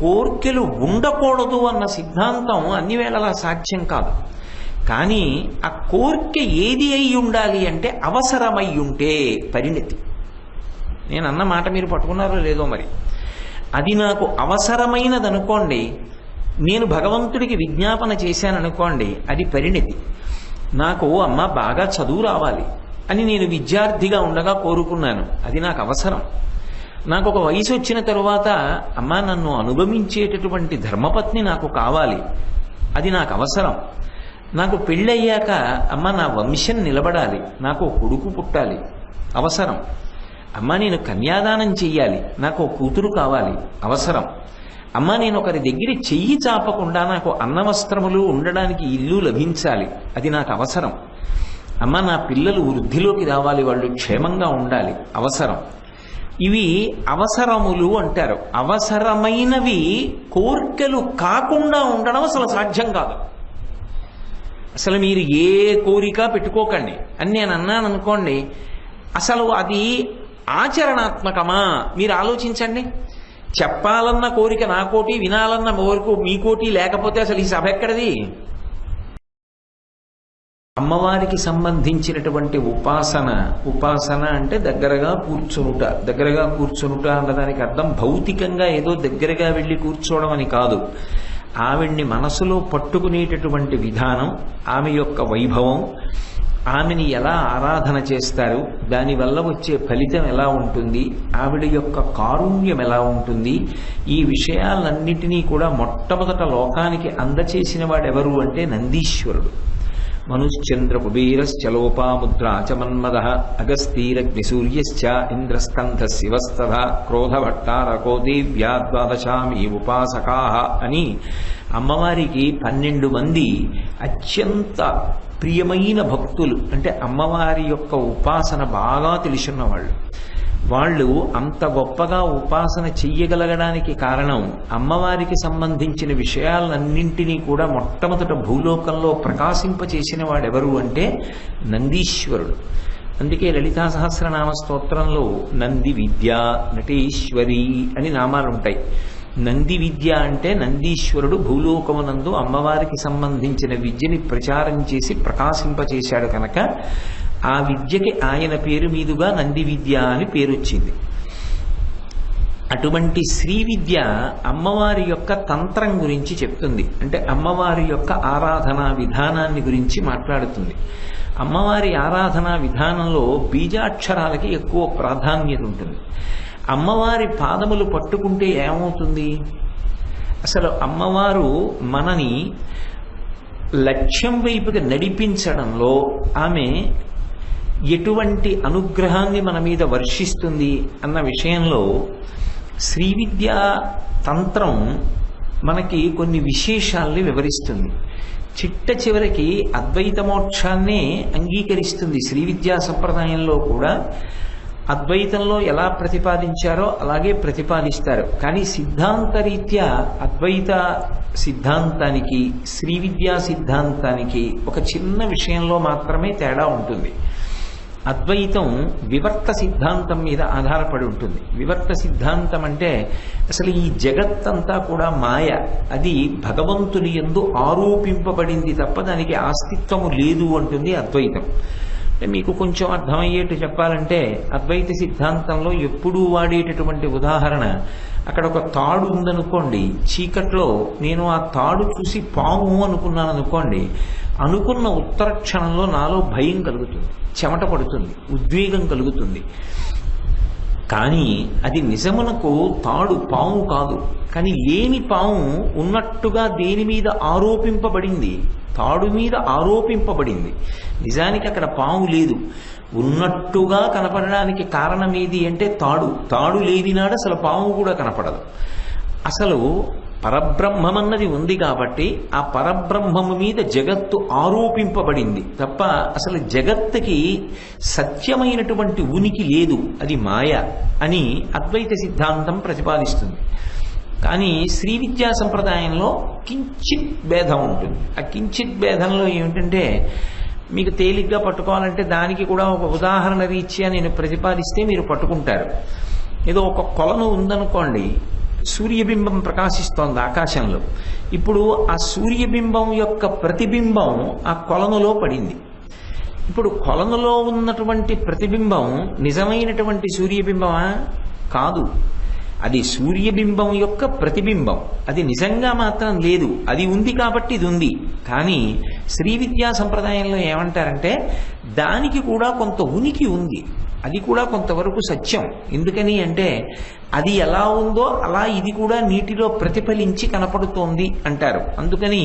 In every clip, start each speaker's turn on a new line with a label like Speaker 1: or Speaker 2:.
Speaker 1: కోర్కెలు ఉండకూడదు అన్న సిద్ధాంతం అన్ని వేళలా సాధ్యం కాదు. కానీ ఆ కోర్కె ఏది అయి ఉండాలి అంటే అవసరమై ఉంటే పరిణతి. నేను అన్న మాట మీరు పట్టుకున్నారో లేదో మరి. అది నాకు అవసరమైనది అనుకోండి, నేను భగవంతుడికి విజ్ఞాపన చేశాననుకోండి, అది పరిణతి. నాకు అమ్మ బాగా చదువు రావాలి అని నేను విద్యార్థిగా ఉండగా కోరుకున్నాను, అది నాకు అవసరం. నాకు ఒక వయసు వచ్చిన తరువాత అమ్మ నన్ను అనుగమించేటటువంటి ధర్మపత్ని నాకు కావాలి, అది నాకు అవసరం. నాకు పెళ్ళయ్యాక అమ్మ నా వంశం నిలబడాలి, నాకు కొడుకు పుట్టాలి, అవసరం. అమ్మ నేను కన్యాదానం చెయ్యాలి, నాకు కూతురు కావాలి, అవసరం. అమ్మ నేను ఒకరి దగ్గర చెయ్యి చాపకుండా నాకు అన్నవస్త్రములు ఉండడానికి ఇల్లు లభించాలి, అది నాకు అవసరం. అమ్మ నా పిల్లలు వృద్ధిలోకి రావాలి, వాళ్ళు క్షేమంగా ఉండాలి, అవసరం. ఇవి అవసరములు అంటారు. అవసరమైనవి కోర్కెలు కాకుండా ఉండడం అసలు సాధ్యం కాదు. అసలు మీరు ఏ కోరిక పెట్టుకోకండి అని నేను అన్నాను అనుకోండి, అసలు అది ఆచరణాత్మకమా మీరు ఆలోచించండి. చెప్పాలన్న కోరిక నా కోటి, వినాలన్న కోరిక మీ కోటి లేకపోతే అసలు ఈ సభ ఎక్కడది? అమ్మవారికి సంబంధించినటువంటి ఉపాసన అంటే దగ్గరగా కూర్చునుట అన్నదానికి అర్థం భౌతికంగా ఏదో దగ్గరగా వెళ్ళి కూర్చోవడం అని కాదు. ఆవిడ్ని మనసులో పట్టుకునేటటువంటి విధానం, ఆమె యొక్క వైభవం, ఆమెని ఎలా ఆరాధన చేస్తారు, దానివల్ల వచ్చే ఫలితం ఎలా ఉంటుంది, ఆవిడ యొక్క కారుణ్యం ఎలా ఉంటుంది, ఈ విషయాలన్నిటినీ కూడా మొట్టమొదట లోకానికి అందచేసిన వాడెవరు అంటే నందీశ్వరుడు. మనుశ్చంద్ర కుబేరశ్చలోపాముద్రా చ మన్మద అగస్తీరగ్నిసూర్యశ్చ ఇంద్రస్కంధ శివస్తథ క్రోధభట్టారకో దేవ్యా ద్వాదశామి ఉపాసకా అని అమ్మవారికి 12 మంది అత్యంత ప్రియమైన భక్తులు, అంటే అమ్మవారి యొక్క ఉపాసన బాగా తెలిసిన వాళ్ళు అంత గొప్పగా ఉపాసన చెయ్యగలగడానికి కారణం అమ్మవారికి సంబంధించిన విషయాలన్నింటినీ కూడా మొట్టమొదట భూలోకంలో ప్రకాశింపచేసిన వాడెవరు అంటే నందీశ్వరుడు. అందుకే లలితా సహస్రనామ స్తోత్రంలో నంది విద్య, నటేశ్వరి అని నామాలు ఉంటాయి. నంది విద్య అంటే నందీశ్వరుడు భూలోకమునందు అమ్మవారికి సంబంధించిన విద్యని ప్రచారం చేసి ప్రకాశింపచేశాడు కనుక ఆ విద్యకి ఆయన పేరు మీదుగా నంది విద్య అని పేరొచ్చింది. అటువంటి శ్రీ విద్య అమ్మవారి యొక్క తంత్రం గురించి చెప్తుంది, అంటే అమ్మవారి యొక్క ఆరాధనా విధానాన్ని గురించి మాట్లాడుతుంది. అమ్మవారి ఆరాధనా విధానంలో బీజాక్షరాలకి ఎక్కువ ప్రాధాన్యత ఉంటుంది. అమ్మవారి పాదములు పట్టుకుంటే ఏమవుతుంది? అసలు అమ్మవారు మనని లక్ష్యం వైపుకి నడిపించడంలో ఆమె ఎటువంటి అనుగ్రహాన్ని మన మీద వర్షిస్తుంది అన్న విషయంలో శ్రీ విద్యా తంత్రం మనకి కొన్ని విశేషాల్ని వివరిస్తుంది. చిట్ట చివరికి అద్వైత మోక్షాన్నే అంగీకరిస్తుంది. శ్రీ విద్యా సంప్రదాయంలో కూడా అద్వైతంలో ఎలా ప్రతిపాదించారో అలాగే ప్రతిపాదిస్తారు. కానీ సిద్ధాంతరీత్యా అద్వైత సిద్ధాంతానికి శ్రీ విద్యా సిద్ధాంతానికి ఒక చిన్న విషయంలో మాత్రమే తేడా ఉంటుంది. అద్వైతం వివర్త సిద్ధాంతం మీద ఆధారపడి ఉంటుంది. వివర్త సిద్ధాంతం అంటే అసలు ఈ జగత్తంతా కూడా మాయ, అది భగవంతుని యందు ఆరోపింపబడింది తప్ప దానికి అస్తిత్వము లేదు అంటుంది అద్వైతం. మీకు కొంచెం అర్థమయ్యేట్టు చెప్పాలంటే అద్వైత సిద్ధాంతంలో ఎప్పుడూ వాడేటటువంటి ఉదాహరణ, అక్కడ ఒక తాడు ఉందనుకోండి, చీకట్లో నేను ఆ తాడు చూసి పాము అనుకున్నాను అనుకోండి, అనుకున్న ఉత్తర క్షణంలో నాలో భయం కలుగుతుంది, చెమట పడుతుంది, ఉద్వేగం కలుగుతుంది. కానీ అది నిజమునకు తాడు పాము కాదు. కానీ లేని పాము ఉన్నట్టుగా దేని మీద ఆరోపింపబడింది? తాడు మీద ఆరోపింపబడింది. నిజానికి అక్కడ పాము లేదు. ఉన్నట్టుగా కనపడడానికి కారణం ఏది అంటే తాడు లేనినాడు అసలు పాము కూడా కనపడదు. అసలు పరబ్రహ్మమన్నది ఉంది కాబట్టి ఆ పరబ్రహ్మము మీద జగత్తు ఆరోపింపబడింది తప్ప అసలు జగత్తుకి సత్యమైనటువంటి ఉనికి లేదు, అది మాయ అని అద్వైత సిద్ధాంతం ప్రతిపాదిస్తుంది. కానీ శ్రీ విద్యా సంప్రదాయంలో కించిత్ భేదం ఉంటుంది. ఆ కించిత్ భేదంలో ఏమిటంటే, మీకు తేలిగ్గా పట్టుకోవాలంటే దానికి కూడా ఒక ఉదాహరణ రీత్యా నేను ప్రతిపాదిస్తే మీరు పట్టుకుంటారు. ఏదో ఒక కొలను ఉందనుకోండి, సూర్యబింబం ప్రకాశిస్తోంది ఆకాశంలో. ఇప్పుడు ఆ సూర్యబింబం యొక్క ప్రతిబింబం ఆ కొలనులో పడింది. ఇప్పుడు కొలనులో ఉన్నటువంటి ప్రతిబింబం నిజమైనటువంటి సూర్యబింబమా? కాదు. అది సూర్యబింబం యొక్క ప్రతిబింబం. అది నిజంగా మాత్రం లేదు. అది ఉంది కాబట్టి ఇది ఉంది. కానీ శ్రీ విద్యా సంప్రదాయంలో ఏమంటారంటే దానికి కూడా కొంత ఉనికి ఉంది, అది కూడా కొంతవరకు సత్యం. ఎందుకని అంటే అది ఎలా ఉందో అలా ఇది కూడా నీటిలో ప్రతిఫలించి కనపడుతోంది అంటారు. అందుకని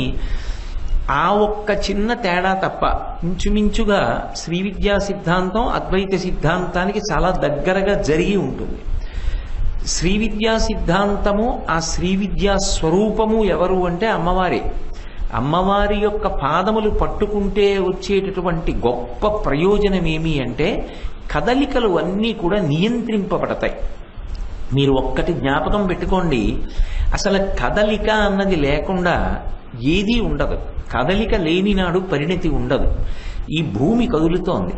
Speaker 1: ఆ ఒక్క చిన్న తేడా తప్ప ఇంచుమించుగా శ్రీ విద్యా సిద్ధాంతం అద్వైత సిద్ధాంతానికి చాలా దగ్గరగా జరిగి ఉంటుంది. శ్రీ విద్యా సిద్ధాంతము, ఆ శ్రీ విద్యా స్వరూపము ఎవరు అంటే అమ్మవారే. అమ్మవారి యొక్క పాదములు పట్టుకుంటే వచ్చేటటువంటి గొప్ప ప్రయోజనం ఏమి అంటే కదలికలు అన్నీ కూడా నియంత్రింపబడతాయి. మీరు ఒక్కటి జ్ఞాపకం పెట్టుకోండి, అసలు కదలిక అన్నది లేకుండా ఏదీ ఉండదు. కదలిక లేని నాడు పరిణతి ఉండదు. ఈ భూమి కదులుతోంది,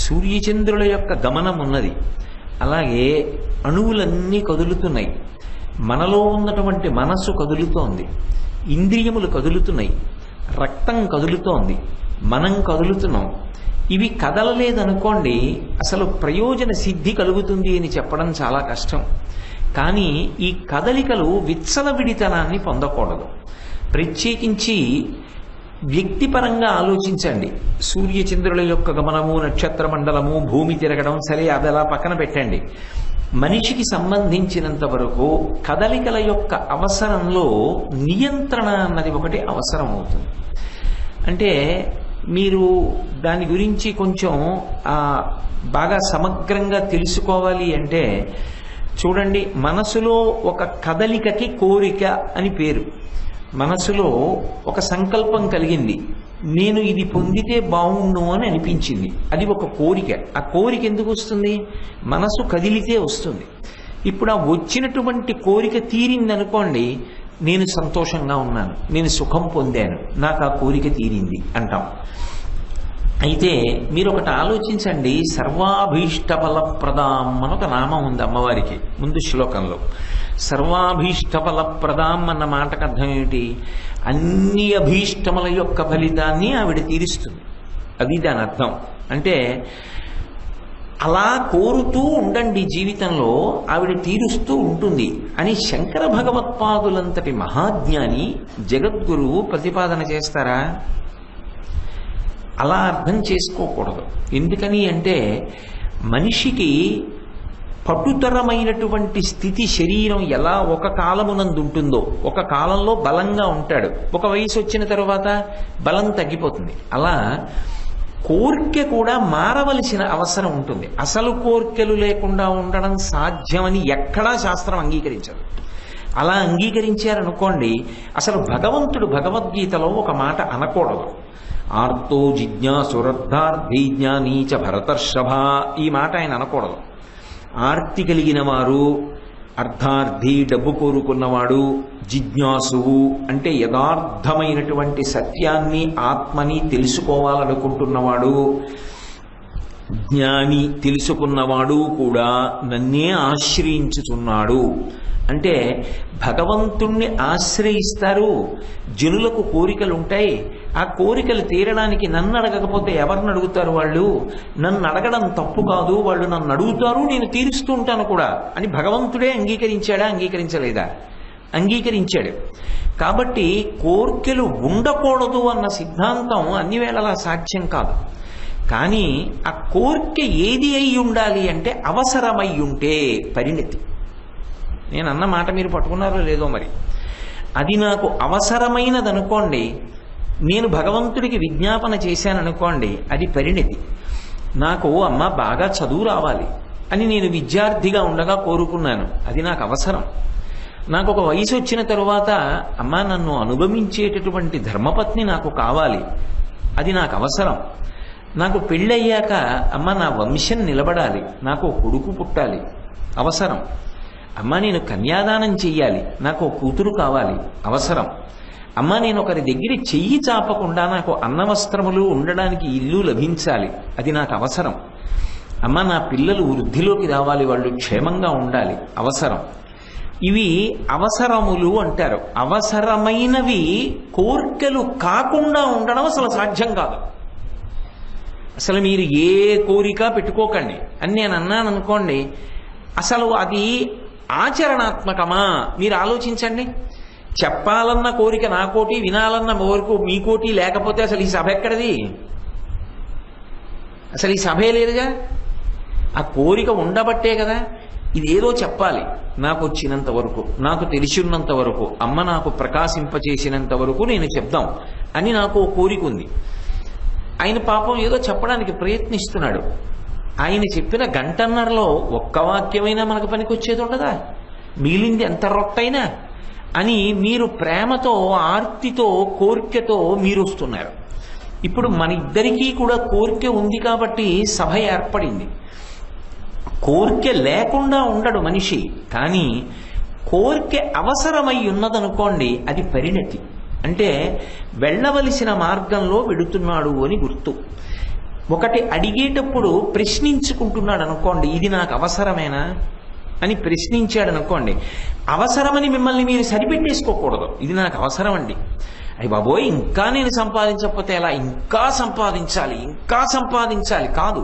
Speaker 1: సూర్యచంద్రుల యొక్క గమనం ఉన్నది, అలాగే అణువులన్నీ కదులుతున్నాయి, మనలో ఉన్నటువంటి మనస్సు కదులుతోంది, ఇంద్రియములు కదులుతున్నాయి, రక్తం కదులుతోంది, మనం కదులుతున్నాం. ఇవి కదలలేదనుకోండి అసలు ప్రయోజన సిద్ధి కలుగుతుంది అని చెప్పడం చాలా కష్టం. కానీ ఈ కదలికలు విచ్చలవిడితనాన్ని పొందకూడదు. ప్రత్యేకించి వ్యక్తిపరంగా ఆలోచించండి. సూర్యచంద్రుల యొక్క గమనము, నక్షత్ర మండలము, భూమి తిరగడం సరే, అది అలా పక్కన పెట్టండి. మనిషికి సంబంధించినంత వరకు కదలికల యొక్క అవసరంలో నియంత్రణ అన్నది ఒకటి అవసరం అవుతుంది. అంటే మీరు దాని గురించి కొంచెం బాగా సమగ్రంగా తెలుసుకోవాలి అంటే చూడండి, మనసులో ఒక కదలికకి కోరిక అని పేరు. మనసులో ఒక సంకల్పం కలిగింది, నేను ఇది పొందితే బాగుండు అని అనిపించింది, అది ఒక కోరిక. ఆ కోరిక ఎందుకు వస్తుంది? మనసు కదిలితే వస్తుంది. ఇప్పుడు ఆ వచ్చినటువంటి కోరిక తీరిందనుకోండి, నేను సంతోషంగా ఉన్నాను, నేను సుఖం పొందాను, నాకు ఆ కోరిక తీరింది అంటాం. అయితే మీరు ఒకటి ఆలోచించండి, సర్వాభీష్టఫలప్రదాం అని ఒక నామం ఉంది అమ్మవారికి ముందు శ్లోకంలో. సర్వాభీష్టఫలప్రదాం అన్న మాటకు అర్థం ఏమిటి? అన్ని అభీష్టముల యొక్క ఫలితాన్ని ఆవిడ తీరుస్తుంది, అది దాని అర్థం. అంటే అలా కోరుతూ ఉండండి జీవితంలో, ఆవిడ తీరుస్తూ ఉంటుంది అని శంకర భగవత్పాదులంతటి మహాజ్ఞాని జగద్గురువు ప్రతిపాదన చేస్తారా? అలా అర్థం చేసుకోకూడదు. ఎందుకని అంటే మనిషికి పటుతరమైనటువంటి స్థితి శరీరం ఎలా ఒక కాలమునందు ఉంటుందో, ఒక కాలంలో బలంగా ఉంటాడు, ఒక వయసు వచ్చిన తర్వాత బలం తగ్గిపోతుంది. అలా కోర్కె కూడా మారవలసిన అవసరం ఉంటుంది. అసలు కోర్కెలు లేకుండా ఉండడం సాధ్యమని ఎక్కడా శాస్త్రం అంగీకరించదు. అలా అంగీకరించారనుకోండి, అసలు భగవంతుడు భగవద్గీతలో ఒక మాట అనకూడదు. ఆర్తో జిజ్ఞాసురర్థార్థి జ్ఞానీచ భరతర్షభ, ఈ మాట ఆయన అనకూడదు. ఆర్తి కలిగిన వారు, అర్థార్థి డబ్బు కోరుకున్నవాడు, జిజ్ఞాసువు అంటే యథార్థమైనటువంటి సత్యాన్ని ఆత్మని తెలుసుకోవాలనుకుంటున్నవాడు, జ్ఞాని తెలుసుకున్నవాడు కూడా నన్నే ఆశ్రయించుచున్నాడు. అంటే భగవంతుణ్ణి ఆశ్రయిస్తారు. జనులకు కోరికలు ఉంటాయి, ఆ కోరికలు తీరడానికి నన్ను అడగకపోతే ఎవరిని అడుగుతారు? వాళ్ళు నన్ను అడగడం తప్పు కాదు, వాళ్ళు నన్ను అడుగుతారు, నేను తీరుస్తూ ఉంటాను కూడా అని భగవంతుడే అంగీకరించాడా? అంగీకరించలేదా? అంగీకరించాడు. కాబట్టి కోర్కెలు ఉండకూడదు అన్న సిద్ధాంతం అన్ని వేళలా సాధ్యం కాదు. కానీ ఆ కోర్కె ఏది అయి ఉండాలి అంటే అవసరమై ఉంటే పరిణతి. నేను అన్న మాట మీరు పట్టుకున్నారో లేదో మరి. అది నాకు అవసరమైనదనుకోండి, నేను భగవంతుడికి విజ్ఞాపన చేశాననుకోండి, అది పరిణతి. నాకు అమ్మ బాగా చదువు రావాలి అని నేను విద్యార్థిగా ఉండగా కోరుకున్నాను, అది నాకు అవసరం. నాకు ఒక వయసు వచ్చిన తరువాత అమ్మ నన్ను అనుగమించేటటువంటి ధర్మపత్ని నాకు కావాలి, అది నాకు అవసరం. నాకు పెళ్ళయ్యాక అమ్మ నా వంశం నిలబడాలి, నాకు కొడుకు పుట్టాలి, అవసరం. అమ్మ నేను కన్యాదానం చెయ్యాలి, నాకు కూతురు కావాలి, అవసరం. అమ్మ నేను ఒకరి దగ్గర చెయ్యి చాపకుండా నాకు అన్నవస్త్రములు ఉండడానికి ఇల్లు లభించాలి, అది నాకు అవసరం. అమ్మ నా పిల్లలు వృద్ధిలోకి రావాలి, వాళ్ళు క్షేమంగా ఉండాలి, అవసరం. ఇవి అవసరములు అంటారు. అవసరమైనవి కోర్కెలు కాకుండా ఉండడం అసలు సాధ్యం కాదు. అసలు మీరు ఏ కోరిక పెట్టుకోకండి అని నేను అన్నాను అనుకోండి, అసలు అది ఆచరణాత్మకమా మీరు ఆలోచించండి. చెప్పాలన్న కోరిక నా కోటి, వినాలన్న కోరిక మీ కోటి లేకపోతే అసలు ఈ సభ ఎక్కడది? అసలు ఈ సభే లేదుగా. ఆ కోరిక ఉండబట్టే కదా. ఇదేదో చెప్పాలి, నాకు వచ్చినంత వరకు, నాకు తెలిసినంత వరకు, అమ్మ నాకు ప్రకాశింపచేసినంత వరకు నేను చెప్దాం అని నాకు కోరిక ఉంది. ఆయన పాపం ఏదో చెప్పడానికి ప్రయత్నిస్తున్నాడు. ఆయన చెప్పిన గంటన్నరలో ఒక్క వాక్యమైనా మనకు పనికి వచ్చేది ఉండదా? మిగిలింది ఎంత రొట్టైనా అని మీరు ప్రేమతో, ఆర్తితో, కోరికతో మీరు వస్తున్నారు. ఇప్పుడు మన ఇద్దరికీ కూడా కోరిక ఉంది కాబట్టి సభ ఏర్పడింది. కోరిక లేకుండా ఉండడు మనిషి, కానీ కోరిక అవసరమై ఉన్నదనుకోండి, అది పరిణతి. అంటే వెళ్ళవలసిన మార్గంలో వెడుతున్నాడు అని గుర్తు. ఒకటి అడిగేటప్పుడు ప్రశ్నించుకుంటున్నాడు అనుకోండి, ఇది నాకు అవసరమేనా అని ప్రశ్నించాడు అనుకోండి, అవసరమని మిమ్మల్ని మీరు సరిపెట్టేసుకోకూడదు. ఇది నాకు అవసరం అండి, అయ్యి బాబోయ్ ఇంకా నేను సంపాదించకపోతే ఎలా, ఇంకా సంపాదించాలి, ఇంకా సంపాదించాలి కాదు.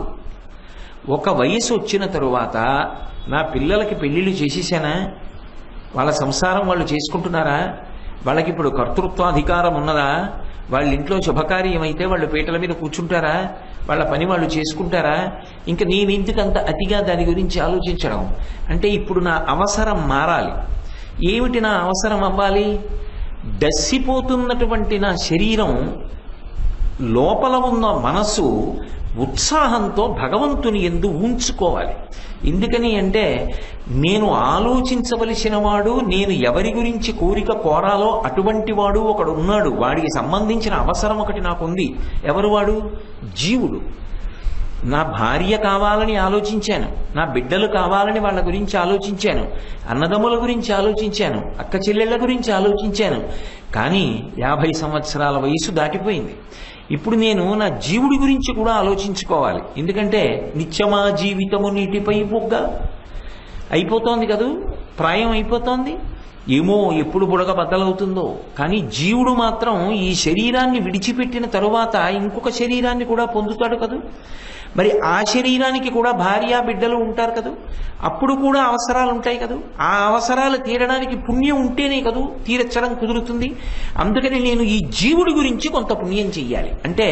Speaker 1: ఒక వయసు వచ్చిన తరువాత నా పిల్లలకి పెళ్లిళ్ళు చేసేసానా, వాళ్ళ సంసారం వాళ్ళు చేసుకుంటున్నారా, వాళ్ళకి ఇప్పుడు కర్తృత్వాధికారం ఉన్నదా, వాళ్ళ ఇంట్లో శుభకార్యం అయితే వాళ్ళు పీటల మీద కూర్చుంటారా, వాళ్ళ పని వాళ్ళు చేసుకుంటారా, ఇంకా నేను ఎందుకంత అతిగా దాని గురించి ఆలోచించడం. అంటే ఇప్పుడు నా అవసరం మారాలి. ఏమిటి నా అవసరం అవ్వాలి? డస్సిపోతున్నటువంటి నా శరీరం, లోపల ఉన్న మనసు ఉత్సాహంతో భగవంతుని యందు ఉంచుకోవాలి. ఎందుకని అంటే నేను ఆలోచించవలసిన వాడు, నేను ఎవరి గురించి కోరిక కోరాలో అటువంటి వాడు ఒకడు ఉన్నాడు. వాడికి సంబంధించిన అవసరం ఒకటి నాకుంది. ఎవరు వాడు? జీవుడు. నా భార్య కావాలని ఆలోచించాను, నా బిడ్డలు కావాలని వాళ్ళ గురించి ఆలోచించాను, అన్నదమ్ముల గురించి ఆలోచించాను, అక్క చెల్లెళ్ళ గురించి ఆలోచించాను. కానీ 50 సంవత్సరాల వయసు దాటిపోయింది. ఇప్పుడు నేను నా జీవుడి గురించి కూడా ఆలోచించుకోవాలి. ఎందుకంటే నిత్యమా జీవితము నీటిపై బుగ్గ అయిపోతోంది కదూ, ప్రాయం అయిపోతోంది. ఏమో ఎప్పుడు బుడగ బద్దలవుతుందో. కానీ జీవుడు మాత్రం ఈ శరీరాన్ని విడిచిపెట్టిన తరువాత ఇంకొక శరీరాన్ని కూడా పొందుతాడు కదూ. మరి ఆ శరీరానికి కూడా భార్య బిడ్డలు ఉంటారు కదూ, అప్పుడు కూడా అవసరాలు ఉంటాయి కదూ. ఆ అవసరాలు తీరడానికి పుణ్యం ఉంటేనే కదూ తీర్చడం కుదురుతుంది. అందుకని నేను ఈ జీవుడి గురించి కొంత పుణ్యం చెయ్యాలి. అంటే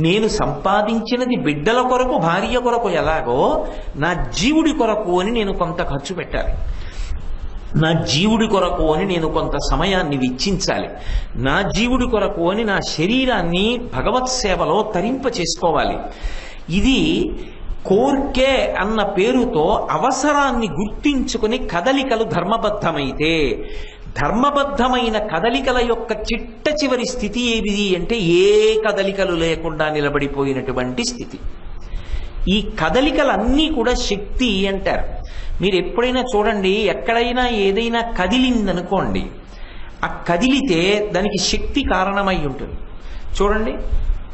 Speaker 1: నేను సంపాదించినది బిడ్డల కొరకు, భార్య కొరకు ఎలాగో నా జీవుడి కొరకు అని నేను కొంత ఖర్చు పెట్టాలి. నా జీవుడి కొరకు అని నేను కొంత సమయాన్ని వెచ్చించాలి. నా జీవుడి కొరకు అని నా శరీరాన్ని భగవత్ సేవలో తరింప చేసుకోవాలి. ఇది కోర్కే అన్న పేరుతో అవసరాన్ని గుర్తించుకుని కదలికలు ధర్మబద్ధమైతే, ధర్మబద్ధమైన కదలికల యొక్క చిట్ట చివరి స్థితి ఏమిది అంటే ఏ కదలికలు లేకుండా నిలబడిపోయినటువంటి స్థితి. ఈ కదలికలన్నీ కూడా శక్తి అంటారు. మీరు ఎప్పుడైనా చూడండి, ఎక్కడైనా ఏదైనా కదిలిందనుకోండి, ఆ కదిలితే దానికి శక్తి కారణమై ఉంటుంది. చూడండి,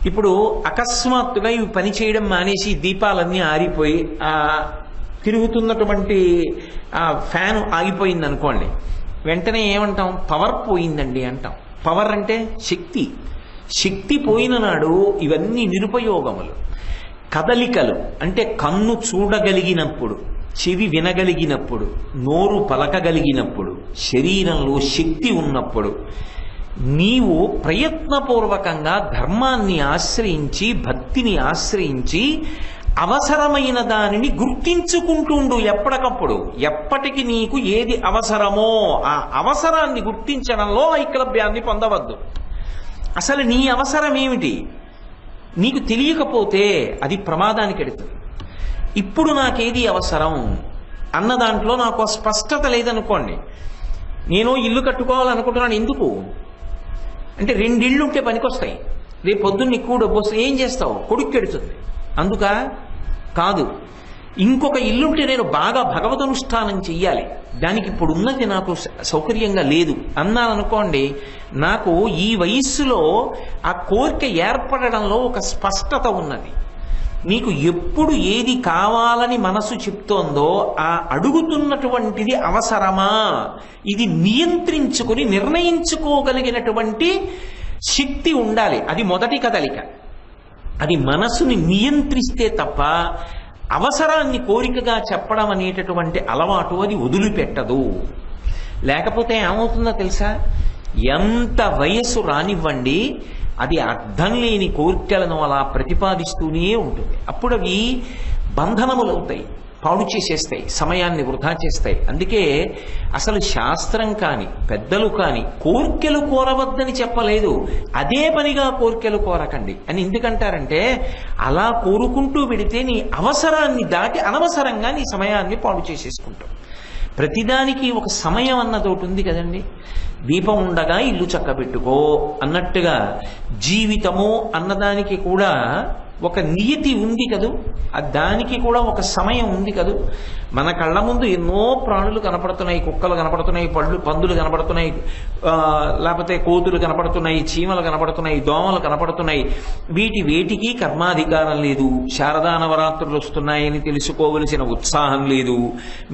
Speaker 1: ఇప్పుడు అకస్మాత్తుగా ఇవి పనిచేయడం మానేసి దీపాలన్నీ ఆరిపోయి ఆ తిరుగుతున్నటువంటి ఆ ఫ్యాన్ ఆగిపోయింది అనుకోండి, వెంటనే ఏమంటాం? పవర్ పోయిందండి అంటాం. పవర్ అంటే శక్తి. శక్తి పోయిన నాడు ఇవన్నీ నిరుపయోగములు. కదలికలు అంటే కన్ను చూడగలిగినప్పుడు, చెవి వినగలిగినప్పుడు, నోరు పలకగలిగినప్పుడు, శరీరంలో శక్తి ఉన్నప్పుడు నీవు ప్రయత్నపూర్వకంగా ధర్మాన్ని ఆశ్రయించి, భక్తిని ఆశ్రయించి అవసరమైన దానిని గుర్తించుకుంటుండు ఎప్పటికప్పుడు. ఎప్పటికి నీకు ఏది అవసరమో ఆ అవసరాన్ని గుర్తించడంలో ఐక్లభ్యాన్ని పొందవద్దు. అసలు నీ అవసరం ఏమిటి నీకు తెలియకపోతే అది ప్రమాదానికి ఎడుతుంది. ఇప్పుడు నాకేది అవసరం అన్న దాంట్లో నాకు స్పష్టత లేదనుకోండి, నేను ఇల్లు కట్టుకోవాలనుకుంటున్నాను. ఎందుకు అంటే 2 ఇళ్ళు ఉంటే పనికొస్తాయి. రేపు పొద్దున్న ఎక్కువ డబ్బు వస్తే ఏం చేస్తావు? కొడుకు ఎడుతుంది. అందుక కాదు, ఇంకొక ఇల్లుంటే నేను బాగా భగవదనుష్ఠానం చెయ్యాలి, దానికి ఇప్పుడు ఉన్నది నాకు సౌకర్యంగా లేదు అన్నాననుకోండి, నాకు ఈ వయస్సులో ఆ కోరిక ఏర్పడడంలో ఒక స్పష్టత ఉన్నది. నీకు ఎప్పుడు ఏది కావాలని మనసు చెప్తోందో ఆ అడుగుతున్నటువంటిది అవసరమా, ఇది నియంత్రించుకుని నిర్ణయించుకోగలిగినటువంటి శక్తి ఉండాలి. అది మొదటి కదలిక. అది మనసుని నియంత్రిస్తే తప్ప అవసరాన్ని కోరికగా చెప్పడం అనేటటువంటి అలవాటు అది వదిలిపెట్టదు. లేకపోతే ఏమవుతుందో తెలుసా, ఎంత వయస్సు రానివ్వండి అది అర్థం లేని కోరికలను అలా ప్రతిపాదిస్తూనే ఉంటుంది. అప్పుడు అవి బంధనములు అవుతాయి, పాడు చేసేస్తాయి, సమయాన్ని వృధా చేస్తాయి. అందుకే అసలు శాస్త్రం కాని పెద్దలు కాని కోర్కెలు కోరవద్దని చెప్పలేదు, అదే పనిగా కోర్కెలు కోరకండి అని. ఎందుకంటారంటే అలా కోరుకుంటూ పెడితే నీ అవసరాన్ని దాటి అనవసరంగా నీ సమయాన్ని పాడు చేసేసుకుంటావు. ప్రతిదానికి ఒక సమయం అన్నది ఒకటి ఉంది కదండి. దీపం ఉండగా ఇల్లు చక్కబెట్టుకో అన్నట్టుగా జీవితము అన్నదానికి కూడా ఒక నియతి ఉంది కదూ, దానికి కూడా ఒక సమయం ఉంది కదూ. మన కళ్ళ ముందు ఎన్నో ప్రాణులు కనపడుతున్నాయి, కుక్కలు కనపడుతున్నాయి, పందులు కనపడుతున్నాయి, లేకపోతే కోతులు కనపడుతున్నాయి, చీమలు కనపడుతున్నాయి, దోమలు కనపడుతున్నాయి. వేటికి కర్మాధికారం లేదు. శారదా నవరాత్రులు వస్తున్నాయని తెలుసుకోవలసిన ఉత్సాహం లేదు.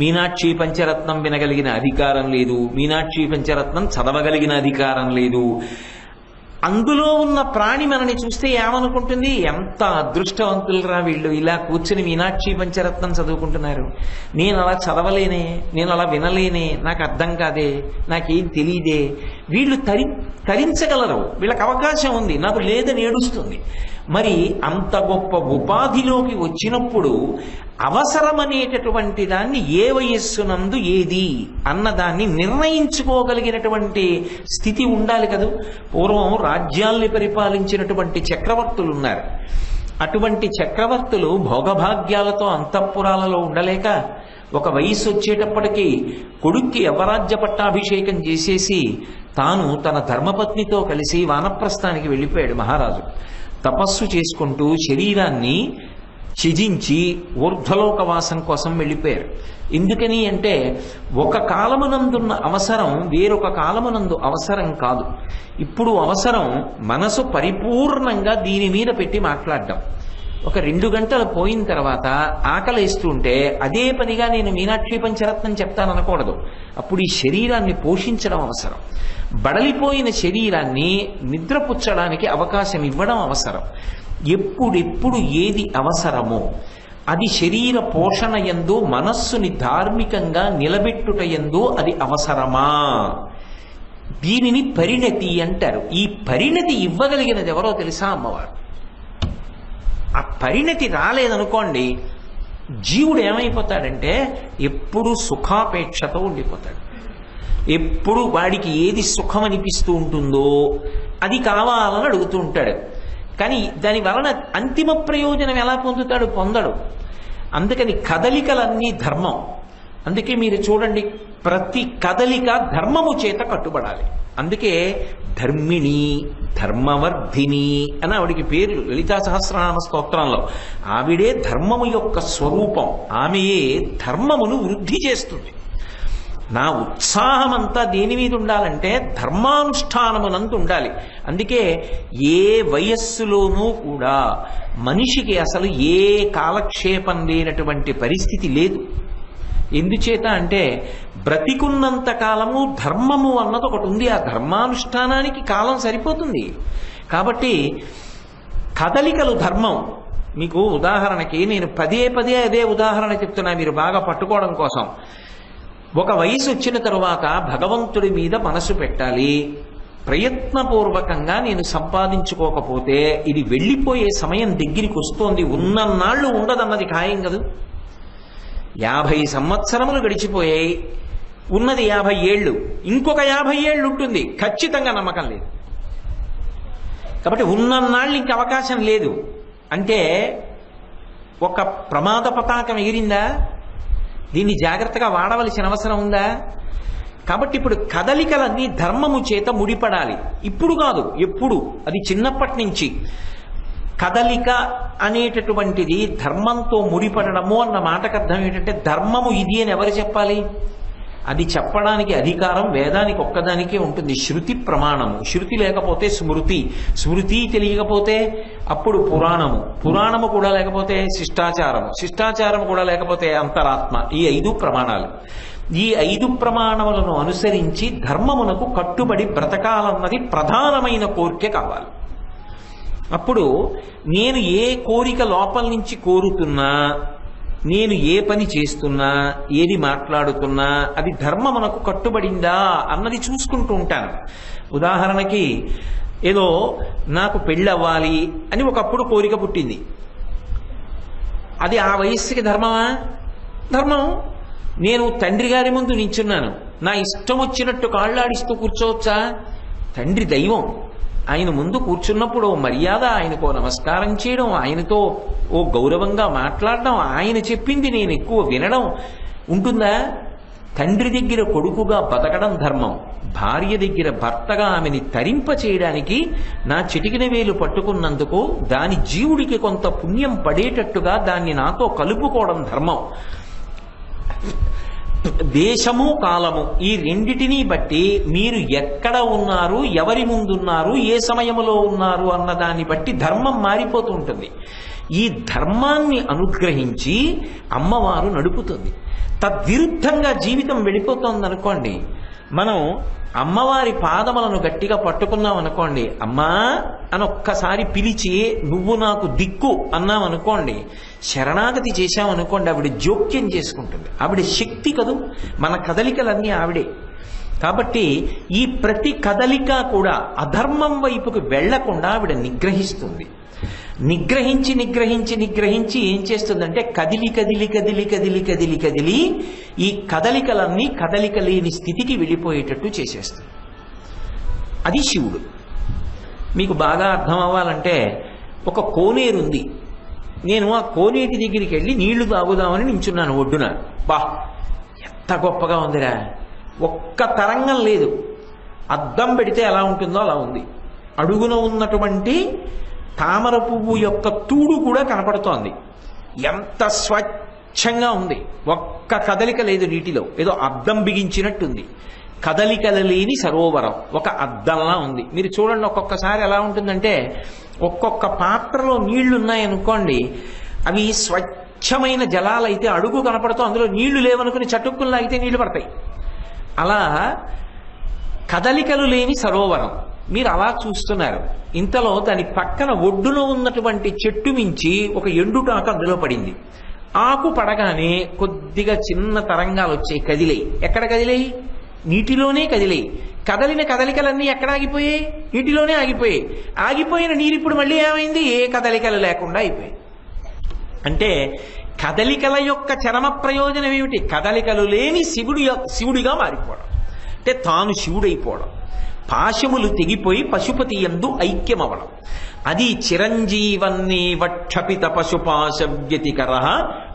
Speaker 1: మీనాక్షి పంచరత్నం వినగలిగిన అధికారం లేదు. మీనాక్షి పంచరత్నం చదవగలిగిన అధికారం లేదు. అందులో ఉన్న ప్రాణి మనని చూస్తే ఏమనుకుంటుంది, ఎంత అదృష్టవంతులరా వీళ్ళు, ఇలా కూర్చుని మీనాక్షి పంచరత్నం చదువుకుంటున్నారు, నేను అలా చదవలేనే, నేను అలా వినలేనే, నాకు అర్థం కాదే, నాకేం తెలియదే. వీళ్ళు తరించగలరు, వీళ్ళకి అవకాశం ఉంది, నాకు లేదని ఏడుస్తుంది. మరి అంత గొప్ప ఉపాధిలోకి వచ్చినప్పుడు అవసరమనేటటువంటి దాన్ని ఏ వయస్సునందు ఏది అన్నదాన్ని నిర్ణయించుకోగలిగినటువంటి స్థితి ఉండాలి కదా. పూర్వం రాజ్యాల్ని పరిపాలించినటువంటి చక్రవర్తులు ఉన్నారు. అటువంటి చక్రవర్తులు భోగభాగ్యాలతో అంతఃపురాలలో ఉండలేక ఒక వయస్సు వచ్చేటప్పటికీ కొడుక్కి యవరాజ్య పట్టాభిషేకం చేసేసి తాను తన ధర్మపత్నితో కలిసి వానప్రస్థానికి వెళ్ళిపోయాడు మహారాజు. తపస్సు చేసుకుంటూ శరీరాన్ని త్యజించి ఊర్ధ్వలోకవాసం కోసం వెళ్ళిపోయారు. ఎందుకని అంటే ఒక కాలమునందున్న అవసరం వేరొక కాలమునందు అవసరం కాదు. ఇప్పుడు అవసరం మనసు పరిపూర్ణంగా దీని మీద పెట్టి మాట్లాడడం. ఒక 2 గంటలు పోయిన తర్వాత ఆకలేస్తుంటే అదే పనిగా నేను మీనాక్షి పంచరత్నం చెప్తాననకూడదు. అప్పుడు ఈ శరీరాన్ని పోషించడం అవసరం. బడలిపోయిన శరీరాన్ని నిద్రపుచ్చడానికి అవకాశం ఇవ్వడం అవసరం. ఎప్పుడెప్పుడు ఏది అవసరమో అది శరీర పోషణ యందు మనస్సుని ధార్మికంగా నిలబెట్టుట యందు అది అవసరమా, దీనిని పరిణతి అంటారు. ఈ పరిణతి ఇవ్వగలిగినది ఎవరో తెలుసా, అమ్మవారు. ఆ పరిణతి రాలేదనుకోండి, జీవుడు ఏమైపోతాడంటే ఎప్పుడు సుఖాపేక్షతో ఉండిపోతాడు. ఎప్పుడు వాడికి ఏది సుఖం అనిపిస్తూ ఉంటుందో అది కావాలని అడుగుతూ ఉంటాడు. కానీ దాని వలన అంతిమ ప్రయోజనం ఎలా పొందుతాడు, పొందడు. అందుకని కదలికలన్నీ ధర్మం. అందుకే మీరు చూడండి, ప్రతి కదలిక ధర్మము చేత కట్టుబడాలి. అందుకే ధర్మిణి, ధర్మవర్ధిని అని ఆవిడికి పేర్లు లలితా సహస్రనామ స్తోత్రంలో. ఆవిడే ధర్మము యొక్క స్వరూపం, ఆమెయే ధర్మమును వృద్ధి చేస్తుంది. నా ఉత్సాహం అంతా దేని మీద ఉండాలంటే ధర్మానుష్ఠానమునందు ఉండాలి. అందుకే ఏ వయస్సులోనూ కూడా మనిషికి అసలు ఏ కాలక్షేపం లేనటువంటి పరిస్థితి లేదు. ఎందుచేత అంటే బ్రతికున్నంత కాలము ధర్మము అన్నది ఒకటి ఉంది. ఆ ధర్మానుష్ఠానానికి కాలం సరిపోతుంది. కాబట్టి కదలికలు ధర్మం. మీకు ఉదాహరణకి నేను పదే అదే ఉదాహరణ చెప్తున్నా మీరు బాగా పట్టుకోవడం కోసం. ఒక వయసు వచ్చిన తరువాత భగవంతుడి మీద మనసు పెట్టాలి. ప్రయత్నపూర్వకంగా నేను సంపాదించుకోకపోతే ఇది వెళ్ళిపోయే సమయం దగ్గరికి వస్తోంది, ఉన్నన్నాళ్ళు ఉండదన్నది ఖాయం కదూ. 50 సంవత్సరములు గడిచిపోయాయి, ఉన్నది 50 ఏళ్ళు, ఇంకొక 50 ఏళ్ళు ఉంటుంది ఖచ్చితంగా, నమ్మకం లేదు. కాబట్టి ఉన్నన్నాళ్ళు ఇంక అవకాశం లేదు. అంటే ఒక ప్రమాద పతాకం ఎగిరిందా, దీన్ని జాగ్రత్తగా వాడవలసిన అవసరం ఉందా? కాబట్టి ఇప్పుడు కదలికలన్నీ ధర్మము చేత ముడిపడాలి. ఇప్పుడు కాదు, ఎప్పుడు. అది చిన్నప్పటి నుంచి కదలిక అనేటటువంటిది ధర్మంతో ముడిపడడము అన్న మాటకు అర్థం ఏంటంటే ధర్మము ఇది అని ఎవరు చెప్పాలి? అది చెప్పడానికి అధికారం వేదానికి ఒక్కదానికే ఉంటుంది. శృతి ప్రమాణము. శృతి లేకపోతే స్మృతి, స్మృతి తెలియకపోతే అప్పుడు పురాణము, పురాణము కూడా లేకపోతే శిష్టాచారము, శిష్టాచారము కూడా లేకపోతే అంతరాత్మ. ఈ 5 ప్రమాణాలు. ఈ 5 ప్రమాణములను అనుసరించి ధర్మమునకు కట్టుబడి బ్రతకాలన్నది ప్రధానమైన కోరిక కావాలి. అప్పుడు నేను ఏ కోరిక లోపల నుంచి కోరుతున్నా, నేను ఏ పని చేస్తున్నా, ఏది మాట్లాడుతున్నా అది ధర్మమునకు కట్టుబడిందా అన్నది చూసుకుంటూ ఉంటాను. ఉదాహరణకి ఏదో నాకు పెళ్ళవ్వాలి అని ఒకప్పుడు కోరిక పుట్టింది. అది ఆ వయస్సుకి ధర్మమా? ధర్మం. నేను తండ్రి గారి ముందు నించున్నాను, నా ఇష్టం వచ్చినట్టు కాళ్ళాడిస్తూ కూర్చోవచ్చా? తండ్రి దైవం, ఆయన ముందు కూర్చున్నప్పుడు ఓ మర్యాద, ఆయనకో నమస్కారం చేయడం, ఆయనతో ఓ గౌరవంగా మాట్లాడడం, ఆయన చెప్పింది నేను ఎక్కువ వినడం ఉంటుందా? తండ్రి దగ్గర కొడుకుగా బతకడం ధర్మం. భార్య దగ్గర భర్తగా ఆమెని తరింప చేయడానికి నా చిటికిన వేలు పట్టుకున్నందుకు దాని జీవుడికి కొంత పుణ్యం పడేటట్టుగా దాన్ని నాతో కలుపుకోవడం ధర్మం. దేశము కాలము ఈ రెండిటినీ బట్టి మీరు ఎక్కడ ఉన్నారు, ఎవరి ముందున్నారు, ఏ సమయంలో ఉన్నారు అన్న దాన్ని బట్టి ధర్మం మారిపోతూ ఉంటుంది. ఈ ధర్మాన్ని అనుగ్రహించి అమ్మవారు నడుపుతుంది. తద్విరుద్ధంగా జీవితం వెళ్ళిపోతుంది అనుకోండి, మనం అమ్మవారి పాదములను గట్టిగా పట్టుకున్నాం అనుకోండి, అమ్మా అని ఒక్కసారి పిలిచి నువ్వు నాకు దిక్కు అన్నాం అనుకోండి, శరణాగతి చేశామనుకోండి, ఆవిడ జోక్యం చేసుకుంటుంది. ఆవిడ శక్తి కదూ, మన కదలికలన్నీ ఆవిడే. కాబట్టి ఈ ప్రతి కదలిక కూడా అధర్మం వైపుకు వెళ్లకుండా ఆవిడ నిగ్రహిస్తుంది. నిగ్రహించి నిగ్రహించి నిగ్రహించి ఏం చేస్తుందంటే కదిలి కదిలి కదిలి కదిలి కదిలి కదిలి ఈ కదలికలన్నీ కదలిక లేని స్థితికి వెళ్ళిపోయేటట్టు చేసేస్తుంది. అది శివుడు. మీకు బాగా అర్థం అవ్వాలంటే ఒక కోనేరుంది, నేను ఆ కోనేటి దగ్గరికి వెళ్ళి నీళ్లు తాగుదామని నించున్నాను ఒడ్డున. బా ఎంత గొప్పగా ఉందిరా, ఒక్క తరంగం లేదు, అద్దం పెడితే ఎలా ఉంటుందో అలా ఉంది. అడుగున ఉన్నటువంటి తామర పువ్వు యొక్క తూడు కూడా కనపడుతోంది. ఎంత స్వచ్ఛంగా ఉంది, ఒక్క కదలిక లేదు నీటిలో, ఏదో అద్దం బిగించినట్టుంది. కదలికల లేని సరోవరం, ఒక అద్దంలా ఉంది. మీరు చూడండి ఒక్కొక్కసారి ఎలా ఉంటుందంటే, ఒక్కొక్క పాత్రలో నీళ్లు ఉన్నాయనుకోండి, అవి స్వచ్ఛమైన జలాలైతే అడుగు కనపడుతూ అందులో నీళ్లు లేవనుకుని చటుక్కుల్లా అయితే నీళ్లు పడతాయి. అలా కదలికలు లేని సరోవరం మీరు అలా చూస్తున్నారు. ఇంతలో దాని పక్కన ఒడ్డున ఉన్నటువంటి చెట్టు మించి ఒక ఎండుటాకు అందులో పడింది. ఆకు పడగానే కొద్దిగా చిన్న తరంగాలు వచ్చాయి, కదిలేయి. ఎక్కడ కదిలేయి? నీటిలోనే కదిలేయి. కదలిన కదలికలన్నీ ఎక్కడ ఆగిపోయాయి? నీటిలోనే ఆగిపోయాయి. ఆగిపోయిన నీరు ఇప్పుడు మళ్ళీ ఏమైంది? ఏ కదలికలు లేకుండా అయిపోయాయి. అంటే కదలికల యొక్క చరమ ప్రయోజనం ఏమిటి? కదలికలు లేని శివుడిగా మారిపోవడం, అంటే తాను శివుడైపోవడం. పాశములు తెగిపోయి పశుపతి యందు ఐక్యమవడం. అది చిరంజీవన్నీ వక్షపిత పశుపాశ వ్యతికర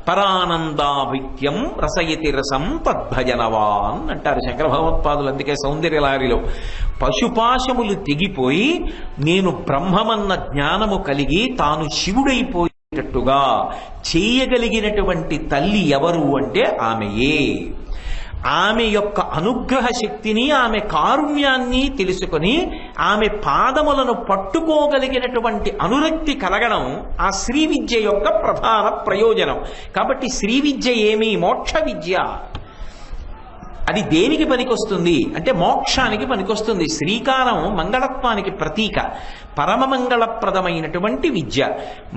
Speaker 1: పరానందాభిక్యం రసయతి రసం తద్భజనవాన్ అంటారు శంకర భగవత్పాదులు. అందుకే సౌందర్యలహరిలో పశుపాశములు తెగిపోయి నేను బ్రహ్మమన్న జ్ఞానము కలిగి తాను శివుడైపోయేటట్టుగా చేయగలిగినటువంటి తల్లి ఎవరు అంటే ఆమెయే. ఆమె యొక్క అనుగ్రహ శక్తిని, ఆమె కారుణ్యాన్ని తెలుసుకొని ఆమె పాదములను పట్టుకోగలిగినటువంటి అనురక్తి కలగడం ఆ శ్రీ విద్య యొక్క ప్రధాన ప్రయోజనం. కాబట్టి శ్రీ విద్య ఏమి? మోక్ష విద్య. అది దేనికి పనికొస్తుంది అంటే మోక్షానికి పనికొస్తుంది. శ్రీకారం మంగళత్వానికి ప్రతీక, పరమ మంగళప్రదమైనటువంటి విద్య.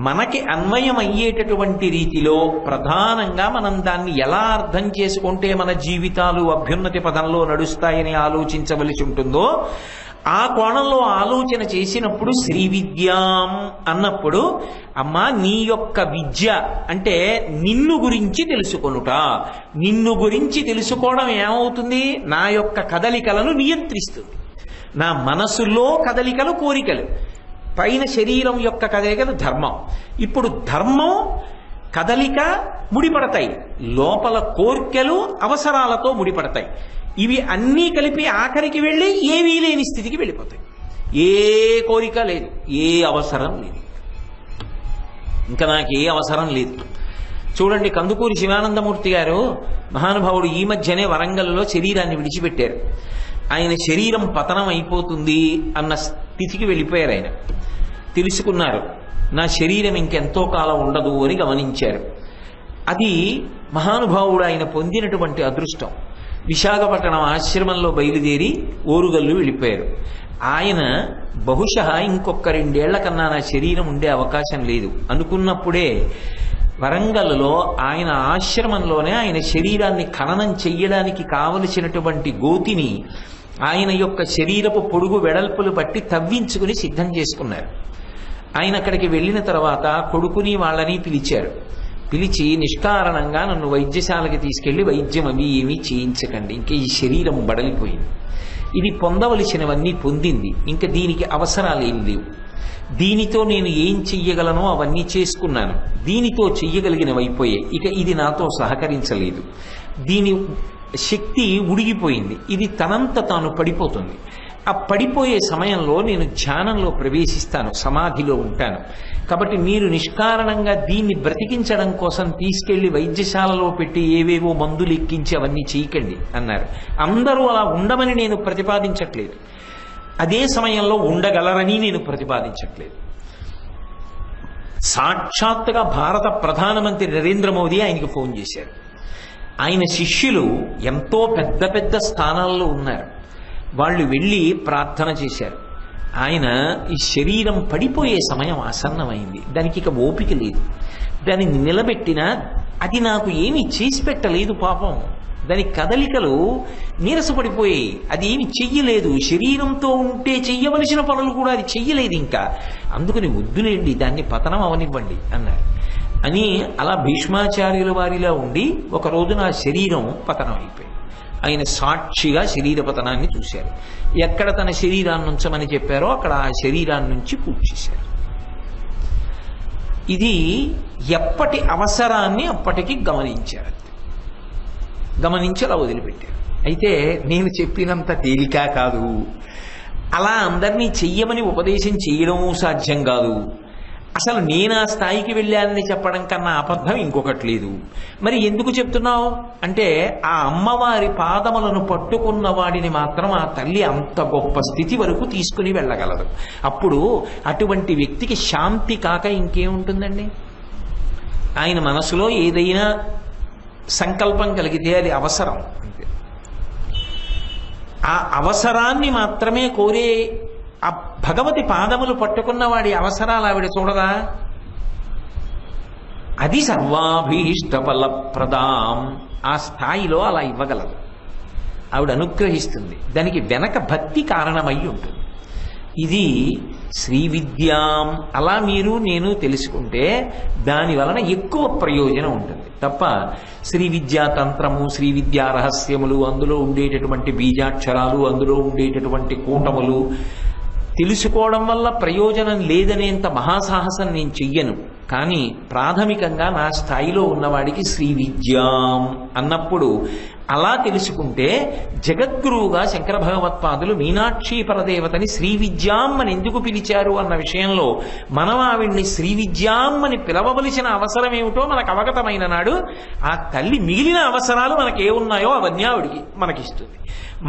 Speaker 1: మనకి అన్వయమయ్యేటటువంటి రీతిలో ప్రధానంగా మనం దాన్ని ఎలా అర్థం చేసుకుంటే మన జీవితాలు అభ్యున్నతి పదంలో నడుస్తాయని ఆలోచించవలసి ఉంటుందో ఆ కోణంలో ఆలోచన చేసినప్పుడు శ్రీ విద్యాం అన్నప్పుడు అమ్మా నీ యొక్క విద్య అంటే నిన్ను గురించి తెలుసుకొనుట. నిన్ను గురించి తెలుసుకోవడం ఏమవుతుంది? నా యొక్క కదలికలను నియంత్రిస్తుంది. నా మనసులో కదలికలు కోరికలు, పైన శరీరం యొక్క కదలికలు ధర్మం. ఇప్పుడు ధర్మం కదలిక ముడిపడతాయి, లోపల కోర్కెలు అవసరాలతో ముడిపడతాయి. ఇవి అన్నీ కలిపి ఆఖరికి వెళ్ళి ఏమీ లేని స్థితికి వెళ్ళిపోతాయి. ఏ కోరిక లేదు, ఏ అవసరం లేదు, ఇంకా నాకు ఏ అవసరం లేదు. చూడండి, కందుకూరి శివానందమూర్తి గారు మహానుభావుడు ఈ మధ్యనే వరంగల్లో శరీరాన్ని విడిచిపెట్టారు. ఆయన శరీరం పతనం అయిపోతుంది అన్న స్థితికి వెళ్ళిపోయారు. ఆయన తెలుసుకున్నారు, నా శరీరం ఇంకెంతో కాలం ఉండదు అని గమనించారు. అది మహానుభావుడు ఆయన పొందినటువంటి అదృష్టం. విశాఖపట్నం ఆశ్రమంలో బయలుదేరి ఓరుగల్లు వెళ్ళిపోయారు. ఆయన బహుశా ఇంకొక 2 ఏళ్ల కన్నా నా శరీరం ఉండే అవకాశం లేదు అనుకున్నప్పుడే వరంగల్లో ఆయన ఆశ్రమంలోనే ఆయన శరీరాన్ని ఖననం చెయ్యడానికి కావలసినటువంటి గోతిని ఆయన యొక్క శరీరపు పొడుగు వెడల్పులు బట్టి తవ్వించుకుని సిద్ధం చేసుకున్నారు. ఆయన అక్కడికి వెళ్ళిన తర్వాత కొడుకుని వాళ్ళని పిలిచారు. పిలిచి, నిష్కారణంగా నన్ను వైద్యశాలకి తీసుకెళ్లి వైద్యం అవి ఏమీ చేయించకండి, ఇంకా ఈ శరీరం బడలిపోయింది, ఇది పొందవలసినవన్నీ పొందింది, ఇంకా దీనికి అవసరాలు ఏం లేవు, దీనితో నేను ఏం చెయ్యగలనో అవన్నీ చేసుకున్నాను, దీనితో చెయ్యగలిగినవి అయిపోయాయి, ఇక ఇది నాతో సహకరించలేదు, దీని శక్తి ఉడిగిపోయింది, ఇది తనంత తాను పడిపోతుంది, ఆ పడిపోయే సమయంలో నేను ధ్యానంలో ప్రవేశిస్తాను, సమాధిలో ఉంటాను, కాబట్టి మీరు నిష్కారణంగా దీన్ని బ్రతికించడం కోసం తీసుకెళ్లి వైద్యశాలలో పెట్టి ఏవేవో మందులు ఎక్కించి అవన్నీ చేయకండి అన్నారు. అందరూ అలా ఉండమని నేను ప్రతిపాదించట్లేదు, అదే సమయంలో ఉండగలరని నేను ప్రతిపాదించట్లేదు. సాక్షాత్తుగా భారత ప్రధానమంత్రి నరేంద్ర మోదీ ఆయనకి ఫోన్ చేశారు. ఆయన శిష్యులు ఎంతో పెద్ద పెద్ద స్థానాల్లో ఉన్నారు, వాళ్ళు వెళ్ళి ప్రార్థన చేశారు. ఆయన ఈ శరీరం పడిపోయే సమయం ఆసన్నమైంది, దానికి ఇక ఓపిక లేదు, దాన్ని నిలబెట్టినా అది నాకు ఏమీ చేసి పెట్టలేదు, పాపం దాని కదలికలు నీరసపడిపోయాయి, అది ఏమి చెయ్యలేదు, శరీరంతో ఉంటే చెయ్యవలసిన పనులు కూడా అది చెయ్యలేదు, ఇంకా అందుకని వద్దులేండి, దాన్ని పతనం అవనివ్వండి అన్నారు. అని అలా భీష్మాచార్యుల వారిలా ఉండి ఒక రోజు నా శరీరం పతనం అయిపోయింది. ఆయన సాక్షిగా శరీర పతనాన్ని చూశారు. ఎక్కడ తన శరీరాన్ని ఉంచమని చెప్పారో అక్కడ ఆ శరీరాన్ని నుంచి పూజ చేశారు. ఇది ఎప్పటి అవసరాన్ని అప్పటికి గమనించారు, గమనించి అలా వదిలిపెట్టారు. అయితే నేను చెప్పినంత తేలిక కాదు, అలా అందరినీ చెయ్యమని ఉపదేశం చేయడము సాధ్యం కాదు. అసలు నేను ఆ స్థాయికి వెళ్ళానని చెప్పడం కన్నా అబద్ధం ఇంకొకటి లేదు. మరి ఎందుకు చెప్తున్నావు అంటే, ఆ అమ్మవారి పాదములను పట్టుకున్న వాడిని మాత్రం ఆ తల్లి అంత గొప్ప స్థితి వరకు తీసుకుని వెళ్ళగలదు. అప్పుడు అటువంటి వ్యక్తికి శాంతి కాక ఇంకేముంటుందండి? ఆయన మనసులో ఏదైనా సంకల్పం కలిగితే అది అవసరం, ఆ అవసరాన్ని మాత్రమే కోరే ఆ భగవతి పాదములు పట్టుకున్న వాడి అవసరాలు ఆవిడ చూడదా? అది సర్వాభీష్ట ఫలప్రదాం, ఆ స్థాయిలో అలా ఇవ్వగలదు, ఆవిడ అనుగ్రహిస్తుంది. దానికి వెనక భక్తి కారణమై ఉంటుంది. ఇది శ్రీ విద్యాం అలా మీరు నేను తెలుసుకుంటే దాని వలన ఎక్కువ ప్రయోజనం ఉంటుంది తప్ప శ్రీ విద్యా తంత్రము, శ్రీ విద్యా రహస్యములు, అందులో ఉండేటటువంటి బీజాక్షరాలు, అందులో ఉండేటటువంటి కూటములు తెలుసుకోవడం వల్ల ప్రయోజనం లేదనేంత మహాసాహసం నేను చెయ్యను. కానీ ప్రాథమికంగా నా స్థాయిలో ఉన్నవాడికి శ్రీ విద్యాం అన్నప్పుడు అలా తెలుసుకుంటే, జగద్గురువుగా శంకర భగవత్పాదులు మీనాక్షి పరదేవతని శ్రీ విద్యాం అని ఎందుకు పిలిచారు అన్న విషయంలో మనం ఆవిడ్ని శ్రీ విద్యాం అని పిలవవలసిన అవసరం ఏమిటో మనకు అవగతమైన నాడు ఆ తల్లి మిగిలిన అవసరాలు మనకేమున్నాయో అవన్నీ ఆవిడికి మనకిస్తుంది.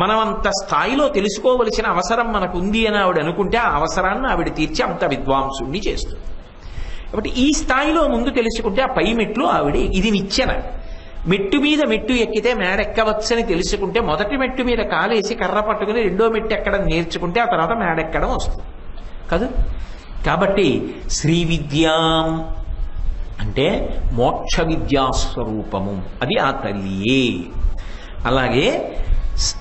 Speaker 1: మనం అంత స్థాయిలో తెలుసుకోవలసిన అవసరం మనకు ఉంది అని ఆవిడ అనుకుంటే ఆ అవసరాన్ని ఆవిడ తీర్చి అంత విద్వాంసుణ్ణి చేస్తుంది. కాబట్టి ఈ స్థాయిలో ముందు తెలుసుకుంటే ఆ పై మెట్లు ఆవిడ, ఇది నిచ్చెన. మెట్టు మీద మెట్టు ఎక్కితే మేడెక్కవచ్చని తెలుసుకుంటే మొదటి మెట్టు మీద కాలేసి కర్ర పట్టుకుని రెండో మెట్టు ఎక్కడం నేర్చుకుంటే ఆ తర్వాత మేడెక్కడం వస్తుంది కాదు. కాబట్టి శ్రీ విద్యాం అంటే మోక్ష విద్యాస్వరూపము, అది ఆ తల్లియే. అలాగే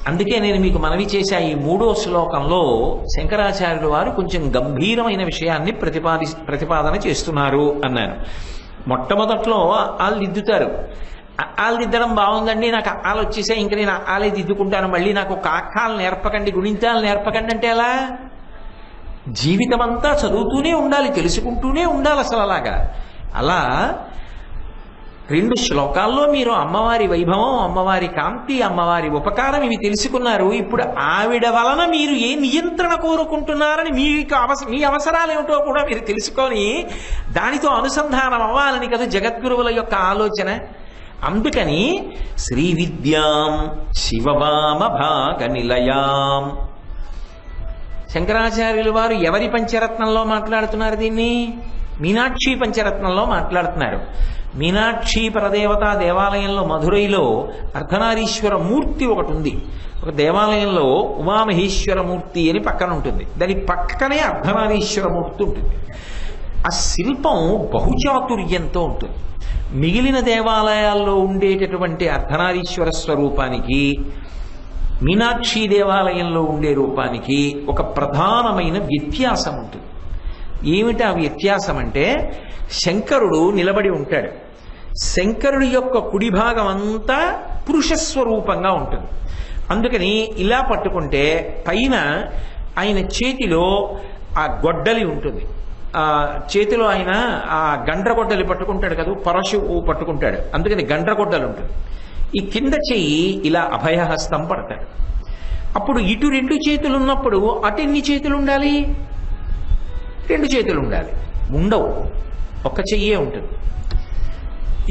Speaker 1: అందుకే నేను మీకు మనవి చేశా, ఈ 3వ శ్లోకంలో శంకరాచార్యుల వారు కొంచెం గంభీరమైన విషయాన్ని ప్రతిపాదన చేస్తున్నారు అన్నాను. మొట్టమొదట్లో వాళ్ళు దిద్దుతారు, ఆలు దిద్దడం బాగుందండి, నాకు ఆలు వచ్చేసే, ఇంక నేను ఆలే దిద్దుకుంటాను, మళ్ళీ నాకు కాకాలు నేర్పకండి, గుణింతాలు నేర్పకండి అంటే ఎలా? జీవితం అంతా చదువుతూనే ఉండాలి, తెలుసుకుంటూనే ఉండాలి. అసలు అలా 2 శ్లోకాల్లో మీరు అమ్మవారి వైభవం, అమ్మవారి కాంతి, అమ్మవారి ఉపకారం ఇవి తెలుసుకున్నారు. ఇప్పుడు ఆవిడ వలన మీరు ఏ నియంత్రణ కోరుకుంటున్నారని మీ అవసరాలు ఏమిటో కూడా మీరు తెలుసుకొని దానితో అనుసంధానం అవ్వాలని కదా జగద్గురువుల యొక్క ఆలోచన. అందుకని శ్రీ విద్యాం శివవామ భాగ నిలయాం. శంకరాచార్యులు వారు ఎవరి పంచరత్నంలో మాట్లాడుతున్నారు? దీన్ని మీనాక్షి పంచరత్నంలో మాట్లాడుతున్నారు. మీనాక్షి పరదేవత దేవాలయంలో మధురైలో అర్ధనారీశ్వర మూర్తి ఒకటి ఉంది. ఒక దేవాలయంలో ఉమామహేశ్వర మూర్తి అని పక్కన ఉంటుంది, దాని పక్కనే అర్ధనారీశ్వర మూర్తి ఉంటుంది. ఆ శిల్పం బహుచాతుర్యంతో ఉంటుంది. మిగిలిన దేవాలయాల్లో ఉండేటటువంటి అర్ధనారీశ్వర స్వరూపానికి మీనాక్షి దేవాలయంలో ఉండే రూపానికి ఒక ప్రధానమైన వ్యత్యాసం ఉంటుంది. ఏమిటి ఆ వ్యత్యాసం అంటే, శంకరుడు నిలబడి ఉంటాడు. శంకరుడి యొక్క కుడి భాగం అంతా పురుషస్వరూపంగా ఉంటుంది. అందుకని ఇలా పట్టుకుంటే పైన ఆయన చేతిలో ఆ గొడ్డలి ఉంటుంది. ఆ చేతిలో ఆయన ఆ గండ్రగొడ్డలి పట్టుకుంటాడు కదా, పరశువు పట్టుకుంటాడు, అందుకని గండ్రగొడ్డలి ఉంటుంది. ఈ కింద చెయ్యి ఇలా అభయహస్తం పడతాడు. అప్పుడు ఇటు 2 చేతులు ఉన్నప్పుడు అటు ఎన్ని చేతులు ఉండాలి? 2 చేతులు ఉండాలి. ఉండవు, ఒక్క చెయ్యే ఉంటుంది.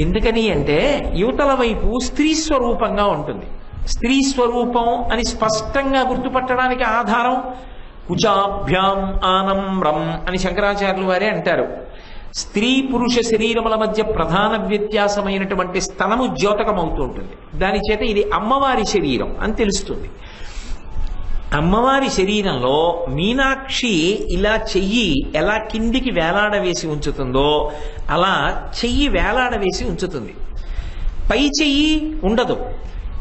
Speaker 1: ఎందుకని అంటే యువతల వైపు స్త్రీ స్వరూపంగా ఉంటుంది. స్త్రీ స్వరూపం అని స్పష్టంగా గుర్తుపట్టడానికి ఆధారం కుచాభ్యాం ఆనమ్రం అని శంకరాచార్యులు వారే అంటారు. స్త్రీ పురుష శరీరముల మధ్య ప్రధాన వ్యత్యాసమైనటువంటి స్థలము ద్యోతకమవుతూ ఉంటుంది. దాని చేత ఇది అమ్మవారి శరీరం అని తెలుస్తుంది. అమ్మవారి శరీరంలో మీనాక్షి ఇలా చెయ్యి ఎలా కిందికి వేలాడవేసి ఉంచుతుందో అలా చెయ్యి వేలాడవేసి ఉంచుతుంది. పై చెయ్యి ఉండదు.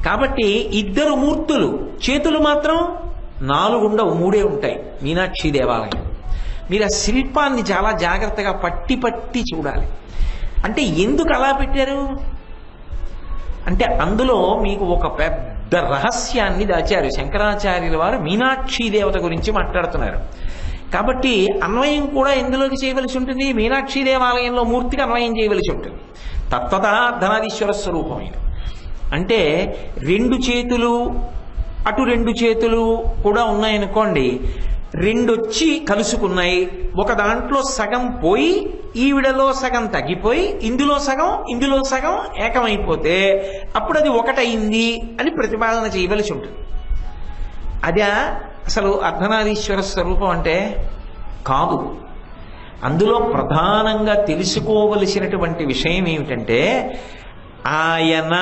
Speaker 1: కాబట్టి 2 మూర్తులు, చేతులు మాత్రం 4 ఉండవు, 3 ఉంటాయి మీనాక్షి దేవాలయం. మీరు ఆ శిల్పాన్ని చాలా జాగ్రత్తగా పట్టి పట్టి చూడాలి. అంటే ఎందుకు అలా పెట్టారు అంటే అందులో మీకు ఒక పెద్ద రహస్యాన్ని దాచారు. శంకరాచార్యుల వారు మీనాక్షి దేవత గురించి మాట్లాడుతున్నారు కాబట్టి అన్వయం కూడా ఎందులోకి చేయవలసి ఉంటుంది? మీనాక్షి దేవాలయంలో మూర్తికి అన్వయం చేయవలసి ఉంటుంది. తత్వత అర్ధనారీశ్వర స్వరూపమైన అంటే 2 చేతులు అటు 2 చేతులు కూడా ఉన్నాయనుకోండి, 2 వచ్చి కలుసుకున్నాయి. ఒక దాంట్లో సగం పోయి ఈవిడలో సగం తగ్గిపోయి ఇందులో సగం ఏకమైపోతే అప్పుడు అది ఒకటైంది అని ప్రతిపాదన చేయవలసి ఉంటుంది. అదే అసలు అర్ధనారీశ్వర స్వరూపం అంటే కాదు. అందులో ప్రధానంగా తెలుసుకోవలసినటువంటి విషయం ఏమిటంటే, ఆయన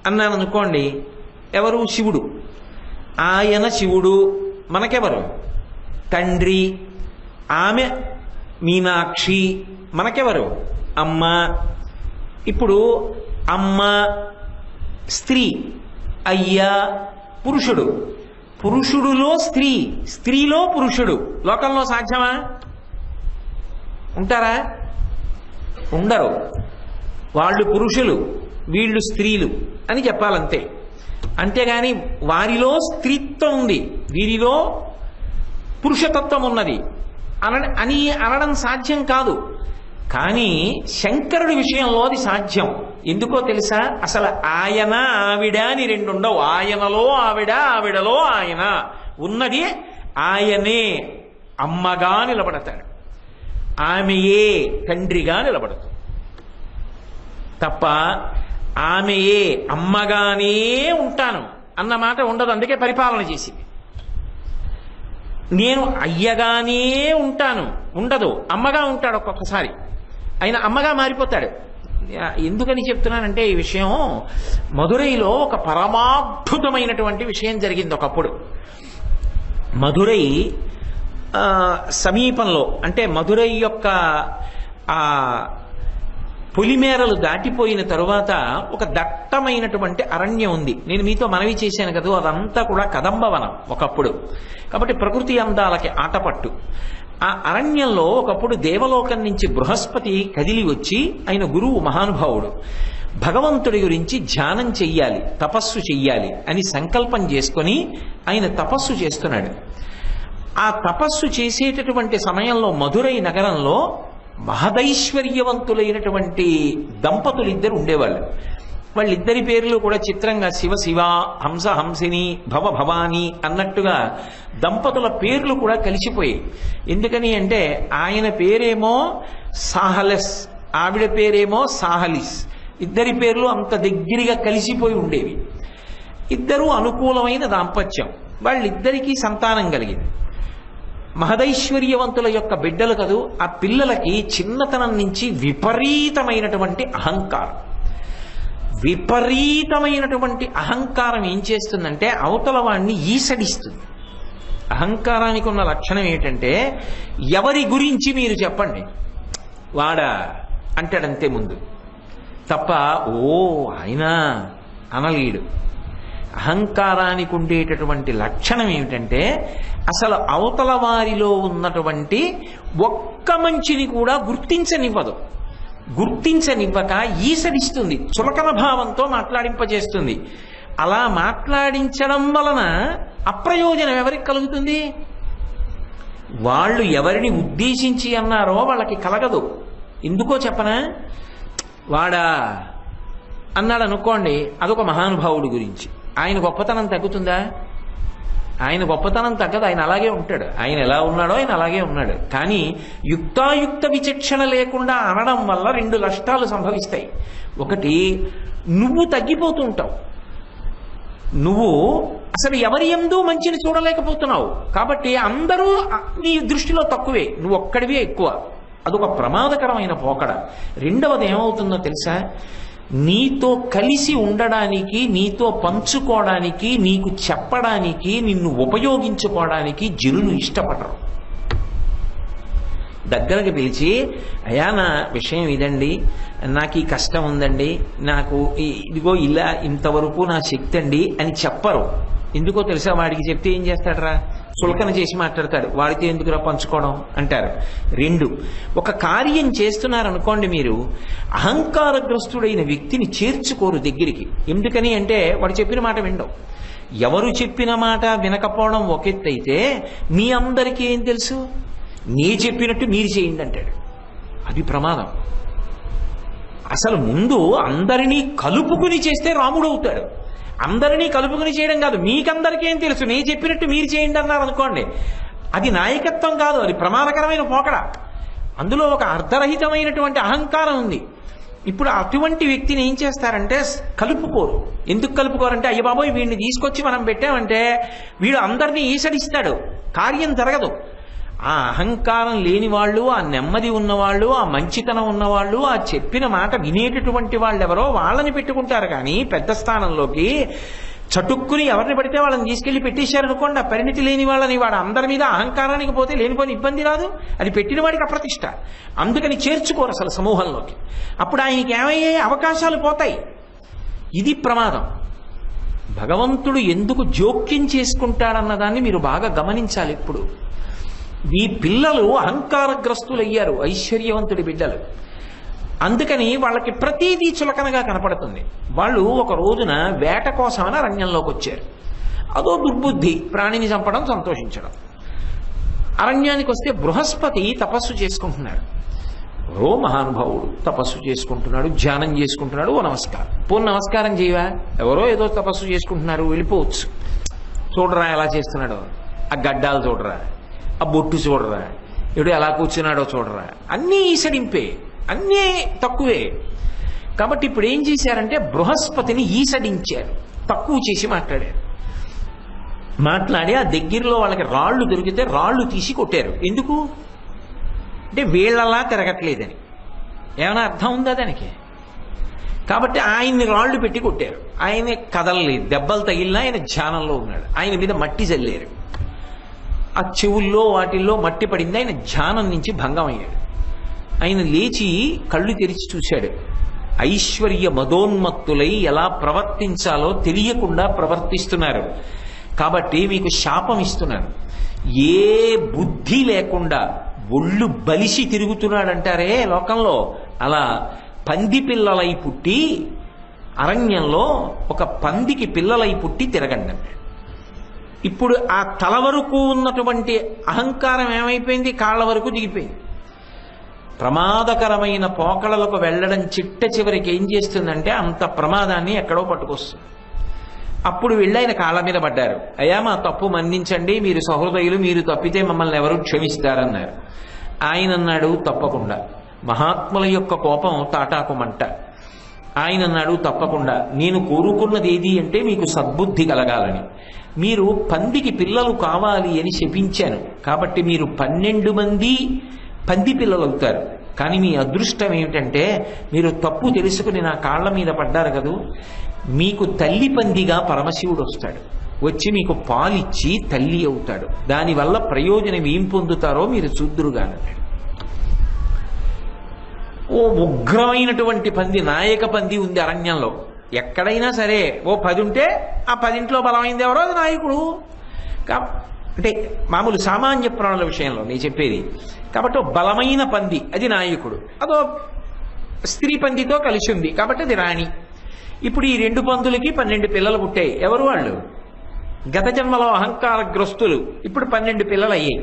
Speaker 1: అన్నాను అనుకోండి, ఎవరు? శివుడు. ఆయన శివుడు, మనకెవరు? తండ్రి. ఆమె మీనాక్షి, మనకెవరు? అమ్మ. ఇప్పుడు అమ్మ స్త్రీ, అయ్యా పురుషుడు. పురుషుడులో స్త్రీ, స్త్రీలో పురుషుడు. లోకంలో సాధ్యమా? ఉంటారా? ఉండరు. వాళ్ళు పురుషులు, వీళ్ళు స్త్రీలు అని చెప్పాలంతే. అంతేగాని వారిలో స్త్రీత్వం ఉంది, వీరిలో పురుషతత్వం ఉన్నది అని అనడం సాధ్యం కాదు. కానీ శంకరుడి విషయంలో అది సాధ్యం. ఎందుకో తెలుసా? అసలు ఆయన ఆవిడ అని 2 ఉండవు. ఆయనలో ఆవిడ, ఆవిడలో ఆయన. ఉన్నది ఆయనే అమ్మగా నిలబడతాడు, ఆమెయే తండ్రిగా నిలబడతాడు తప్ప ఆమెయే అమ్మగానే ఉంటాను అన్నమాట ఉండదు. అందుకే పరిపాలన చేసింది. నేను అయ్యగానే ఉంటాను ఉండదు, అమ్మగా ఉంటాడు. ఒక్కొక్కసారి ఆయన అమ్మగా మారిపోతాడు. ఎందుకని చెప్తున్నానంటే ఈ విషయం మధురైలో ఒక పరమాద్భుతమైనటువంటి విషయం జరిగింది ఒకప్పుడు. మధురై సమీపంలో అంటే మధురై యొక్క ఆ పొలిమేరలు దాటిపోయిన తరువాత ఒక దట్టమైనటువంటి అరణ్యం ఉంది. నేను మీతో మనవి చేశాను కదా, అదంతా కూడా కదంబవనం ఒకప్పుడు. కాబట్టి ప్రకృతి అందాలకి ఆటపట్టు. ఆ అరణ్యంలో ఒకప్పుడు దేవలోకం నుంచి బృహస్పతి కదిలి వచ్చి, ఆయన గురువు మహానుభావుడు, భగవంతుడి గురించి ధ్యానం చెయ్యాలి, తపస్సు చెయ్యాలి అని సంకల్పం చేసుకొని ఆయన తపస్సు చేస్తున్నాడు. ఆ తపస్సు చేసేటటువంటి సమయంలో మధురై నగరంలో మహదైశ్వర్యవంతులైనటువంటి దంపతులు ఇద్దరు ఉండేవాళ్ళు. వాళ్ళిద్దరి పేర్లు కూడా చిత్రంగా శివ శివ, హంస హంసిని, భవ భవాని అన్నట్టుగా దంపతుల పేర్లు కూడా కలిసిపోయాయి. ఎందుకని అంటే ఆయన పేరేమో సాహలెస్, ఆవిడ పేరేమో సాహలిస్. ఇద్దరి పేర్లు అంత దగ్గరగా కలిసిపోయి ఉండేవి. ఇద్దరూ అనుకూలమైన దాంపత్యం. వాళ్ళిద్దరికీ సంతానం కలిగింది. మహదైశ్వర్యవంతుల యొక్క బిడ్డలు కదూ, ఆ పిల్లలకి చిన్నతనం నుంచి విపరీతమైనటువంటి అహంకారం. విపరీతమైనటువంటి అహంకారం ఏం చేస్తుందంటే అవతల వాణ్ణి ఈసడిస్తుంది. అహంకారానికి ఉన్న లక్షణం ఏంటంటే ఎవరి గురించి మీరు చెప్పండి వాడా అంటాడంతే ముందు తప్ప ఓ ఆయన అనలీడు. అహంకారానికి ఉండేటటువంటి లక్షణం ఏమిటంటే అసలు అవతల వారిలో ఉన్నటువంటి ఒక్క మంచిని కూడా గుర్తించనివ్వదు. గుర్తించనివ్వక ఈసడిస్తుంది, చులకన భావంతో మాట్లాడింపజేస్తుంది. అలా మాట్లాడించడం వలన అప్రయోజనం ఎవరికి కలుగుతుంది? వాళ్ళు ఎవరిని ఉద్దేశించి అన్నారో వాళ్ళకి కలగదు. ఎందుకో చెప్పనా? వాడా అన్నాడు అనుకోండి, అదొక మహానుభావుడి గురించి. ఆయన గొప్పతనం తగ్గుతుందా? ఆయన గొప్పతనం తగ్గదు, ఆయన అలాగే ఉంటాడు. ఆయన ఎలా ఉన్నాడో ఆయన అలాగే ఉన్నాడు. కానీ యుక్తాయుక్త విచక్షణ లేకుండా అనడం వల్ల రెండు నష్టాలు సంభవిస్తాయి. ఒకటి, నువ్వు తగ్గిపోతూ ఉంటావు. నువ్వు అసలు ఎవరి యందు మంచిని చూడలేకపోతున్నావు కాబట్టి అందరూ నీ దృష్టిలో తక్కువే, నువ్వు ఒక్కడివే ఎక్కువ. అదొక ప్రమాదకరమైన పోకడ. రెండవది ఏమవుతుందో తెలుసా? నీతో కలిసి ఉండడానికి, నీతో పంచుకోవడానికి, నీకు చెప్పడానికి, నిన్ను ఉపయోగించుకోవడానికి జనులు ఇష్టపడరు. దగ్గరకు పిలిచి అయ్యా నా విషయం ఇదండి, నాకు ఈ కష్టం ఉందండి, నాకు ఇదిగో ఇలా ఇంతవరకు నా శక్తి అండి అని చెప్పరు. ఎందుకో తెలుసా? వాడికి చెప్తే ఏం చేస్తాడరా? చులకన చేసి మాట్లాడతాడు. వాడితో ఎందుకురా పంచుకోవడం అంటారు. రెండు, ఒక కార్యం చేస్తున్నారనుకోండి, మీరు అహంకారగ్రస్తుడైన వ్యక్తిని చేర్చుకోరు దగ్గరికి. ఎందుకని అంటే వాడు చెప్పిన మాట వినడం. ఎవరు చెప్పిన మాట వినకపోవడం ఒక ఎత్తు అయితే, మీ అందరికీ ఏం తెలుసు? నీ చెప్పినట్టు మీరు చేయండి అంటాడు. అది ప్రమాదం. అసలు ముందు అందరినీ కలుపుకుని చేస్తే రాముడు అవుతాడు. అందరినీ కలుపుకుని చేయడం కాదు, మీకందరికీ ఏం తెలుసు, నీ చెప్పినట్టు మీరు చేయండి అన్నారు అనుకోండి, అది నాయకత్వం కాదు, అది ప్రమాదకరమైన పోకడ. అందులో ఒక అర్ధరహితమైనటువంటి అహంకారం ఉంది. ఇప్పుడు అటువంటి వ్యక్తిని ఏం చేస్తారంటే కలుపుకోరు. ఎందుకు కలుపుకోరంటే, అయ్య బాబోయ్ వీడిని తీసుకొచ్చి మనం పెట్టామంటే వీడు అందరినీ ఈసడిస్తాడు, కార్యం జరగదు. ఆ అహంకారం లేని వాళ్ళు, ఆ నెమ్మది ఉన్నవాళ్ళు, ఆ మంచితనం ఉన్నవాళ్ళు, ఆ చెప్పిన మాట వినేటటువంటి వాళ్ళు ఎవరో వాళ్ళని పెట్టుకుంటారు. కానీ పెద్ద స్థానంలోకి చటుక్కుని ఎవరిని పడితే వాళ్ళని తీసుకెళ్లి పెట్టేశారనుకోండి, ఆ పరిణితి లేని వాళ్ళని, వాడు అందరి మీద అహంకారానికి పోతే లేనిపోని ఇబ్బంది రాదు, అది పెట్టిన వాడికి అప్రతిష్ట. అందుకని చేర్చుకోరు అసలు సమూహంలోకి. అప్పుడు ఆయనకి ఏమయ్యే అవకాశాలు పోతాయి. ఇది ప్రమాదం. భగవంతుడు ఎందుకు జోక్యం చేసుకుంటాడన్నదాన్ని మీరు బాగా గమనించాలి. ఇప్పుడు ఈ పిల్లలు అహంకారగ్రస్తులయ్యారు, ఐశ్వర్యవంతుడి బిడ్డలు. అందుకని వాళ్ళకి ప్రతీదీ చులకనగా కనపడుతుంది. వాళ్ళు ఒక రోజున వేట కోసమని అరణ్యంలోకి వచ్చారు. అదో దుర్బుద్ధి, ప్రాణిని చంపడం, సంతోషించడం. అరణ్యానికి వస్తే బృహస్పతి తపస్సు చేసుకుంటున్నాడు. ఓ మహానుభావుడు తపస్సు చేసుకుంటున్నాడు, ధ్యానం చేసుకుంటున్నాడు. ఓ నమస్కారం. పోనీ నమస్కారం చేయవా? ఎవరో ఏదో తపస్సు చేసుకుంటున్నారు, వెళ్ళిపోవచ్చు. చూడరా ఎలా చేస్తున్నాడో, ఆ గడ్డాలు చూడరా, ఆ బొట్టు చూడరా, ఇప్పుడు ఎలా కూర్చున్నాడో చూడరా. అన్నీ ఈసడింపే, అన్నీ తక్కువే. కాబట్టి ఇప్పుడు ఏం చేశారంటే బృహస్పతిని ఈసడించారు, తక్కువ చేసి మాట్లాడారు. మాట్లాడి ఆ దగ్గరలో వాళ్ళకి రాళ్ళు దొరికితే రాళ్ళు తీసి కొట్టారు. ఎందుకు అంటే వీళ్ళలా తిరగట్లేదని. ఏమైనా అర్థం ఉందా దానికి? కాబట్టి ఆయన్ని రాళ్ళు పెట్టి కొట్టారు. ఆయనే కదలలేదు, దెబ్బలు తగిలినా ఆయన ధ్యానంలో ఉన్నాడు. ఆయన మీద మట్టి చల్లారు, ఆ చెవుల్లో వాటిల్లో మట్టి పడింది. ఆయన ధ్యానం నుంచి భంగం అయ్యాడు. ఆయన లేచి కళ్ళు తెరిచి చూశాడు. ఐశ్వర్య మదోన్మత్తులై ఎలా ప్రవర్తించాలో తెలియకుండా ప్రవర్తిస్తున్నారు. కాబట్టి మీకు శాపం ఇస్తున్నాను. ఏ బుద్ధి లేకుండా ఒళ్ళు బలిసి తిరుగుతున్నాడంటారే లోకంలో, అలా పంది పిల్లలై పుట్టి అరణ్యంలో ఒక పందికి పిల్లలై పుట్టి తిరగండి అన్నాడు. ఇప్పుడు ఆ తల వరకు ఉన్నటువంటి అహంకారం ఏమైపోయింది? కాళ్ళ వరకు దిగిపోయింది. ప్రమాదకరమైన పోకడలకు వెళ్ళడం చిట్ట చివరికి ఏం చేస్తుందంటే అంత ప్రమాదాన్ని ఎక్కడో పట్టుకొస్తుంది. అప్పుడు వెళ్ళి ఆయన కాళ్ళ మీద పడ్డారు. అయ్యా, మా తప్పు మన్నించండి, మీరు సహృదయులు, మీరు తప్పితే మమ్మల్ని ఎవరు క్షమిస్తారన్నారు. ఆయన అన్నాడు, తప్పకుండా. మహాత్ముల యొక్క కోపం తాటాకు మంట. ఆయన అన్నాడు, తప్పకుండా. నేను కోరుకున్నది ఏది అంటే మీకు సద్బుద్ధి కలగాలని. మీరు పందికి పిల్లలు కావాలి అని శపించాను, కాబట్టి మీరు 12 మంది పంది పిల్లలు అవుతారు. కానీ మీ అదృష్టం ఏమిటంటే మీరు తప్పు తెలుసుకుని నా కాళ్ళ మీద పడ్డారు కదూ, మీకు తల్లి పందిగా పరమశివుడు వస్తాడు, వచ్చి మీకు పాలిచ్చి తల్లి అవుతాడు. దానివల్ల ప్రయోజనం ఏం పొందుతారో మీరు చూద్దురుగానన్నాడు. ఓ ఉగ్రమైనటువంటి పంది, నాయక పంది ఉంది అరణ్యంలో. ఎక్కడైనా సరే ఓ 10 ఉంటే ఆ 10 బలమైంది ఎవరో అది నాయకుడు. అంటే మామూలు సామాన్య ప్రాణుల విషయంలో నేను చెప్పేది. కాబట్టి బలమైన పంది అది నాయకుడు, అదో స్త్రీ పందితో కలిసి ఉంది కాబట్టి అది రాణి. ఇప్పుడు ఈ 2 పందులకి 12 పిల్లలు పుట్టాయి. ఎవరు వాళ్ళు? గత జన్మలో అహంకారగ్రస్తులు. ఇప్పుడు 12 పిల్లలు అయ్యాయి.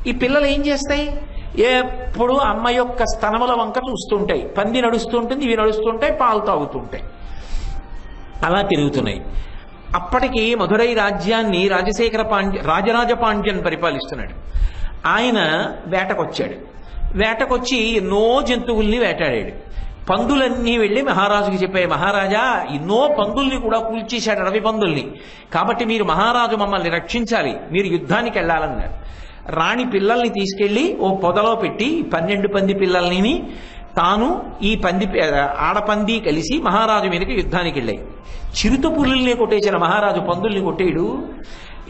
Speaker 1: ఈ పిల్లలు ఏం చేస్తాయి? ఎప్పుడు అమ్మ యొక్క స్తనముల వంక చూస్తుంటాయి. పంది నడుస్తుంటుంది, ఇవి నడుస్తుంటాయి, పాలు తాగుతుంటాయి, అలా తిరుగుతున్నాయి. అప్పటికి మధురై రాజ్యాన్ని రాజరాజ పాండ్యన్ పరిపాలిస్తున్నాడు. ఆయన వేటకొచ్చాడు. వేటకొచ్చి ఎన్నో జంతువుల్ని వేటాడాడు. పందులన్నీ వెళ్ళి మహారాజుకి చెప్పాయి, మహారాజా ఎన్నో పందుల్ని కూడా కూల్చేశాడు, అడవి పందుల్ని. కాబట్టి మీరు మహారాజు మమ్మల్ని రక్షించాలి, మీరు యుద్ధానికి వెళ్ళాలన్నారు. రాణి పిల్లల్ని తీసుకెళ్లి ఓ పొదలో పెట్టి 12 పంది పిల్లల్ని తాను ఈ ఆడపంది కలిసి మహారాజు మీదకి యుద్ధానికి వెళ్ళాయి. చిరుత పులుల్ని కొట్టేసిన మహారాజు పందుల్ని కొట్టేడు.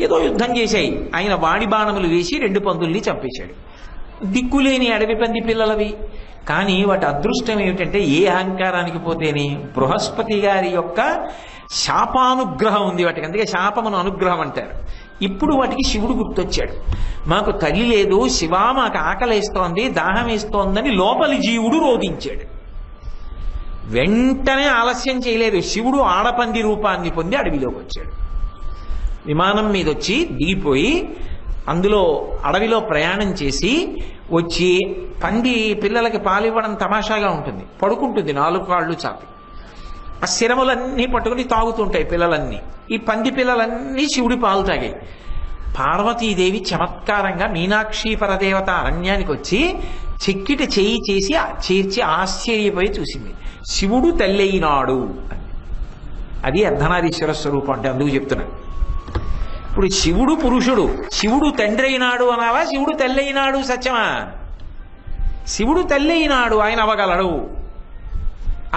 Speaker 1: ఏదో యుద్ధం చేశాయి. ఆయన వాడి బాణములు వేసి 2 పందుల్ని చంపేశాడు. దిక్కులేని అడవి పంది పిల్లలవి. కానీ వాటి అదృష్టం ఏమిటంటే ఏ అహంకారానికి పోతేనే బృహస్పతి గారి యొక్క శాపానుగ్రహం ఉంది వాటికి, అందుకే శాపమును అనుగ్రహం అంటారు. ఇప్పుడు వాటికి శివుడు గుర్తొచ్చాడు. మాకు తల్లి లేదు, శివ మాకు ఆకలేస్తోంది, దాహం వేస్తోందని లోపలి జీవుడు రోధించాడు. వెంటనే ఆలస్యం చేయలేదు, శివుడు ఆడపంది రూపాన్ని పొంది అడవిలోకి వచ్చాడు. విమానం మీద వచ్చి దిగిపోయి అందులో అడవిలో ప్రయాణం చేసి వచ్చి, పంది పిల్లలకి పాలివ్వడం తమాషాగా ఉంటుంది, పడుకుంటుంది 4 కాళ్ళు చాపి, ఆ శిరములన్నీ పట్టుకుని తాగుతుంటాయి పిల్లలన్నీ. ఈ పంది పిల్లలన్నీ శివుడి పాలు తాగాయి. పార్వతీదేవి చమత్కారంగా మీనాక్షి పరదేవత అరణ్యానికి వచ్చి చెక్కిట చేయి చేసి చేర్చి ఆశ్చర్యపోయి చూసింది. శివుడు తల్లయినాడు అని. అది అర్ధనారీశ్వర స్వరూపం అంటే అందుకు చెప్తున్నాను. ఇప్పుడు శివుడు పురుషుడు, శివుడు తండ్రి అయినాడు అనాలా, శివుడు తల్లి అయినాడు సత్యమా? శివుడు తల్లి అయినాడు, ఆయన అవగలడు.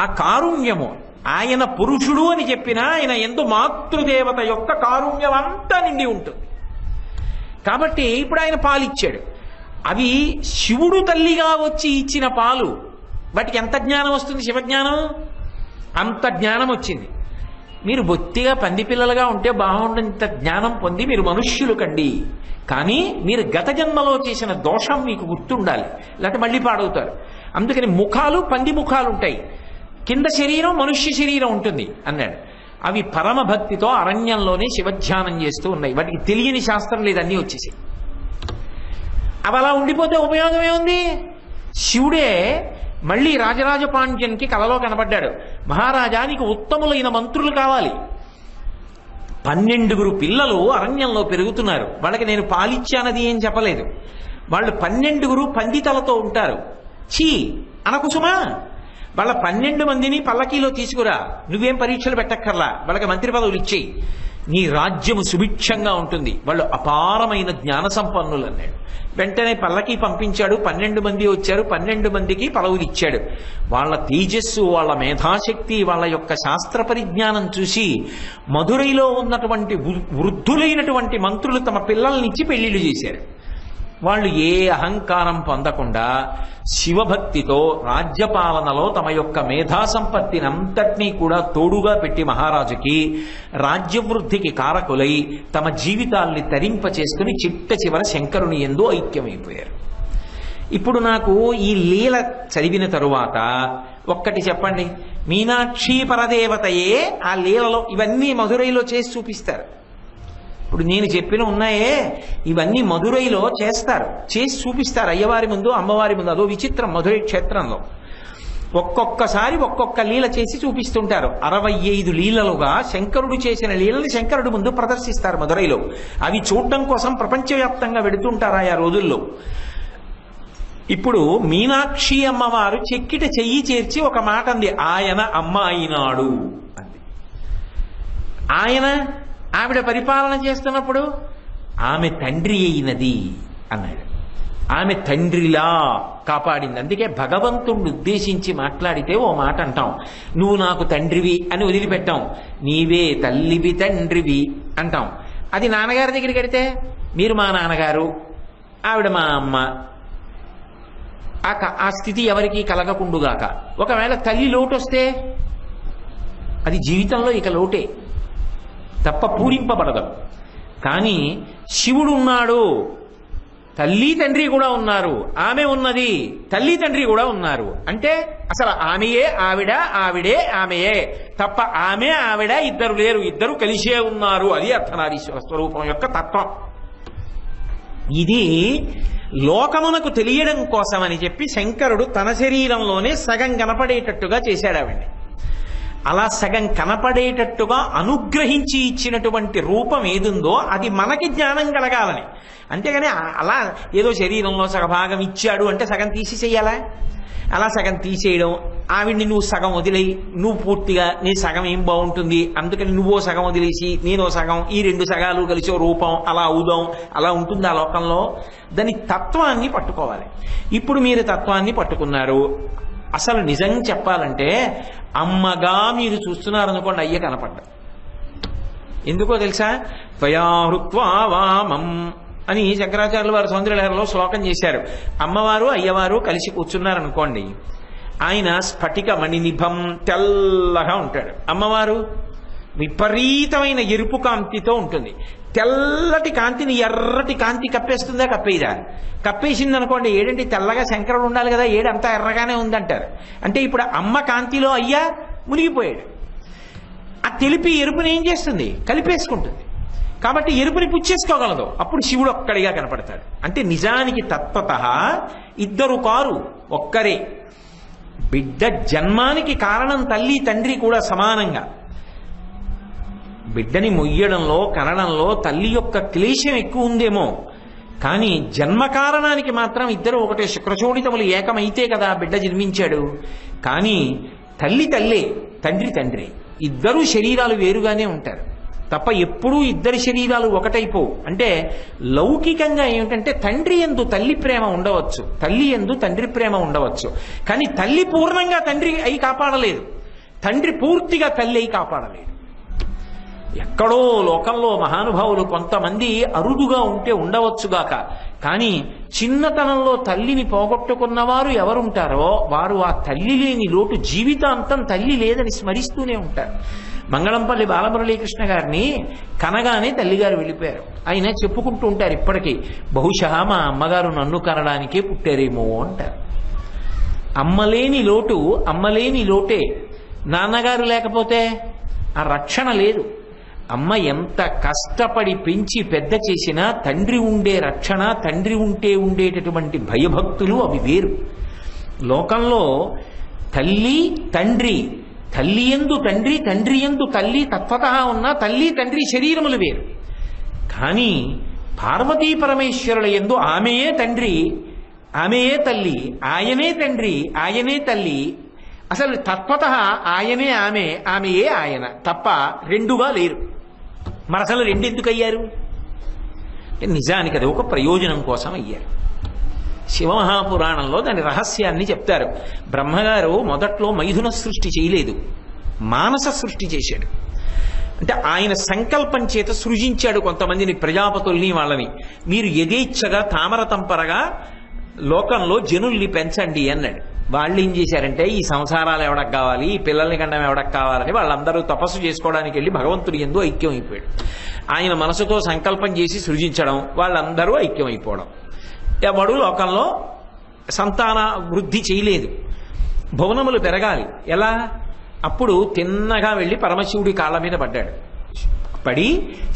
Speaker 1: ఆ కారుణ్యము, ఆయన పురుషుడు అని చెప్పినా ఆయన యందు మాతృదేవత యొక్క కారుణ్యం అంతా నిండి ఉంటుంది. కాబట్టి ఇప్పుడు ఆయన పాలిచ్చాడు. అవి శివుడు తల్లిగా వచ్చి ఇచ్చిన పాలు. వాటికి ఎంత జ్ఞానం వస్తుంది? శివజ్ఞానం అంత జ్ఞానం వచ్చింది. మీరు బొత్తిగా పంది పిల్లలుగా ఉంటే బాగుండంత జ్ఞానం పొంది మీరు మనుష్యులు కండి. కానీ మీరు గత జన్మలో చేసిన దోషం మీకు గుర్తుండాలి, లేకపోతే మళ్ళీ పాడవుతారు. అందుకని ముఖాలు పంది ముఖాలు ఉంటాయి, కింద శరీరం మనుష్య శరీరం ఉంటుంది అన్నాడు. అవి పరమ భక్తితో అరణ్యంలోనే శివధ్యానం చేస్తూ ఉన్నాయి. వాటికి తెలియని శాస్త్రం లేదు, అన్నీ వచ్చేసాయి. అవి అలా ఉండిపోతే ఉపయోగం ఏముంది? శివుడే మళ్ళీ రాజరాజ పాండ్యన్కి కలలో కనబడ్డాడు. మహారాజా, నీకు ఉత్తములైన మంత్రులు కావాలి. 12 పిల్లలు అరణ్యంలో పెరుగుతున్నారు. వాళ్ళకి నేను పాలిచ్చానది ఏం చెప్పలేదు. వాళ్ళు 12 పందితలతో ఉంటారు. చీ అనకుసుమా, వాళ్ళ 12 మందిని పల్లకీలో తీసుకురా, నువ్వేం పరీక్షలు పెట్టక్కర్లా, వాళ్ళకి మంత్రి పదవులు ఇచ్చేయి, నీ రాజ్యము సుభిక్షంగా ఉంటుంది, వాళ్ళు అపారమైన జ్ఞాన సంపన్నులు అన్నాడు. వెంటనే పల్లకి పంపించాడు. 12 మంది వచ్చారు. 12 మందికి పదవులు ఇచ్చాడు. వాళ్ళ తేజస్సు, వాళ్ళ మేధాశక్తి, వాళ్ళ యొక్క శాస్త్ర పరిజ్ఞానం చూసి మధురైలో ఉన్నటువంటి వృద్ధులైనటువంటి మంత్రులు తమ పిల్లల్నిచ్చి పెళ్లిళ్ళు చేశారు. వాళ్ళు ఏ అహంకారం పొందకుండా శివభక్తితో రాజ్యపాలనలో తమ యొక్క మేధా సంపత్తిని అంతటినీ కూడా తోడుగా పెట్టి మహారాజుకి రాజ్యవృద్ధికి కారకులై తమ జీవితాల్ని తరింప చేసుకుని చిట్ట చివర శంకరుని యందు ఐక్యమైపోయారు. ఇప్పుడు నాకు ఈ లీల చదివిన తరువాత ఒక్కటి చెప్పండి, మీనాక్షి పరదేవతయే ఆ లీలలో ఇవన్నీ మధురైలో చేసి చూపిస్తారు. ఇప్పుడు నేను చెప్పిన ఉన్నాయే ఇవన్నీ మధురైలో చేస్తారు, చేసి చూపిస్తారు అయ్యవారి ముందు అమ్మవారి ముందు. అదో విచిత్రం మధురై క్షేత్రంలో. ఒక్కొక్కసారి ఒక్కొక్క లీల చేసి చూపిస్తుంటారు. 65 లీలలుగా శంకరుడు చేసిన లీలలు శంకరుడు ముందు ప్రదర్శిస్తారు మధురైలో. అవి చూడటం కోసం ప్రపంచవ్యాప్తంగా వెడుతుంటారు ఆయా రోజుల్లో. ఇప్పుడు మీనాక్షి అమ్మవారు చెక్కిట చెయ్యి చేర్చి ఒక మాట అంది, ఆయన అమ్మ అయినాడు అంది. ఆయన ఆవిడ పరిపాలన చేస్తున్నప్పుడు ఆమె తండ్రి అయినది అన్నాడు. ఆమె తండ్రిలా కాపాడింది. అందుకే భగవంతుడిని ఉద్దేశించి మాట్లాడితే ఓ మాట అంటాం, నువ్వు నాకు తండ్రివి అని వదిలిపెట్టాం, నీవే తల్లివి తండ్రివి అంటాం. అది నాన్నగారి దగ్గరికి వెడితే మీరు మా నాన్నగారు, ఆవిడ మా అమ్మ, ఆ స్థితి ఎవరికి కలగకుండుగాక. ఒకవేళ తల్లి లోటు వస్తే అది జీవితంలో ఇక లోటే తప్ప పూరింపబడదు. కానీ శివుడు ఉన్నాడు, తల్లి తండ్రి కూడా ఉన్నారు, ఆమె ఉన్నది, తల్లి తండ్రి కూడా ఉన్నారు అంటే అసలు ఆమెయే ఆవిడ, ఆవిడే ఆమెయే తప్ప ఆమె ఆవిడ ఇద్దరు లేరు, ఇద్దరు కలిసే ఉన్నారు. అది అర్ధనారీశ్వర స్వరూపం యొక్క తత్వం. ఇది లోకమునకు తెలియడం కోసమని చెప్పి శంకరుడు తన శరీరంలోనే సగం కనపడేటట్టుగా చేశాడు ఆవిడ్ని. అలా సగం కనపడేటట్టుగా అనుగ్రహించి ఇచ్చినటువంటి రూపం ఏదుందో అది మనకి జ్ఞానం కలగాలని. అంతేగాని అలా ఏదో శరీరంలో సగభాగం ఇచ్చాడు అంటే సగం తీసి చెయ్యాలా? అలా సగం తీసేయడం, ఆవిడ్ని నువ్వు సగం వదిలేయి, నువ్వు పూర్తిగా నీ సగం ఏం బాగుంటుంది అందుకని నువ్వో సగం వదిలేసి నేనో సగం, ఈ 2 సగాలు కలిసో రూపం అలా అవుదాం, అలా ఉంటుంది ఆ లోకంలో. దాని తత్వాన్ని పట్టుకోవాలి. ఇప్పుడు మీరు తత్వాన్ని పట్టుకున్నారు. అసలు నిజం చెప్పాలంటే అమ్మగా మీరు చూస్తున్నారనుకోండి, అయ్య కనపడ్డా. ఎందుకో తెలుసా? త్వయా హృత్వా వామం అని శంకరాచార్యులు వారు సౌందర్యలహరిలో శ్లోకం చేశారు. అమ్మవారు అయ్యవారు కలిసి కూర్చున్నారనుకోండి, ఆయన స్ఫటిక మణినిభం తెల్లగా ఉంటాడు, అమ్మవారు విపరీతమైన ఎరుపు కాంతితో ఉంటుంది. తెల్లటి కాంతిని ఎర్రటి కాంతి కప్పేస్తుందా? కప్పేదా? కప్పేసింది అనుకోండి, ఏడంటి తెల్లగా శంకరుడు ఉండాలి కదా, ఏడంతా ఎర్రగానే ఉందంటారు. అంటే ఇప్పుడు అమ్మ కాంతిలో అయ్యా మునిగిపోయాడు. ఆ తెలిపి ఎరుపుని ఏం చేస్తుంది? కలిపేసుకుంటుంది. కాబట్టి ఎరుపుని పుచ్చేసుకోగలదు. అప్పుడు శివుడు ఒక్కడిగా కనపడతాడు. అంటే నిజానికి తత్వతః ఇద్దరు కారు, ఒక్కరే. బిడ్డ జన్మానికి కారణం తల్లి తండ్రి కూడా సమానంగా. బిడ్డని మొయ్యడంలో కనడంలో తల్లి యొక్క క్లేశం ఎక్కువ ఉందేమో, కానీ జన్మ కారణానికి మాత్రం ఇద్దరు ఒకటే. శుక్రచోడితములు ఏకమైతే కదా బిడ్డ జన్మించాడు. కానీ తల్లి తల్లే, తండ్రి తండ్రి, ఇద్దరు శరీరాలు వేరుగానే ఉంటారు తప్ప ఎప్పుడూ ఇద్దరి శరీరాలు ఒకటైపోవు. అంటే లౌకికంగా ఏమిటంటే తండ్రి యందు తల్లి ప్రేమ ఉండవచ్చు, తల్లి యందు తండ్రి ప్రేమ ఉండవచ్చు. కానీ తల్లి పూర్ణంగా తండ్రి అయి కాపాడలేదు, తండ్రి పూర్తిగా తల్లి అయి కాపాడలేదు. ఎక్కడో లోకంలో మహానుభావులు కొంతమంది అరుదుగా ఉంటే ఉండవచ్చుగాక, కానీ చిన్నతనంలో తల్లిని పోగొట్టుకున్నవారు ఎవరుంటారో వారు ఆ తల్లి లేని లోటు జీవితాంతం తల్లి లేదని స్మరిస్తూనే ఉంటారు. మంగళంపల్లి బాలమురళీకృష్ణ గారిని కనగానే తల్లిగారు వెళ్ళిపోయారు. ఆయన చెప్పుకుంటూ ఉంటారు ఇప్పటికీ, బహుశా మా అమ్మగారు నన్ను కనడానికే పుట్టారేమో అంటారు. అమ్మలేని లోటు అమ్మలేని లోటే. నాన్నగారు లేకపోతే ఆ రక్షణ లేదు. అమ్మ ఎంత కష్టపడి పెంచి పెద్ద చేసినా తండ్రి ఉండే రక్షణ, తండ్రి ఉంటే ఉండేటటువంటి భయభక్తులు అవి వేరు. లోకంలో తల్లి తండ్రి, తల్లి యందు తండ్రి, తండ్రి యందు తల్లి తత్వతః ఉన్న తల్లి తండ్రి శరీరములు వేరు. కానీ పార్వతీ పరమేశ్వరుల యందు ఆమెయే తండ్రి, ఆమెయే తల్లి, ఆయనే తండ్రి, ఆయనే తల్లి. అసలు తత్వతః ఆయనే ఆమె, ఆమెయే ఆయన తప్ప రెండుగా లేరు. మరి అసలు రెండెందుకు అయ్యారు? నిజానికి అది ఒక ప్రయోజనం కోసం అయ్యారు. శివమహాపురాణంలో దాని రహస్యాన్ని చెప్తారు. బ్రహ్మగారు మొదట్లో మైథున సృష్టి చేయలేదు, మానస సృష్టి చేశాడు. అంటే ఆయన సంకల్పం చేత సృజించాడు కొంతమందిని, ప్రజాపతుల్ని, వాళ్ళని. మీరు యథేచ్ఛగా తామర తంపరగా లోకంలో జనుల్ని పెంచండి అన్నాడు. వాళ్ళు ఏం చేశారంటే ఈ సంసారాలు ఎవడకు కావాలి, ఈ పిల్లల్ని కండం ఎవడకు కావాలని వాళ్ళందరూ తపస్సు చేసుకోవడానికి వెళ్ళి భగవంతుడి యందు ఐక్యం అయిపోయాడు. ఆయన మనసుతో సంకల్పం చేసి సృజించడం, వాళ్ళందరూ ఐక్యం అయిపోవడం. ఎవడు లోకంలో సంతాన వృద్ధి చేయలేదు. భువనములు పెరగాలి ఎలా? అప్పుడు తిన్నగా వెళ్ళి పరమశివుడి కాళ్ళ మీద పడ్డాడు. పడి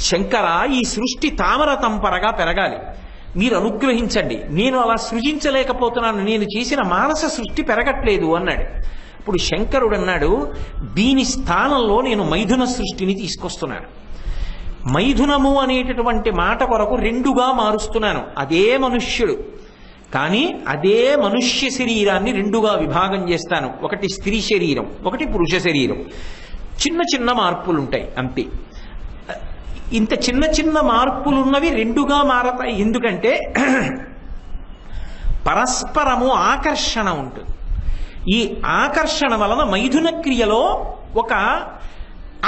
Speaker 1: శంకర ఈ సృష్టి తామర తంపరగా పెరగాలి, మీరు అనుగ్రహించండి, నేను అలా సృజించలేకపోతున్నాను, నేను చేసిన మానస సృష్టి పెరగట్లేదు అన్నాడు. ఇప్పుడు శంకరుడు అన్నాడు, దీని స్థానంలో నేను మైథున సృష్టిని తీసుకొస్తున్నాను. మైథునము అనేటటువంటి మాట కొరకు రెండుగా మారుస్తున్నాను. అదే మనుష్యుడు, కానీ అదే మనుష్య శరీరాన్ని రెండుగా విభాగం చేస్తాను. ఒకటి స్త్రీ శరీరం, ఒకటి పురుష శరీరం. చిన్న చిన్న మార్పులు ఉంటాయి అంతే. ఇంత చిన్న చిన్న మార్పులున్నవి రెండుగా మారతాయి. ఎందుకంటే పరస్పరము ఆకర్షణ ఉంటుంది. ఈ ఆకర్షణ వలన మైథున క్రియలో ఒక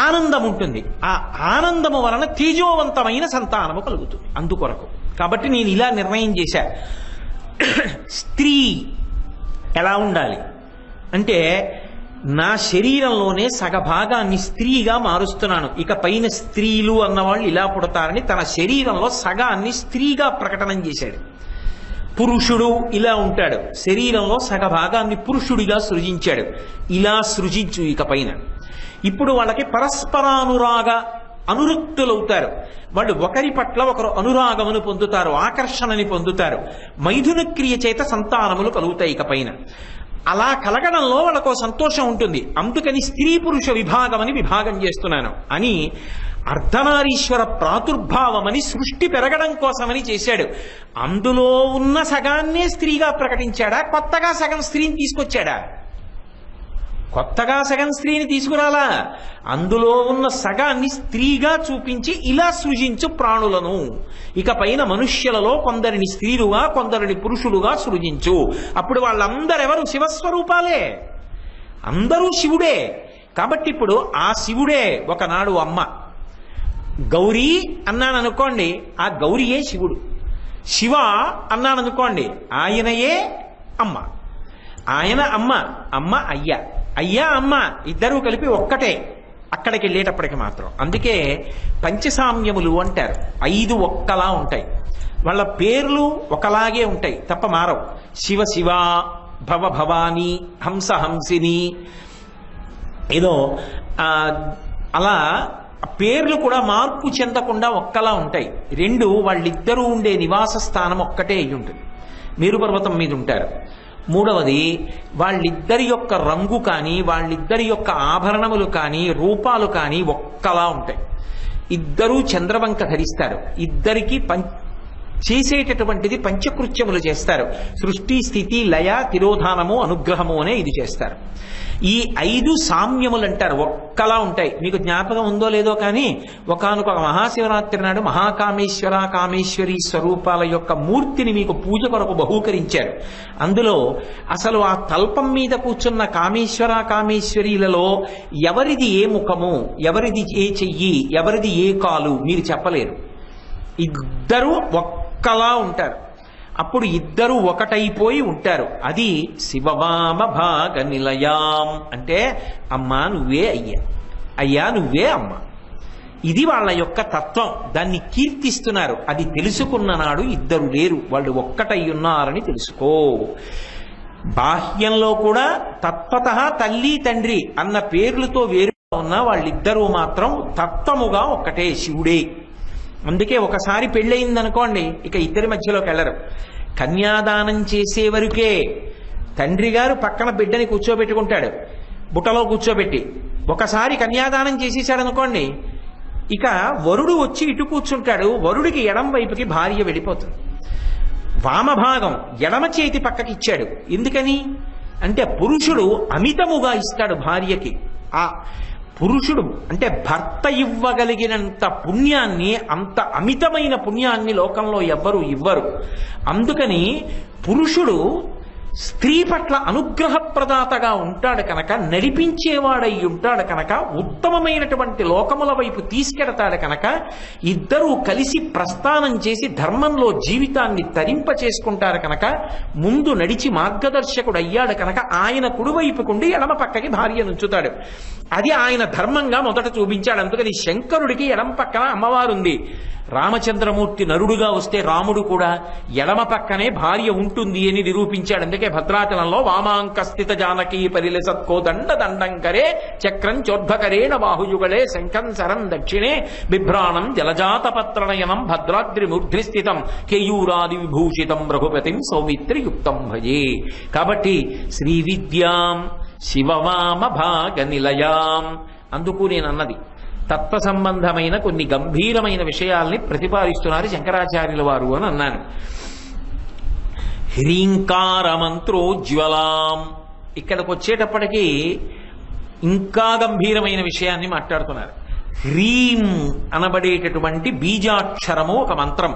Speaker 1: ఆనందం ఉంటుంది. ఆ ఆనందము వలన తేజోవంతమైన సంతానము కలుగుతుంది. అందుకొరకు కాబట్టి నేను ఇలా నిర్ణయం చేశా. స్త్రీ ఎలా ఉండాలి అంటే, నా శరీరంలోనే సగభాగాన్ని స్త్రీగా మారుస్తున్నాను. ఇక పైన స్త్రీలు అన్నవాళ్ళు ఇలా పుడతారని తన శరీరంలో సగాన్ని స్త్రీగా ప్రకటన చేశాడు. పురుషుడు ఇలా ఉంటాడు, శరీరంలో సగభాగాన్ని పురుషుడిగా సృజించాడు. ఇలా సృజించు ఇక పైన. ఇప్పుడు వాళ్ళకి పరస్పరానురాగ అనురక్తులవుతారు. వాళ్ళు ఒకరి పట్ల ఒకరు అనురాగమును పొందుతారు, ఆకర్షణని పొందుతారు. మైథున క్రియ చేత సంతానములు కలుగుతాయి ఇక పైన. అలా కలగడంలో వాళ్ళకు సంతోషం ఉంటుంది. అందుకని స్త్రీ పురుష విభాగమని విభాగం చేస్తున్నాను అని అర్ధనారీశ్వర ప్రాదుర్భావమని సృష్టి పెరగడం కోసమని చేశాడు. అందులో ఉన్న సగాన్నే స్త్రీగా ప్రకటించాడా, కొత్తగా సగం స్త్రీని తీసుకొచ్చాడా? కొత్తగా సగం స్త్రీని తీసుకురాలా, అందులో ఉన్న సగాన్ని స్త్రీగా చూపించి ఇలా సృజించు ప్రాణులను. ఇక పైన మనుష్యులలో కొందరిని స్త్రీలుగా కొందరిని పురుషులుగా సృజించు. అప్పుడు వాళ్ళందరెవరు శివస్వరూపాలే, అందరూ శివుడే. కాబట్టి ఇప్పుడు ఆ శివుడే ఒకనాడు అమ్మ. గౌరీ అన్నాను అనుకోండి, ఆ గౌరీయే శివుడు. శివ అన్నాను అనుకోండి, ఆయనయే అమ్మ. ఆయన అమ్మ, అమ్మ అయ్య, అయ్యా అమ్మ ఇద్దరూ కలిపి ఒక్కటే అక్కడికి వెళ్ళేటప్పటికి మాత్రం. అందుకే పంచసామ్యములు అంటారు. 5 ఒక్కలా ఉంటాయి, వాళ్ళ పేర్లు ఒకలాగే ఉంటాయి తప్ప మారవు. శివ శివ, భవ భవాని, హంస హంసిని, ఏదో అలా పేర్లు కూడా మార్పు చెందకుండా ఒక్కలా ఉంటాయి. 2 వాళ్ళిద్దరూ ఉండే నివాస స్థానం ఒక్కటే అయి ఉంటుంది, మేరు పర్వతం మీద ఉంటారు. 3వది వాళ్ళిద్దరి యొక్క రంగు కానీ వాళ్ళిద్దరి యొక్క ఆభరణములు కానీ రూపాలు కానీ ఒక్కలా ఉంటాయి. ఇద్దరూ చంద్రవంక ధరిస్తారు. ఇద్దరికి చేసేటటువంటిది పంచకృత్యములు చేస్తారు. సృష్టి స్థితి లయ తిరోధానము అనుగ్రహము అనే ఇది చేస్తారు. ఈ 5 సామ్యములు అంటారు, ఒక్కలా ఉంటాయి. మీకు జ్ఞాపకం ఉందో లేదో కానీ ఒకానొక మహాశివరాత్రి నాడు మహాకామేశ్వర కామేశ్వరి స్వరూపాల యొక్క మూర్తిని మీకు పూజ కొరకు బహూకరించారు. అందులో అసలు ఆ తల్పం మీద కూర్చున్న కామేశ్వర కామేశ్వరీలలో ఎవరిది ఏ ముఖము, ఎవరిది ఏ చెయ్యి, ఎవరిది ఏ కాలు మీరు చెప్పలేరు. ఇద్దరూ ఒక్కలా ఉంటారు. అప్పుడు ఇద్దరు ఒకటైపోయి ఉంటారు. అది శివవామ భాగ నిలయాం అంటే అమ్మా నువ్వే అయ్యా, అయ్యా నువ్వే అమ్మ. ఇది వాళ్ళ యొక్క తత్వం. దాన్ని కీర్తిస్తున్నారు. అది తెలుసుకున్న నాడు ఇద్దరు లేరు, వాళ్ళు ఒక్కటై ఉన్నారని తెలుసుకో. బాహ్యంలో కూడా తత్వతః తల్లి తండ్రి అన్న పేర్లతో వేరుగా ఉన్న వాళ్ళిద్దరూ మాత్రం తత్వముగా ఒక్కటే, శివుడే. అందుకే ఒకసారి పెళ్ళయిందనుకోండి ఇక ఇద్దరి మధ్యలోకి వెళ్ళరు. కన్యాదానం చేసే వరకే తండ్రి గారు పక్కన బిడ్డని కూర్చోబెట్టుకుంటాడు, బుట్టలో కూర్చోబెట్టి. ఒకసారి కన్యాదానం చేసేసాడనుకోండి ఇక వరుడు వచ్చి ఇటు కూర్చుంటాడు, వరుడికి ఎడం వైపుకి భార్య వెళ్ళిపోతుంది. వామభాగం ఎడమ చేతి పక్కకి ఇచ్చాడు. ఎందుకని అంటే పురుషుడు అమితముగా ఇస్తాడు భార్యకి. ఆ పురుషుడు అంటే భర్త ఇవ్వగలిగినంత పుణ్యాన్ని, అంత అమితమైన పుణ్యాన్ని లోకంలో ఎవ్వరూ ఇవ్వరు. అందుకని పురుషుడు స్త్రీ పట్ల అనుగ్రహప్రదాతగా ఉంటాడు కనుక, నడిపించేవాడై ఉంటాడు కనుక, ఉత్తమమైనటువంటి లోకముల వైపు తీసుకెడతాడు కనుక, ఇద్దరూ కలిసి ప్రస్థానం చేసి ధర్మంలో జీవితాన్ని తరింప చేసుకుంటారు కనుక, ముందు నడిచి మార్గదర్శకుడు అయ్యాడు కనుక ఆయన కుడివైపుకుండి ఎడమ పక్కకి భార్య నుంచుతాడు. అది ఆయన ధర్మంగా మొదట చూపించాడు. అందుకని శంకరుడికి ఎడమ పక్కన అమ్మవారు ఉంది. రామచంద్రమూర్తి నరుడుగా వస్తే రాముడు కూడా ఎడమ పక్కనే భార్య ఉంటుంది అని నిరూపించాడు. అందుకే భద్రాచలంలో వామాంక స్థిత జానకీ పరిలసత్కోదండ దండంకరే చక్రం చోద్భకరేణ బాహుయుగళే శంఖం శరం దక్షిణే బిభ్రాణం జలజాతపత్రనయనం భద్రాద్రి మూర్ధ్ని స్థితం కేయూరాది విభూషితం రఘుపతిం సౌమిత్రియుక్తం భజే. కాబట్టి శ్రీ విద్యాం శివవామ భాగ నిలయాం, అందుకు నేనన్నది తత్వ సంబంధమైన కొన్ని గంభీరమైన విషయాల్ని ప్రతిపాదిస్తున్నారు శంకరాచార్యుల వారు అని అన్నాను. హ్రీంకార మంత్రోజ్వలాం, ఇక్కడికి వచ్చేటప్పటికీ ఇంకా గంభీరమైన విషయాన్ని మాట్లాడుతున్నారు. హ్రీం అనబడేటటువంటి బీజాక్షరము ఒక మంత్రం.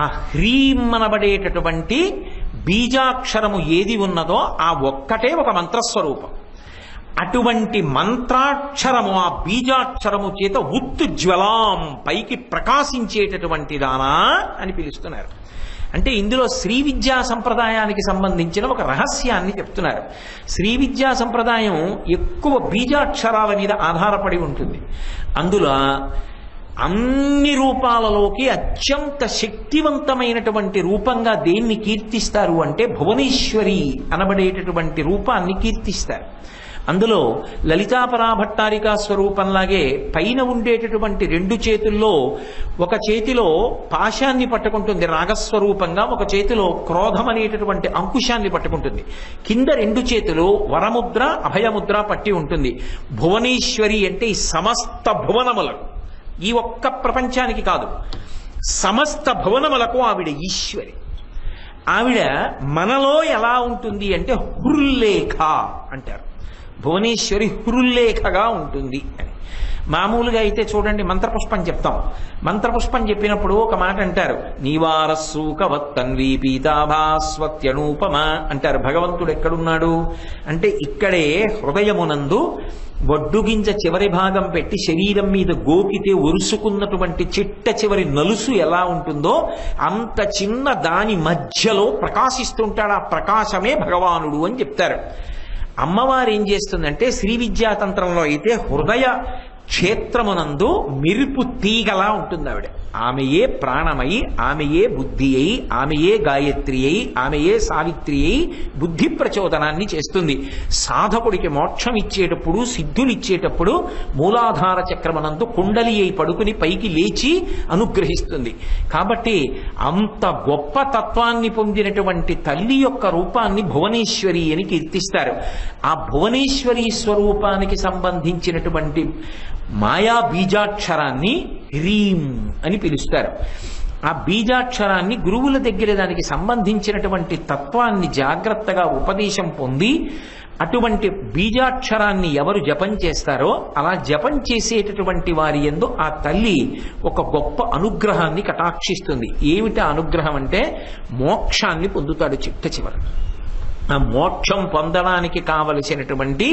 Speaker 1: ఆ హ్రీం అనబడేటటువంటి బీజాక్షరము ఏది ఉన్నదో ఆ ఒక్కటే ఒక మంత్రస్వరూపం. అటువంటి మంత్రాక్షరము ఆ బీజాక్షరము చేత ఉత్తుజ్వలాం, పైకి ప్రకాశించేటటువంటి దానా అని పిలుస్తున్నారు. అంటే ఇందులో శ్రీ విద్యా సంప్రదాయానికి సంబంధించిన ఒక రహస్యాన్ని చెప్తున్నారు. శ్రీ విద్యా సంప్రదాయం ఎక్కువ బీజాక్షరాల మీద ఆధారపడి ఉంటుంది. అందులో అన్ని రూపాలలోకి అత్యంత శక్తివంతమైనటువంటి రూపంగా దేన్ని కీర్తిస్తారు అంటే భువనేశ్వరి అనబడేటటువంటి రూపాన్ని కీర్తిస్తారు. అందులో లలితాపరాభట్టారికా స్వరూపంలాగే పైన ఉండేటటువంటి రెండు చేతుల్లో ఒక చేతిలో పాశాన్ని పట్టుకుంటుంది రాగస్వరూపంగా, ఒక చేతిలో క్రోధం అనేటటువంటి అంకుశాన్ని పట్టుకుంటుంది. కింద రెండు చేతులు వరముద్ర అభయముద్ర పట్టి ఉంటుంది. భువనేశ్వరి అంటే ఈ సమస్త భువనములకు, ఈ ఒక్క ప్రపంచానికి కాదు, సమస్త భువనములకు ఆవిడ ఈశ్వరి. ఆవిడ మనలో ఎలా ఉంటుంది అంటే హృల్లేఖ అంటారు. భువనేశ్వరి హృల్లేఖగా ఉంటుంది అని. మామూలుగా అయితే చూడండి మంత్రపుష్పం చెప్తాం. మంత్రపుష్పం చెప్పినప్పుడు ఒక మాట అంటారు, నీవారస్సూకవత్తన్వీ పీతాభాస్వత్యనూపమ అంటారు. భగవంతుడు ఎక్కడున్నాడు అంటే ఇక్కడే హృదయమునందు వడ్డుగింజ చివరి భాగం పెట్టి శరీరం మీద గోకితే ఒరుసుకున్నటువంటి చిట్ట చివరి నలుసు ఎలా ఉంటుందో అంత చిన్న దాని మధ్యలో ప్రకాశిస్తుంటాడు. ఆ ప్రకాశమే భగవానుడు అని చెప్తారు. అమ్మవారు ఏం చేస్తుందంటే శ్రీ విద్యాతంత్రంలో అయితే హృదయ క్షేత్రమునందు మెరుపు తీగలా ఉంటుంది ఆవిడ. ఆమెయే ప్రాణమై, ఆమెయే బుద్ధి అయి, ఆమెయే గాయత్రి అయి, ఆమెయే సావిత్రి అయి బుద్ధి ప్రచోదనాన్ని చేస్తుంది. సాధకుడికి మోక్షం ఇచ్చేటప్పుడు, సిద్ధులు ఇచ్చేటప్పుడు మూలాధార చక్రమునందు కుండలి అయి పడుకుని పైకి లేచి అనుగ్రహిస్తుంది. కాబట్టి అంత గొప్ప తత్వాన్ని పొందినటువంటి తల్లి యొక్క రూపాన్ని భువనేశ్వరి అని కీర్తిస్తారు. ఆ భువనేశ్వరి స్వరూపానికి సంబంధించినటువంటి మాయా బీజాక్షరాన్ని హ్రీం అని పిలుస్తారు. ఆ బీజాక్షరాన్ని గురువుల దగ్గర దానికి సంబంధించినటువంటి తత్వాన్ని జాగ్రత్తగా ఉపదేశం పొంది అటువంటి బీజాక్షరాన్ని ఎవరు జపం చేస్తారో అలా జపం చేసేటటువంటి వారి యందు ఆ తల్లి ఒక గొప్ప అనుగ్రహాన్ని కటాక్షిస్తుంది. ఏమిటా అనుగ్రహం అంటే మోక్షాన్ని పొందుతాడు చిట్ట చివర. ఆ మోక్షం పొందడానికి కావలసినటువంటి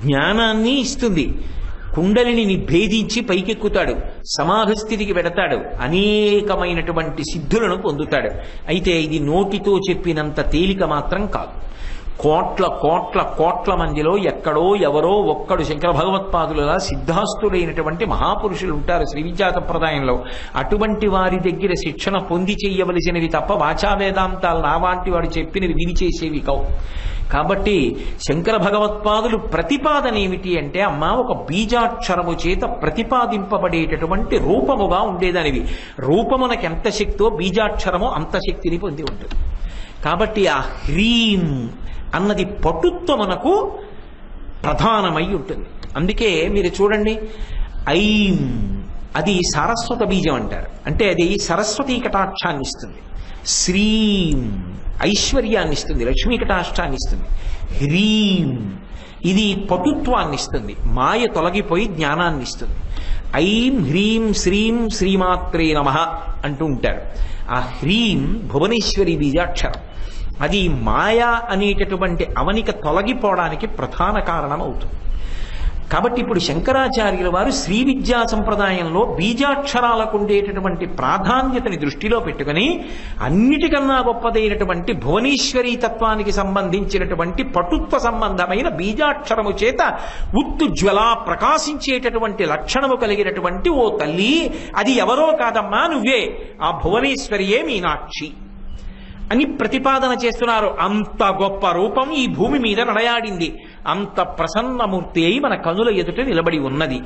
Speaker 1: జ్ఞానాన్ని ఇస్తుంది. కుండలిని భేదించి పైకెక్కుతాడు, సమాధి స్థితికి పెడతాడు, అనేకమైనటువంటి సిద్ధులను పొందుతాడు. అయితే ఇది నోటితో చెప్పినంత తేలిక మాత్రం కాదు. కోట్ల కోట్ల కోట్ల మందిలో ఎక్కడో ఎవరో ఒక్కడు శంకర భగవత్పాదులలా సిద్ధాస్తుడైనటువంటి మహాపురుషులు ఉంటారు శ్రీ విద్యా సంప్రదాయంలో. అటువంటి వారి దగ్గర శిక్షణ పొంది చెయ్యవలసినవి తప్ప వాచా వేదాంతాలు నావాంటి వాడు చెప్పినవి విని చేసేవి కావు. కాబట్టి శంకర భగవత్పాదులు ప్రతిపాదన ఏమిటి అంటే అమ్మ ఒక బీజాక్షరము చేత ప్రతిపాదింపబడేటటువంటి రూపముగా ఉండేదానివి. రూపమునకు ఎంత శక్తో బీజాక్షరము అంత శక్తిని పొంది ఉంటుంది. కాబట్టి ఆ హ్రీం అన్నది పటుత్వమునకు ప్రధానమై ఉంటుంది. అందుకే మీరు చూడండి ఐం అది సారస్వత బీజం అంటారు. అంటే అది సరస్వతీ కటాక్షాన్ని ఇస్తుంది. శ్రీం ఐశ్వర్యాన్ని ఇస్తుంది, లక్ష్మీ కటాక్షాన్ని ఇస్తుంది. హ్రీం ఇది పటుత్వాన్ని ఇస్తుంది, మాయ తొలగిపోయి జ్ఞానాన్ని ఇస్తుంది. ఐం హ్రీం శ్రీం శ్రీమాత్రే నమః అంటూ ఉంటారు. ఆ హ్రీం భువనేశ్వరి బీజాక్షరం. అది మాయా అనేటటువంటి అవనిక తొలగిపోవడానికి ప్రధాన కారణం అవుతుంది. కాబట్టి ఇప్పుడు శంకరాచార్యుల వారు శ్రీ విద్యా సంప్రదాయంలో బీజాక్షరాలకు ఉండేటటువంటి ప్రాధాన్యతని దృష్టిలో పెట్టుకుని అన్నిటికన్నా గొప్పదైనటువంటి భువనేశ్వరీ తత్వానికి సంబంధించినటువంటి పటుత్వ సంబంధమైన బీజాక్షరము చేత ఉత్తుజ్వల ప్రకాశించేటటువంటి లక్షణము కలిగినటువంటి ఓ తల్లి, అది ఎవరో కాదమ్మా, నువ్వే, ఆ భువనేశ్వరియే మీనాక్షి అని ప్రతిపాదన చేస్తున్నారు. అంత గొప్ప రూపం ఈ భూమి మీద నడయాడింది, అంత ప్రసన్నమూర్తి అయి మన కనుల ఎదుట నిలబడి ఉన్నది.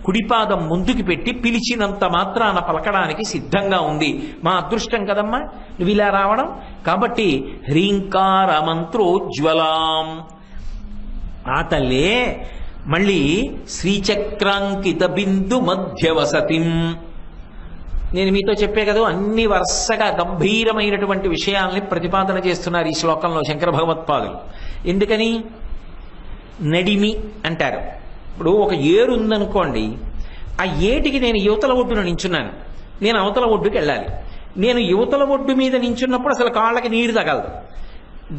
Speaker 1: కుడిపాదం ముందుకు పెట్టి పిలిచినంత మాత్రాన పలకడానికి సిద్ధంగా ఉంది. మా అదృష్టం కదమ్మా నువ్వు ఇలా రావడం. కాబట్టి హ్రీంకార మంత్రోజ్వలాం, ఆ తల్లే మళ్ళీ శ్రీచక్రాంకిత బిందు మధ్యవసతిం. నేను మీతో చెప్పే కదా, అన్ని వరుసగా గంభీరమైనటువంటి విషయాల్ని ప్రతిపాదన చేస్తున్నారు ఈ శ్లోకంలో శంకర భగవత్పాదులు. ఎందుకని? నడిమి అంటారు. ఇప్పుడు ఒక ఏరు ఉందనుకోండి, ఆ ఏటికి నేను యువతల ఒడ్డున నించున్నాను, నేను అవతల ఒడ్డుకి వెళ్ళాలి. నేను యువతల ఒడ్డు మీద నించున్నప్పుడు అసలు కాళ్ళకి నీరు తగలదు.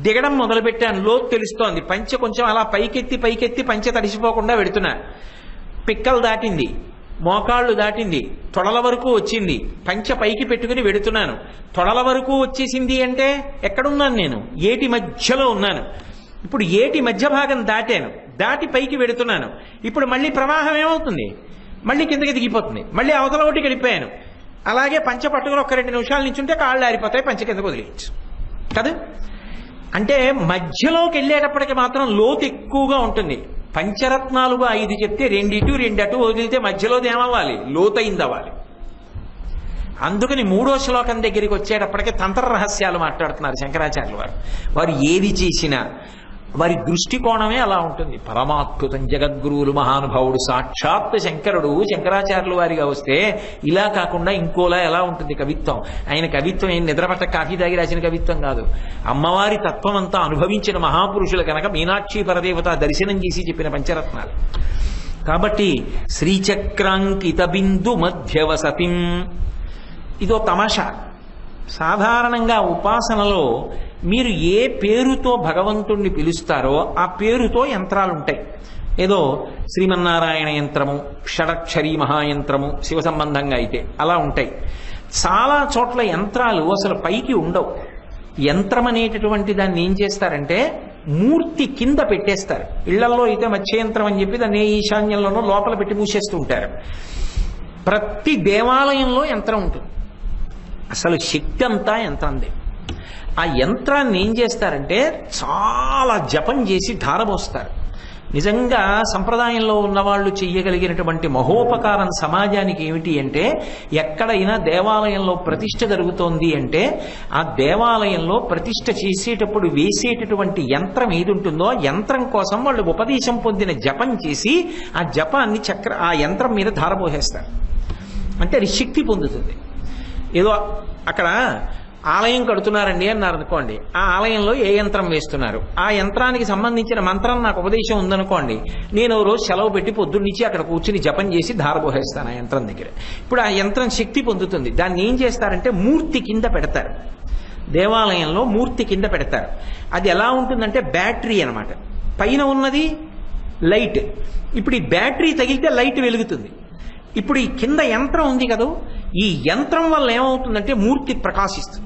Speaker 1: దిగడం మొదలుపెట్టాను, లోతు తెలుస్తోంది, పంచె కొంచెం అలా పైకెత్తి పంచె తడిసిపోకుండా పెడుతున్నా. పిక్కలు దాటింది, మోకాళ్ళు దాటింది, తొడల వరకు వచ్చింది, పంచె పైకి పెట్టుకుని వెడుతున్నాను. తొడల వరకు వచ్చేసింది అంటే ఎక్కడున్నాను నేను? ఏటి మధ్యలో ఉన్నాను. ఇప్పుడు ఏటి మధ్య భాగం దాటాను, దాటి పైకి వెడుతున్నాను. ఇప్పుడు మళ్ళీ ప్రవాహం ఏమవుతుంది? మళ్ళీ కిందకి దిగిపోతుంది, మళ్ళీ అవతల ఒకటికి వెళ్ళిపోయాను. అలాగే పంచె పట్టుకుని ఒక 2 నిమిషాల నుంచి ఉంటే కాళ్ళు ఆరిపోతాయి, పంచె కిందకు వదిలేయచ్చు కదా. అంటే మధ్యలోకి వెళ్ళేటప్పటికి మాత్రం లోతు ఎక్కువగా ఉంటుంది. పంచరత్నాలుగా 5 చెప్తే 2 అటు వదిలితే మధ్యలోది ఏమవ్వాలి? లోతైంది అవ్వాలి. అందుకని 3వ శ్లోకం దగ్గరికి వచ్చేటప్పటికి తంత్ర రహస్యాలు మాట్లాడుతున్నారు శంకరాచార్యుల వారు. వారు ఏది చేసినా వారి దృష్టికోణమే అలా ఉంటుంది. పరమాద్భుతం జగద్గురువులు మహానుభావుడు సాక్షాత్ శంకరుడు శంకరాచార్యుల వారిగా వస్తే ఇలా కాకుండా ఇంకోలా ఎలా ఉంటుంది కవిత్వం? ఆయన కవిత్వం ఏం నిద్రపట్ట కాఫీ తాగి రాసిన కవిత్వం కాదు. అమ్మవారి తత్వం అంతా అనుభవించిన మహాపురుషులు కనుక మీనాక్షి పరదేవత దర్శనం చేసి చెప్పిన పంచరత్నాలు. కాబట్టి శ్రీచక్రాంకిత బిందు మధ్యవసతిం, ఇదో తమాషా. సాధారణంగా ఉపాసనలో మీరు ఏ పేరుతో భగవంతుణ్ణి పిలుస్తారో ఆ పేరుతో యంత్రాలుంటాయి. ఏదో శ్రీమన్నారాయణ యంత్రము, షడక్షరీ మహాయంత్రము శివ సంబంధంగా అయితే అలా ఉంటాయి. చాలా చోట్ల యంత్రాలు అసలు పైకి ఉండవు. యంత్రం అనేటటువంటి దాన్ని ఏం చేస్తారంటే మూర్తి కింద పెట్టేస్తారు. ఇళ్లలో అయితే మత్స్యయంత్రం అని చెప్పి దాన్ని ఈశాన్యంలోనూ లోపల పెట్టి మూసేస్తూ ఉంటారు. ప్రతి దేవాలయంలో యంత్రం ఉంటుంది. అసలు శక్తి అంతా యంత్రందే. ఆ యంత్రాన్ని ఏం చేస్తారంటే చాలా జపం చేసి ధారపోస్తారు. నిజంగా సంప్రదాయంలో ఉన్నవాళ్ళు చెయ్యగలిగినటువంటి మహోపకారం సమాజానికి ఏమిటి అంటే, ఎక్కడైనా దేవాలయంలో ప్రతిష్ఠ జరుగుతోంది అంటే ఆ దేవాలయంలో ప్రతిష్ఠ చేసేటప్పుడు వేసేటటువంటి యంత్రం ఏది ఉంటుందో ఆ యంత్రం కోసం వాళ్ళు ఉపదేశం పొందిన జపం చేసి ఆ జపాన్ని ఆ యంత్రం మీద ధారపోసేస్తారు. అంటే అది శక్తి పొందుతుంది. ఏదో అక్కడ ఆలయం కడుతున్నారండి అన్నారు అనుకోండి, ఆ ఆలయంలో ఏ యంత్రం వేస్తున్నారు, ఆ యంత్రానికి సంబంధించిన మంత్రం నాకు ఉపదేశం ఉందనుకోండి, నేను రోజు సెలవు పెట్టి పొద్దున్నుంచి అక్కడ కూర్చుని జపం చేసి ధారపోసేస్తాను ఆ యంత్రం దగ్గర. ఇప్పుడు ఆ యంత్రం శక్తి పొందుతుంది. దాన్ని ఏం చేస్తారంటే మూర్తి కింద పెడతారు. దేవాలయంలో మూర్తి కింద పెడతారు. అది ఎలా ఉంటుందంటే బ్యాటరీ అన్నమాట. పైన ఉన్నది లైట్. ఇప్పుడు ఈ బ్యాటరీ తగిలితే లైట్ వెలుగుతుంది. ఇప్పుడు ఈ కింద యంత్రం ఉంది కదా, ఈ యంత్రం వల్ల ఏమవుతుందంటే మూర్తి ప్రకాశిస్తుంది.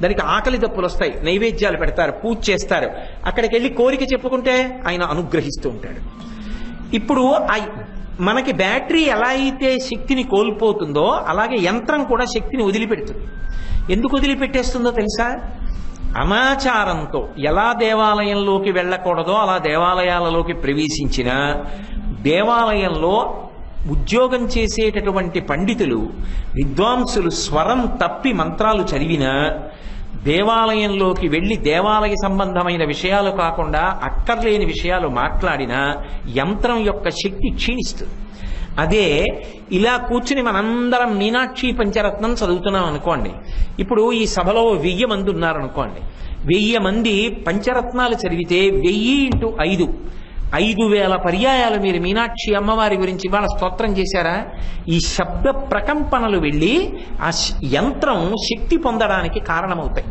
Speaker 1: దానికి ఆకలి దప్పులు వస్తాయి, నైవేద్యాలు పెడతారు, పూజ చేస్తారు. అక్కడికి వెళ్ళి కోరిక చెప్పుకుంటే ఆయన అనుగ్రహిస్తూ ఉంటాడు. ఇప్పుడు మనకి బ్యాటరీ ఎలా అయితే శక్తిని కోల్పోతుందో అలాగే యంత్రం కూడా శక్తిని వదిలిపెడుతుంది. ఎందుకు వదిలిపెట్టేస్తుందో తెలుసా? అనాచారంతో ఎలా దేవాలయంలోకి వెళ్ళకూడదో అలా దేవాలయాలలోకి ప్రవేశించిన దేవాలయంలో ఉద్యోగం చేసేటటువంటి పండితులు విద్వాంసులు స్వరం తప్పి మంత్రాలు చదివినా దేవాలయంలోకి వెళ్ళి దేవాలయ సంబంధమైన విషయాలు కాకుండా అక్కర్లేని విషయాలు మాట్లాడినా యంత్రం యొక్క శక్తి క్షీణిస్తుంది. అదే ఇలా కూర్చుని మనందరం మీనాక్షి పంచరత్నం చదువుతున్నాం అనుకోండి. ఇప్పుడు ఈ సభలో 1000 మంది ఉన్నారనుకోండి. 1000 మంది పంచరత్నాలు చదివితే 1000 × 5 5000 పర్యాయాలు మీరు మీనాక్షి అమ్మవారి గురించి వాళ్ళ స్తోత్రం చేశారా? ఈ శబ్ద ప్రకంపనలు వెళ్ళి ఆ యంత్రం శక్తి పొందడానికి కారణమవుతాయి.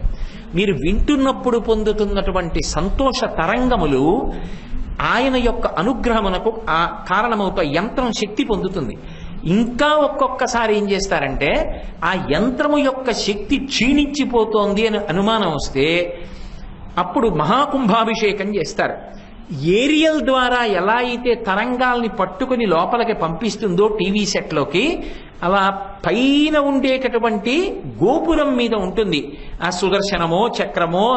Speaker 1: మీరు వింటున్నప్పుడు పొందుతున్నటువంటి సంతోష తరంగములు ఆయన యొక్క అనుగ్రహమునకు ఆ కారణమవుతా యంత్రం శక్తి పొందుతుంది. ఇంకా ఒక్కొక్కసారి ఏం చేస్తారంటే ఆ యంత్రము యొక్క శక్తి క్షీణించిపోతోంది అని అనుమానం వస్తే అప్పుడు మహాకుంభాభిషేకం చేస్తారు. ఏరియల్ ద్వారా ఎలా అయితే తరంగాల్ని పట్టుకుని లోపలికి పంపిస్తుందో టీవీ సెట్లోకి, అలా పైన ఉండేటటువంటి గోపురం మీద ఉంటుంది ఆ సుదర్శనమో చక్రమో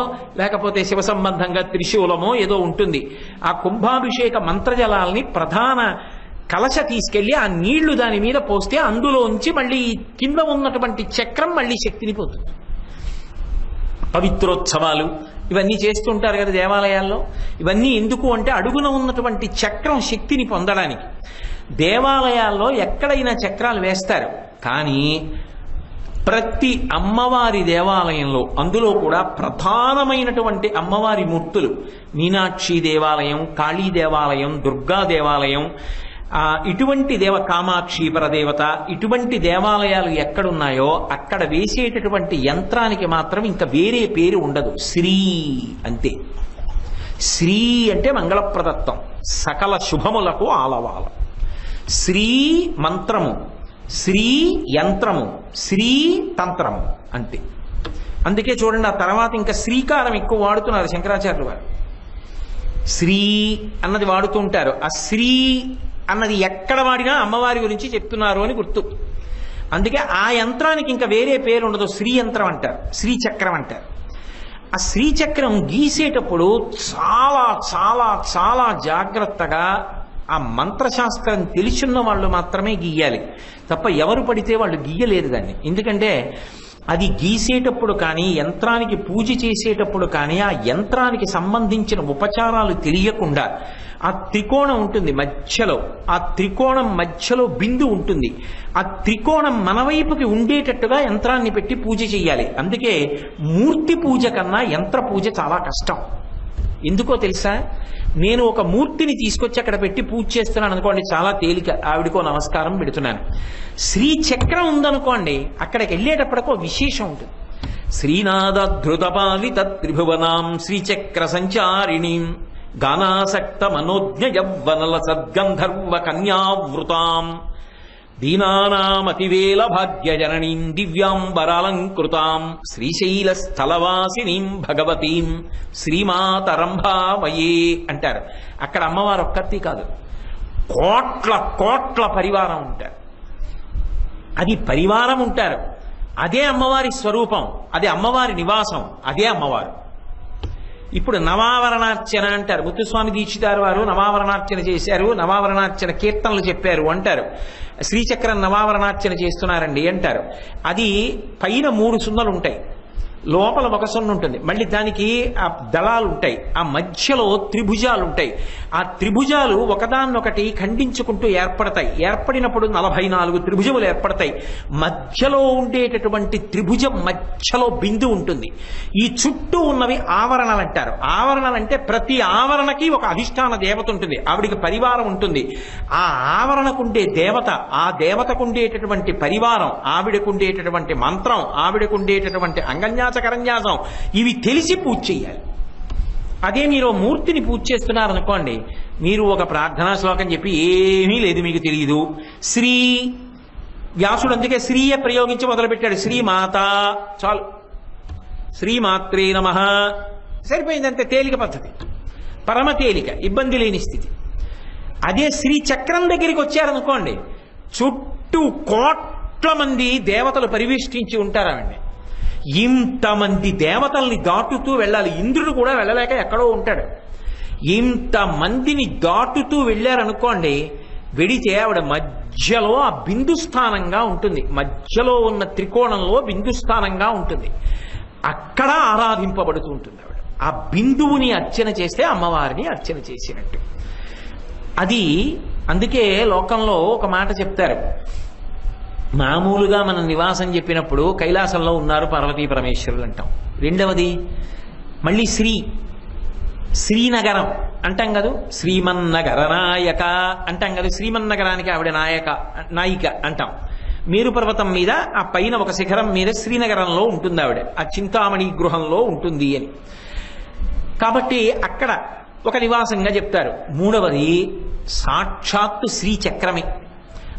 Speaker 1: లేకపోతే శివ సంబంధంగా త్రిశూలమో ఏదో ఉంటుంది. ఆ కుంభాభిషేక మంత్రజలాల్ని ప్రధాన కలశ తీసుకెళ్లి ఆ నీళ్లు దాని మీద పోస్తే అందులోంచి మళ్ళీ కింద ఉన్నటువంటి చక్రం మళ్ళీ శక్తిని పోతుంది. పవిత్రోత్సవాలు ఇవన్నీ చేస్తుంటారు కదా దేవాలయాల్లో. ఇవన్నీ ఎందుకు అంటే అడుగున ఉన్నటువంటి చక్రం శక్తిని పొందడానికి. దేవాలయాల్లో ఎక్కడైనా చక్రాలు వేస్తారు, కానీ ప్రతి అమ్మవారి దేవాలయంలో, అందులో కూడా ప్రధానమైనటువంటి అమ్మవారి మూర్తులు, మీనాక్షి దేవాలయం, కాళీ దేవాలయం, దుర్గా దేవాలయం, ఇటువంటి కామాక్షి పరదేవత, ఇటువంటి దేవాలయాలు ఎక్కడున్నాయో అక్కడ వేసేటటువంటి యంత్రానికి మాత్రం ఇంకా వేరే పేరు ఉండదు, శ్రీ అంతే. శ్రీ అంటే మంగళప్రదత్తం, సకల శుభములకు ఆలవాలం. శ్రీ మంత్రము, శ్రీ యంత్రము, శ్రీ తంత్రము అంతే. అందుకే చూడండి ఆ తర్వాత ఇంకా శ్రీకారం ఎక్కువ వాడుతున్నారు శంకరాచార్యులు వారు. శ్రీ అన్నది వాడుతూ ఉంటారు. ఆ శ్రీ అన్నది ఎక్కడ వాడినా అమ్మవారి గురించి చెప్తున్నారు అని గుర్తు. అందుకే ఆ యంత్రానికి ఇంకా వేరే పేరు ఉండదు, శ్రీ యంత్రం అంటారు, శ్రీచక్రం అంటారు. ఆ శ్రీచక్రం గీసేటప్పుడు చాలా చాలా చాలా జాగ్రత్తగా ఆ మంత్రశాస్త్రం తెలిసిన వాళ్ళు మాత్రమే గీయాలి, తప్ప ఎవరు పడితే వాళ్ళు గీయలేరు దాన్ని. ఎందుకంటే అది గీసేటప్పుడు కానీ యంత్రానికి పూజ చేసేటప్పుడు కానీ ఆ యంత్రానికి సంబంధించిన ఉపచారాలు తెలియకుండా ఆ త్రికోణం ఉంటుంది మధ్యలో, ఆ త్రికోణం మధ్యలో బిందు ఉంటుంది, ఆ త్రికోణం మన వైపుకి ఉండేటట్టుగా యంత్రాన్ని పెట్టి పూజ చేయాలి. అందుకే మూర్తి పూజ కన్నా యంత్ర పూజ చాలా కష్టం. ఎందుకో తెలుసా? నేను ఒక మూర్తిని తీసుకొచ్చి అక్కడ పెట్టి పూజ చేస్తున్నాను అనుకోండి, చాలా తేలిక, ఆవిడకో నమస్కారం పెడుతున్నాను. శ్రీచక్రం ఉందనుకోండి, అక్కడికి వెళ్ళేటప్పటికో విశేషం ఉంటుంది. శ్రీనాథధృతపాలిత త్రిభువనాం శ్రీచక్ర సంచారిణీం గానాసక్త మనోజ్ఞ యవ్వనల సద్గంధర్వ కన్యావృతాం దీనానామతివేల భాగ్యజననీం దివ్యాంబరాలంకృతాం శ్రీశైల స్థలవాసినీం భగవతీం శ్రీమాతరంభామయే అంటారు. అక్కడ అమ్మవారు ఒక్కతి కాదు, కోట్ల కోట్ల పరివారం ఉంటారు. అది పరివారం ఉంటారు, అదే అమ్మవారి స్వరూపం, అదే అమ్మవారి నివాసం, అదే అమ్మవారు. ఇప్పుడు నవావరణార్చన అంటారు. ముత్తుస్వామి దీక్షితారు వారు నవావరణార్చన చేశారు, నవావరణార్చన కీర్తనలు చెప్పారు అంటారు. శ్రీచక్రం నవావరణార్చన చేస్తున్నారండి అంటారు. అది పైన 3 సున్నలు ఉంటాయి, లోపల ఒక సున్న ఉంటుంది, మళ్ళీ దానికి ఆ దళాలు ఉంటాయి, ఆ మధ్యలో త్రిభుజాలు ఉంటాయి. ఆ త్రిభుజాలు ఒకదాన్నొకటి ఖండించుకుంటూ ఏర్పడతాయి. ఏర్పడినప్పుడు 44 త్రిభుజములు ఏర్పడతాయి. మధ్యలో ఉండేటటువంటి త్రిభుజం మధ్యలో బిందు ఉంటుంది. ఈ చుట్టూ ఉన్నవి ఆవరణలు అంటారు. ఆవరణలు అంటే ప్రతి ఆవరణకి ఒక అధిష్టాన దేవత ఉంటుంది, ఆవిడికి పరివారం ఉంటుంది. ఆ ఆవరణకుండే దేవత, ఆ దేవతకుండేటటువంటి పరివారం, ఆవిడకుండేటటువంటి మంత్రం, ఆవిడకుండేటటువంటి అంగన్యాసం, కరన్యాసం, ఇవి తెలిసి పూజ చేయాలి. అదే మీరు మూర్తిని పూజ చేస్తున్నారనుకోండి, మీరు ఒక ప్రార్థనా శ్లోకం చెప్పి ఏమీ లేదు, మీకు తెలియదు. శ్రీ వ్యాసుడు అందుకే శ్రీయ ప్రయోగించి మొదలుపెట్టాడు. శ్రీమాత చాలు, శ్రీమాత్రే నమః సరిపోయిందంటే తేలిక పద్ధతి, పరమ తేలిక, ఇబ్బంది లేని స్థితి. అదే శ్రీ చక్రం దగ్గరికి వచ్చారనుకోండి, చుట్టూ కోట్ల మంది దేవతలు పరివేష్టించి ఉంటారండి. ఇంతమంది దేవతల్ని దాటుతూ వెళ్ళాలి. ఇంద్రుడు కూడా వెళ్ళలేక ఎక్కడో ఉంటాడు. ఇంతమందిని దాటుతూ వెళ్ళారనుకోండి, వెడితే ఆవిడ మధ్యలో ఆ బిందుస్థానంగా ఉంటుంది, మధ్యలో ఉన్న త్రికోణంలో బిందుస్థానంగా ఉంటుంది. అక్కడ ఆరాధింపబడుతూ ఉంటుంది ఆవిడ. ఆ బిందువుని అర్చన చేస్తే అమ్మవారిని అర్చన చేసినట్టు. అది అందుకే లోకంలో ఒక మాట చెప్తారు. మామూలుగా మనం నివాసం చెప్పినప్పుడు కైలాసంలో ఉన్నారు పార్వతీ పరమేశ్వరులు అంటాం. రెండవది మళ్ళీ శ్రీనగరం అంటాం కదా, శ్రీమన్నగర నాయక అంటాం కదా, శ్రీమన్నగరానికి ఆవిడ నాయిక అంటాం. మేరు పర్వతం మీద ఆ పైన ఒక శిఖరం మీద శ్రీనగరంలో ఉంటుంది ఆవిడ, ఆ చింతామణి గృహంలో ఉంటుంది అని. కాబట్టి అక్కడ ఒక నివాసంగా చెప్తారు. మూడవది సాక్షాత్తు శ్రీచక్రమే.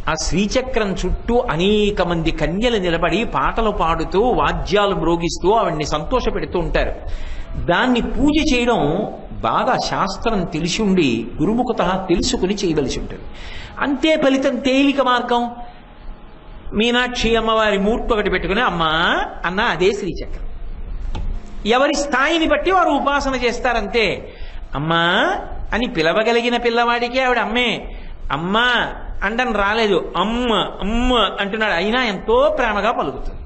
Speaker 1: ఆ శ్రీచక్రం చుట్టూ అనేక మంది కన్యలు నిలబడి పాటలు పాడుతూ వాద్యాలు మ్రోగిస్తూ ఆవిడ్ని సంతోష పెడుతూ ఉంటారు. దాన్ని పూజ చేయడం బాగా శాస్త్రం తెలిసి ఉండి గురుముఖత తెలుసుకుని చేయవలసి ఉంటుంది. అంతే ఫలితం, తేలిక మార్గం. మీనాక్షి అమ్మవారి మూర్తి ఒకటి పెట్టుకుని అమ్మా అన్న అదే శ్రీచక్రం. ఎవరి స్థాయిని బట్టి వారు ఉపాసన చేస్తారంతే. అమ్మా అని పిలవగలిగిన పిల్లవాడికి ఆవిడ అమ్మే. అమ్మా అంటని రాలేదు, అమ్మ అమ్మ అంటున్నాడు, అయినా ఎంతో ప్రేమగా పలుకుతుంది.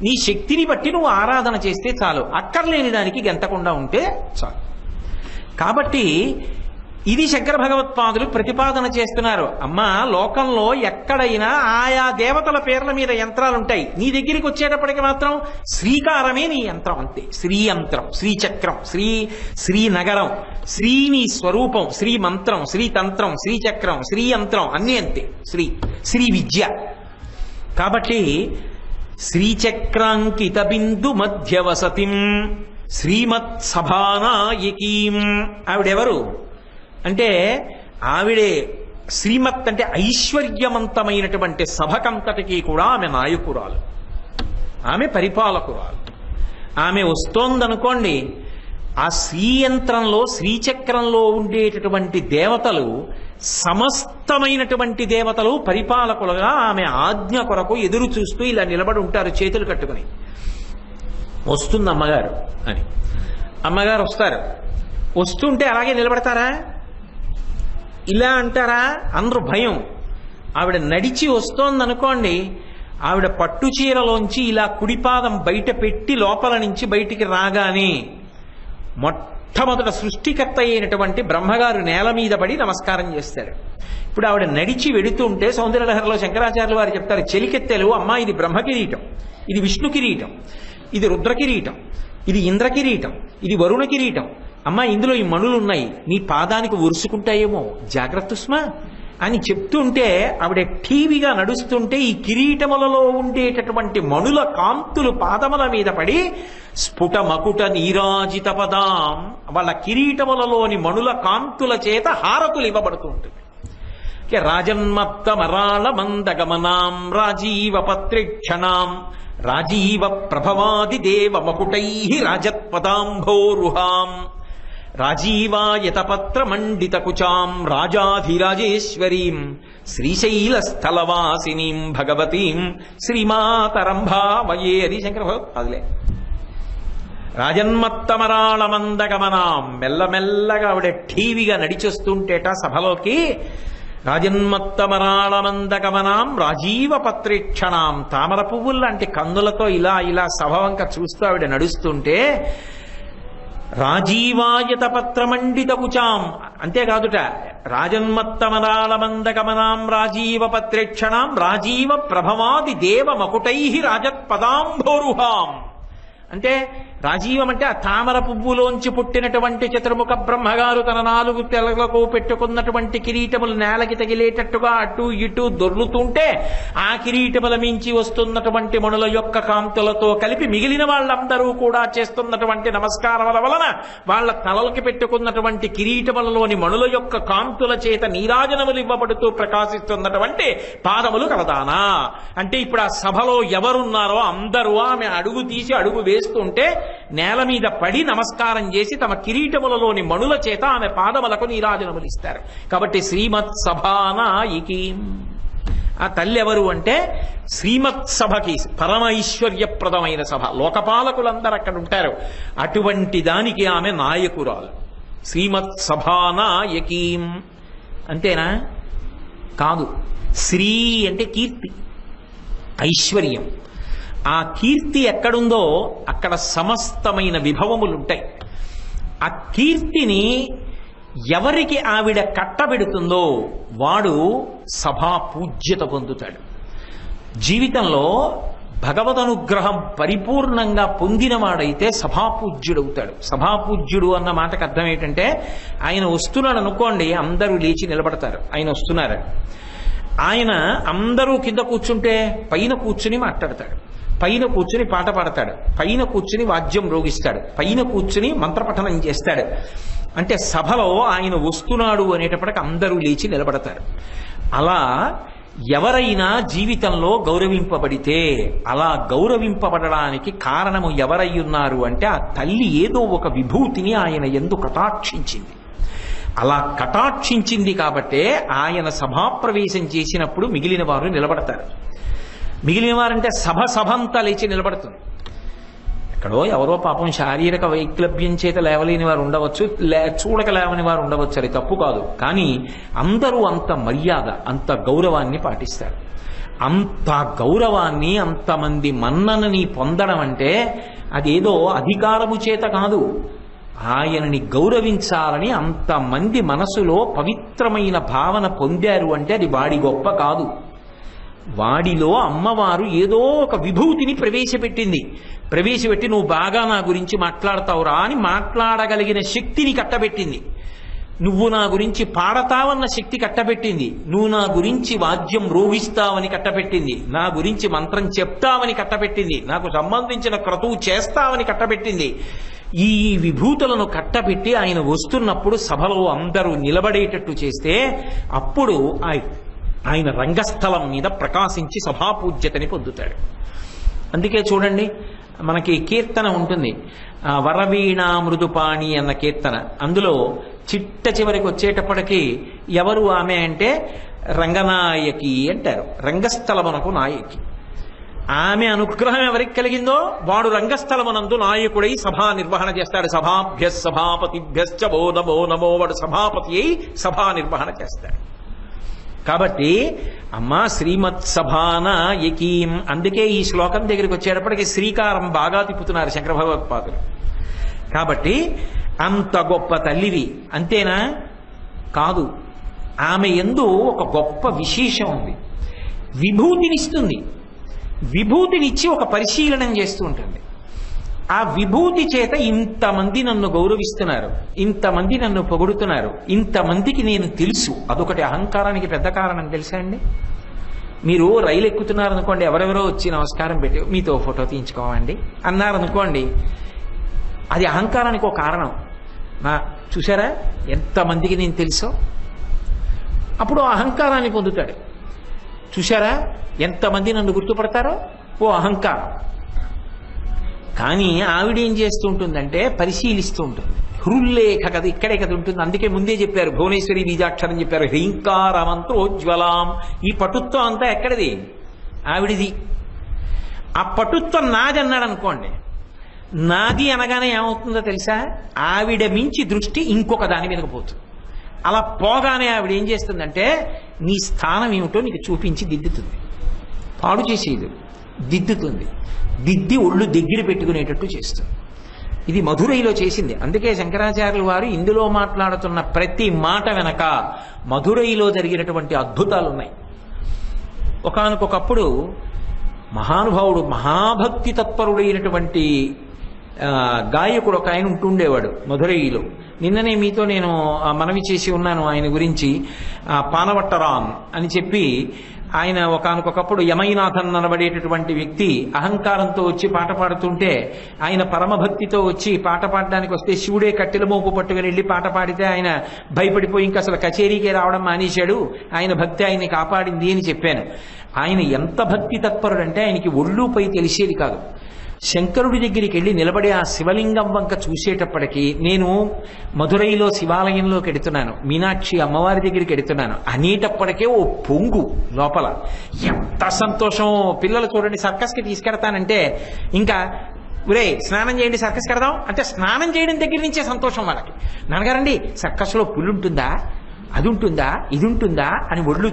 Speaker 1: నీ శక్తిని బట్టి నువ్వు ఆరాధన చేస్తే చాలు, అక్కర్లేని దానికి గెంతకుండా ఉంటే చాలు. కాబట్టి ఇది శంకర భగవత్పాదులు ప్రతిపాదన చేస్తున్నారు. అమ్మా, లోకంలో ఎక్కడైనా ఆయా దేవతల పేర్ల మీద యంత్రాలు ఉంటాయి, నీ దగ్గరికి వచ్చేటప్పటికి మాత్రం శ్రీకారమే నీ యంత్రం అంతే. శ్రీయంత్రం, శ్రీచక్రం, శ్రీనగరం, శ్రీని స్వరూపం, శ్రీమంత్రం, శ్రీతంత్రం, శ్రీచక్రం, శ్రీయంత్రం అన్నీ అంతే. శ్రీ విద్య. కాబట్టి శ్రీచక్రాంకిత బిందు మధ్యవసతిం శ్రీమత్ సభానాయకీం. ఆవిడెవరు అంటే ఆవిడే శ్రీమత్ అంటే ఐశ్వర్యవంతమైనటువంటి సభకంతటికి కూడా ఆమె నాయకురాలు, ఆమె పరిపాలకురాలు. ఆమె వస్తోందనుకోండి, ఆ శ్రీయంత్రంలో శ్రీచక్రంలో ఉండేటటువంటి దేవతలు సమస్తమైనటువంటి దేవతలు పరిపాలకులుగా ఆమె ఆజ్ఞ కొరకు ఎదురు చూస్తూ ఇలా నిలబడి ఉంటారు చేతులు కట్టుకుని. వస్తుంది అమ్మగారు అని. అమ్మగారు వస్తారు. వస్తుంటే అలాగే నిలబడతారా, ఇలా అంటారా? అందరూ భయం. ఆవిడ నడిచి వస్తోందనుకోండి, ఆవిడ పట్టు చీరలోంచి ఇలా కుడిపాదం బయట పెట్టి లోపల నుంచి బయటికి రాగానే మొట్టమొదట సృష్టికర్త అయినటువంటి బ్రహ్మగారు నేల మీద పడి నమస్కారం చేస్తారు. ఇప్పుడు ఆవిడ నడిచి వెడుతుంటే సౌందర్యలహరిలో శంకరాచార్యులు వారు చెప్తారు, చెలికెత్తెలు అమ్మా ఇది బ్రహ్మ కిరీటం, ఇది విష్ణు కిరీటం, ఇది రుద్ర కిరీటం, ఇది ఇంద్ర కిరీటం, ఇది వరుణ కిరీటం. అమ్మా ఇందులో ఈ మణులు ఉన్నాయి, నీ పాదానికి ఒరుసుకుంటాయేమో, జాగ్రత్త స్మా అని చెప్తుంటే ఆవిడ టీవీగా నడుస్తుంటే ఈ కిరీటములలో ఉండేటటువంటి మణుల కాంతులు పాదముల మీద పడి స్ఫుట మకుట నీరాజిత పదాం, వాళ్ళ కిరీటములలోని మణుల కాంతుల చేత హారతులు ఇవ్వబడుతూ ఉంటుంది. రాజన్మత్త మరాళ మందగమనాం రాజీవ పత్రిక్షణాం రాజీవ ప్రభవాది దేవ మకుటై రాజత్పదాంభోరుహాం రాజీవాయతపత్ర మండిత కుచాం రాజాధిరాజేశ్వరీం శ్రీశైల స్థలవాసినీం భగవతీం శ్రీమాతరంభావయే. అది శంకర భగవత్పాదులే. రాజన్మత్తమరాళమందగమనాం, మెల్లమెల్లగా ఆవిడ టీవీగా నడిచొస్తుంటేట సభలోకి. రాజన్మత్తమరాళమందగమనాం రాజీవ పత్రేక్షణాం, తామర పువ్వుల్లాంటి కన్నులతో ఇలా ఇలా సభ వంక చూస్తూ ఆవిడ నడుస్తుంటే రాజీవాయత పత్రమండిత కుచాం, అంతేకాదుట రాజన్మత్తమరాళమందగమనాం రాజీవ పత్రేక్షణాం రాజీవ ప్రభవాది దేవ మకుటై రాజత్పదాంభోరుహాం. అంటే రాజీవం అంటే ఆ తామర పువ్వులోంచి పుట్టినటువంటి చతుర్ముఖ బ్రహ్మగారు తన 4 తెలలకు పెట్టుకున్నటువంటి కిరీటములు నేలకి తగిలేటట్టుగా అటు ఇటు దొర్లుతుంటే ఆ కిరీటముల మించి వస్తున్నటువంటి మణుల యొక్క కాంతులతో కలిపి మిగిలిన వాళ్ళందరూ కూడా చేస్తున్నటువంటి నమస్కారముల వలన వాళ్ళ తలలకి పెట్టుకున్నటువంటి కిరీటములలోని మణుల యొక్క కాంతుల చేత నీరాజనములు ఇవ్వబడుతూ ప్రకాశిస్తున్నటువంటి పాదములు కలదానా. అంటే ఇప్పుడు ఆ సభలో ఎవరున్నారో అందరూ ఆమె అడుగు తీసి అడుగు వేస్తుంటే నేల మీద పడి నమస్కారం చేసి తమ కిరీటములలోని మణుల చేత ఆమె పాదములకు నీరాజనములు ఇస్తారు. కాబట్టి శ్రీమత్ సభానాయికీం, ఆ తల్లి ఎవరు అంటే శ్రీమత్ సభకి పరమైశ్వర్యప్రదమైన సభ, లోకపాలకులందరూ అక్కడ ఉంటారు. అటువంటి దానికి ఆమె నాయకురాలు. శ్రీమత్ సభానాయకీం అంతేనా? కాదు. శ్రీ అంటే కీర్తి, ఐశ్వర్యం. ఆ కీర్తి ఎక్కడుందో అక్కడ సమస్తమైన విభవములుంటాయి. ఆ కీర్తిని ఎవరికి ఆవిడ కట్టబెడుతుందో వాడు సభా పూజ్యత పొందుతాడు. జీవితంలో భగవదనుగ్రహం పరిపూర్ణంగా పొందినవాడైతే సభాపూజ్యుడవుతాడు. సభాపూజ్యుడు అన్న మాటకు అర్థం ఏంటంటే ఆయన వస్తున్నాడు అనుకోండి, అందరూ లేచి నిలబడతారు. ఆయన వస్తున్నారు, ఆయన అందరూ కింద కూర్చుంటే పైన కూర్చుని మాట్లాడతాడు, పైన కూర్చుని పాట పాడతాడు, పైన కూర్చుని వాద్యం రోగిస్తాడు, పైన కూర్చుని మంత్రపఠనం చేస్తాడు. అంటే సభలో ఆయన వస్తున్నాడు అనేటప్పటికి అందరూ లేచి నిలబడతారు. అలా ఎవరైనా జీవితంలో గౌరవింపబడితే, అలా గౌరవింపబడడానికి కారణము ఎవరై ఉన్నారు అంటే ఆ తల్లి ఏదో ఒక విభూతిని ఆయన యందు కటాక్షించింది. అలా కటాక్షించింది కాబట్టే ఆయన సభాప్రవేశం చేసినప్పుడు మిగిలిన వారు నిలబడతారు. మిగిలిన వారంటే సభంతా లేచి నిలబడుతుంది. ఎక్కడో ఎవరో పాపం శారీరక వైక్లభ్యం చేత లేవలేని వారు ఉండవచ్చు, చూడక లేవని వారు ఉండవచ్చు, అది తప్పు కాదు. కానీ అందరూ అంత మర్యాద, అంత గౌరవాన్ని పాటిస్తారు. అంత గౌరవాన్ని, అంతమంది మన్ననని పొందడం అంటే అదేదో అధికారము చేత కాదు. ఆయనని గౌరవించాలని అంతమంది మనసులో పవిత్రమైన భావన పొందారు అంటే అది వాడి గొప్ప కాదు. వాడిలో అమ్మవారు ఏదో ఒక విభూతిని ప్రవేశపెట్టి నువ్వు బాగా నా గురించి మాట్లాడతావురా అని మాట్లాడగలిగిన శక్తిని కట్టబెట్టింది. నువ్వు నా గురించి పాడతావన్న శక్తి కట్టబెట్టింది. నువ్వు నా గురించి వాద్యం రోగిస్తావని కట్టబెట్టింది. నా గురించి మంత్రం చెప్తావని కట్టబెట్టింది. నాకు సంబంధించిన క్రతువు చేస్తావని కట్టబెట్టింది. ఈ విభూతులను కట్టబెట్టి ఆయన వస్తున్నప్పుడు సభలో అందరూ నిలబడేటట్టు చేస్తే అప్పుడు ఆయన రంగస్థలం మీద ప్రకాశించి సభాపూజ్యతని పొందుతాడు. అందుకే చూడండి, మనకి కీర్తన ఉంటుంది, వరవీణా మృదుపాణి అన్న కీర్తన. అందులో చిట్ట చివరికి వచ్చేటప్పటికి ఎవరు ఆమె అంటే రంగనాయకి అంటారు. రంగస్థలమునకు నాయకి. ఆమె అనుగ్రహం ఎవరికి కలిగిందో వాడు రంగస్థలమునందు నాయకుడై సభా నిర్వహణ చేస్తాడు. సభాభ్య సభాపతిభ్యశ్చ వో నమో నమో, వాడు సభాపతి అయి సభా నిర్వహణ చేస్తాడు. కాబట్టి అమ్మా శ్రీమత్ సభాన యకీం, అందుకే ఈ శ్లోకం దగ్గరికి వచ్చేటప్పటికి శ్రీకారం బాగా తిప్పుతున్నారు శంకర భగవత్పాదులు. కాబట్టి అంత గొప్ప తల్లివి. అంతేనా? కాదు, ఆమె యందు ఒక గొప్ప విశేషం ఉంది. విభూతినిస్తుంది. విభూతినిచ్చి ఒక పరిశీలనం చేస్తూ ఉంటుంది. ఆ విభూతి చేత ఇంతమంది నన్ను గౌరవిస్తున్నారు, ఇంతమంది నన్ను పొగుడుతున్నారు, ఇంతమందికి నేను తెలుసు. అదొకటి అహంకారానికి పెద్ద కారణం తెలుసా అండి? మీరు రైలు ఎక్కుతున్నారనుకోండి, ఎవరెవరో వచ్చి నమస్కారం పెట్టి మీతో ఫోటో తీయించుకోవండి అన్నారనుకోండి, అది అహంకారానికి ఒక కారణం. చూసారా ఎంతమందికి నేను తెలుసో, అప్పుడు అహంకారాన్ని పొందుతాడు. చూసారా ఎంతమంది నన్ను గుర్తుపడతారో, ఓ అహంకారం. కానీ ఆవిడ ఏం చేస్తూ ఉంటుందంటే పరిశీలిస్తూ ఉంటుంది. హృల్లేఖ కదా, ఇక్కడే కదా ఉంటుంది. అందుకే ముందే చెప్పారు, భువనేశ్వరి బీజాక్షరం చెప్పారు, హ్రీంకారమంత్రోజ్వలాం. ఈ పటుత్వం అంతా ఎక్కడిది? ఆవిడిది. ఆ పటుత్వం నాది అన్నాడు అనుకోండి, నాది అనగానే ఏమవుతుందో తెలుసా? ఆవిడ మించి దృష్టి ఇంకొక దాని మీదకి పోతుంది. అలా పోగానే ఆవిడ ఏం చేస్తుందంటే నీ స్థానం ఏమిటో నీకు చూపించి దిద్దుతుంది. పాడు చేసేది దిద్దుతుంది, దిద్ది ఒళ్ళు దగ్గర పెట్టుకునేటట్టు చేస్తుంది. ఇది మధురైలో చేసింది. అందుకే శంకరాచార్యుల వారు ఇందులో మాట్లాడుతున్న ప్రతి మాట వెనక మధురైలో జరిగినటువంటి అద్భుతాలు ఉన్నాయి. ఒకానొకప్పుడు మహానుభావుడు, మహాభక్తి తత్పరుడైనటువంటి గాయకుడు ఒక ఆయన ఉంటుండేవాడు మధురైలో. నిన్ననే మీతో నేను మనవి చేసి ఉన్నాను ఆయన గురించి. పానవట్టరాన్ అని చెప్పి ఆయన ఒకానొకప్పుడు యమైనాథన్ అనబడేటటువంటి వ్యక్తి అహంకారంతో వచ్చి పాట పాడుతుంటే, ఆయన పరమభక్తితో వచ్చి పాట పాడడానికి వస్తే శివుడే కట్టెల మోపు పట్టుకుని వెళ్ళి పాట పాడితే ఆయన భయపడిపోయి ఇంకా అసలు కచేరీకే రావడం మానేశాడు. ఆయన భక్తి ఆయన్ని కాపాడింది అని చెప్పాను. ఆయన ఎంత భక్తి తత్పరుడంటే ఆయనకి ఒళ్ళుపై తెలిసేది కాదు. శంకరుడి దగ్గరికి వెళ్ళి నిలబడి ఆ శివలింగం వంక చూసేటప్పటికీ, నేను మధురైలో శివాలయంలోకి ఎడుతున్నాను, మీనాక్షి అమ్మవారి దగ్గరికి ఎడుతున్నాను అనేటప్పటికే ఓ పొంగు లోపల. ఎంత సంతోషం! పిల్లలు చూడండి, సర్కస్కి తీసుకెడతానంటే ఇంకా ఒరే స్నానం చేయండి సర్కస్ కడదాం అంటే స్నానం చేయడం దగ్గర నుంచే సంతోషం వాళ్ళకి. నాన్నగారండి సర్కస్లో పుల్లు ఉంటుందా, అది ఉంటుందా, ఇది ఉంటుందా అని ఒళ్ళు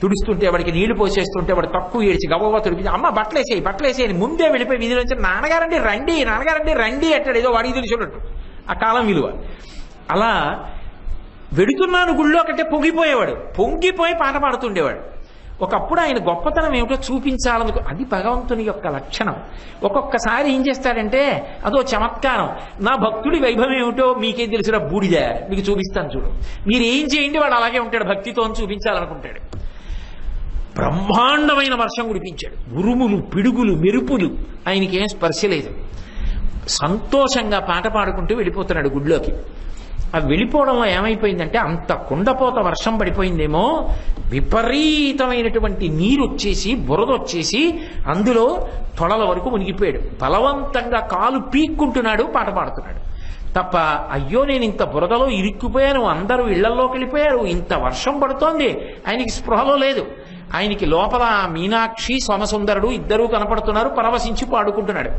Speaker 1: తుడుస్తుంటే, వాడికి నీళ్లు పోసేస్తుంటే వాడు తక్కువ ఏడ్చి గబగబా తుడిపించి అమ్మ బట్టలేసేయి అని ముందే వెళ్ళిపోయి వీధిలో నుంచి నాన్నగారండి రండి అంటాడు. ఏదో వాడికి తెలిసినట్టు ఆ కాలం విలువ. అలా వెడుతున్నాను గుళ్ళో కంటే పొంగిపోయి పాట పాడుతుండేవాడు. ఒకప్పుడు ఆయన గొప్పతనం ఏమిటో చూపించాలనుకో, అది భగవంతుని యొక్క లక్షణం. ఒక్కొక్కసారి ఏం చేస్తాడంటే అదో చమత్కారం. నా భక్తుడి వైభవం ఏమిటో మీకేం తెలిసిన బూడిద, మీకు చూపిస్తాను చూడు, మీరు ఏం చేయండి వాడు అలాగే ఉంటాడు, భక్తితో చూపించాలనుకుంటాడు. బ్రహ్మాండమైన వర్షం కురిపించాడు, ఉరుములు పిడుగులు మెరుపులు, ఆయనకేం స్పర్శ లేదు. సంతోషంగా పాట పాడుకుంటూ వెళ్ళిపోతున్నాడు గుడిలోకి. ఆ వెళ్ళిపోవడంలో ఏమైపోయిందంటే అంత కుండపోత వర్షం పడిపోయిందేమో, విపరీతమైనటువంటి నీరు వచ్చేసి బురద వచ్చేసి అందులో తొడల వరకు మునిగిపోయాడు. బలవంతంగా కాలు పీక్కుంటున్నాడు, పాట పాడుతున్నాడు తప్ప అయ్యో నేను ఇంత బురదలో ఇరుక్కుపోయాను, అందరూ ఇళ్లలోకి వెళ్ళిపోయారు, ఇంత వర్షం పడుతోంది, ఆయనకి స్పృహలో లేదు. ఆయనకి లోపల మీనాక్షి సోమసుందరుడు ఇద్దరూ కనపడుతున్నారు, పరవశించి పాడుకుంటున్నాడు.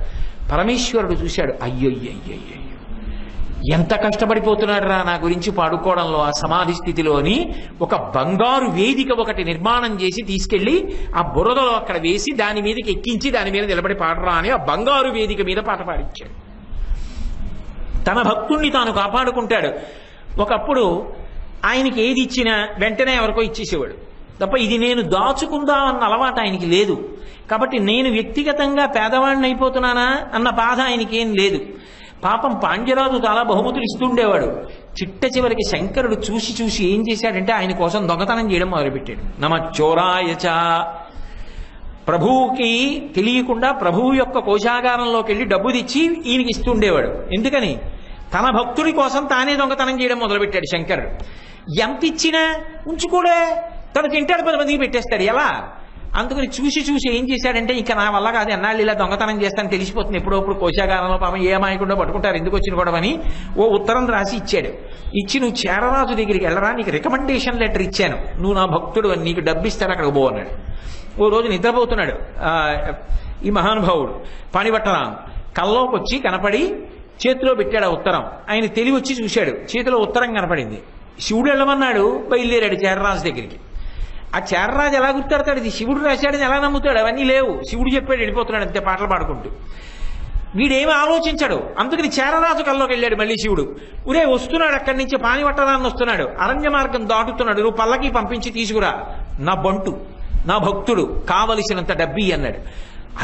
Speaker 1: పరమేశ్వరుడు చూశాడు, అయ్యయ్యయ్యయ్యో ఎంత కష్టపడిపోతున్నాడు రా నా గురించి పాడుకోవడంలో ఆ సమాధి స్థితిలో అని ఒక బంగారు వేదిక ఒకటి నిర్మాణం చేసి తీసుకెళ్లి ఆ బురదలో అక్కడ వేసి దాని మీదకి ఎక్కించి దాని మీద నిలబడి పాడరా అని ఆ బంగారు వేదిక మీద పాట పాడించాడు. తన భక్తుణ్ణి తాను కాపాడుకుంటాడు. ఒకప్పుడు ఆయనకి ఏది ఇచ్చినా వెంటనే ఎవరికో ఇచ్చేసేవాడు తప్ప ఇది నేను దాచుకుందామన్న అలవాటు ఆయనకి లేదు. కాబట్టి నేను వ్యక్తిగతంగా పేదవాడిని అయిపోతున్నానా అన్న బాధ ఆయనకి ఏం లేదు. పాపం పాండ్యరాజు చాలా బహుమతులు ఇస్తుండేవాడు. చిట్ట చివరికి శంకరుడు చూసి చూసి ఏం చేశాడంటే ఆయన కోసం దొంగతనం చేయడం మొదలుపెట్టాడు. నమ చోరాయచ, ప్రభువుకి తెలియకుండా ప్రభువు యొక్క కోశాగారంలోకి వెళ్ళి డబ్బు తెచ్చి ఈయనకి ఇస్తుండేవాడు. ఎందుకని? తన భక్తుడి కోసం తానే దొంగతనం చేయడం మొదలుపెట్టాడు శంకరుడు. ఎంత ఇచ్చినా ఉంచుకోడే, తను తింటాడు, 10 మందికి పెట్టేస్తాడు. ఎలా? అందుకని చూసి చూసి ఏం చేశాడంటే ఇక నా వల్ల కాదు, ఎన్నాళ్ళు ఇలా దొంగతనం చేస్తాను తెలిసిపోతుంది, ఎప్పుడప్పుడు కోశాగారంలో పాపం ఏ అమాయకుండా పట్టుకుంటారు, ఎందుకు వచ్చిన కూడా అని ఓ ఉత్తరం రాసి ఇచ్చాడు. ఇచ్చి నువ్వు చేరరాజు దగ్గరికి వెళ్ళరా, నీకు రికమెండేషన్ లెటర్ ఇచ్చాను, నువ్వు నా భక్తుడు అని, నీకు డబ్బు ఇస్తాను, అక్కడికి పో అన్నాడు. ఓ రోజు నిద్రపోతున్నాడు ఈ మహానుభావుడు పాణిభట్టరాం. కల్లోకి వచ్చి కనపడి చేతిలో పెట్టాడు ఆ ఉత్తరం. ఆయన తెలివి వచ్చి చూశాడు, చేతిలో ఉత్తరం కనపడింది. శివుడు వెళ్ళమన్నాడు, బయలుదేరాడు చేరరాజు దగ్గరికి. ఆ చేరరాజు ఎలా గుర్తాడతాడు? ఇది శివుడు రాశాడని ఎలా నమ్ముతాడు? అవన్నీ లేవు, శివుడు చెప్పాడు, వెళ్ళిపోతున్నాడు అంతే పాటలు పాడుకుంటూ. వీడేమి ఆలోచించాడు. అందుకని చేరరాజు కల్లోకి వెళ్ళాడు మళ్ళీ శివుడు. ఉరే వస్తున్నాడు, అక్కడి నుంచి పాణిభట్టరాన్ని వస్తున్నాడు, అరణ్య మార్గం దాటుతున్నాడు, నువ్వు పల్లకి పంపించి తీసుకురా, నా బంటు, నా భక్తుడు, కావలసినంత డబ్బి అన్నాడు.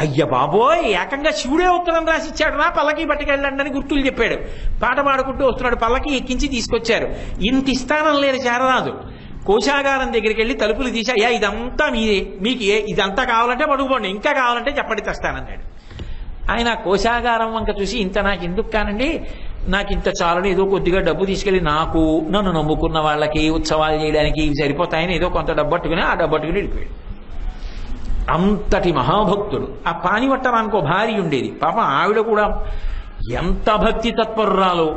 Speaker 1: అయ్య బాబోయ్, ఏకంగా శివుడే ఉత్తరం రాసిచ్చాడు, నా పల్లకి పట్టుకెళ్ళండి అని గుర్తులు చెప్పాడు. పాట పాడుకుంటూ వస్తున్నాడు, పల్లకి ఎక్కించి తీసుకొచ్చారు. ఇంత ఇస్తానం లేని చేరరాజు కోశాగారం దగ్గరికి వెళ్ళి తలుపులు తీసి, అయ్యా ఇదంతా మీదే, మీకు ఇదంతా కావాలంటే పడుకోండి, ఇంకా కావాలంటే చెప్పండి తెస్తానన్నాడు. ఆయన కోశాగారం వంక చూసి, ఇంత నాకు ఎందుకు కానండి, నాకు ఇంత చాలని, ఏదో కొద్దిగా డబ్బు తీసుకెళ్ళి నాకు, నన్ను నమ్ముకున్న వాళ్ళకి ఉత్సవాలు చేయడానికి ఇవి సరిపోతాయని ఏదో కొంత డబ్బు పట్టుకుని ఆ డబ్బు పట్టుకుని వెళ్ళిపోయాడు. అంతటి మహాభక్తుడు. ఆ పాణిభట్టరానికి ఒక భార్య ఉండేది. పాపం ఆవిడ కూడా ఎంత భక్తి తత్పరురాలో.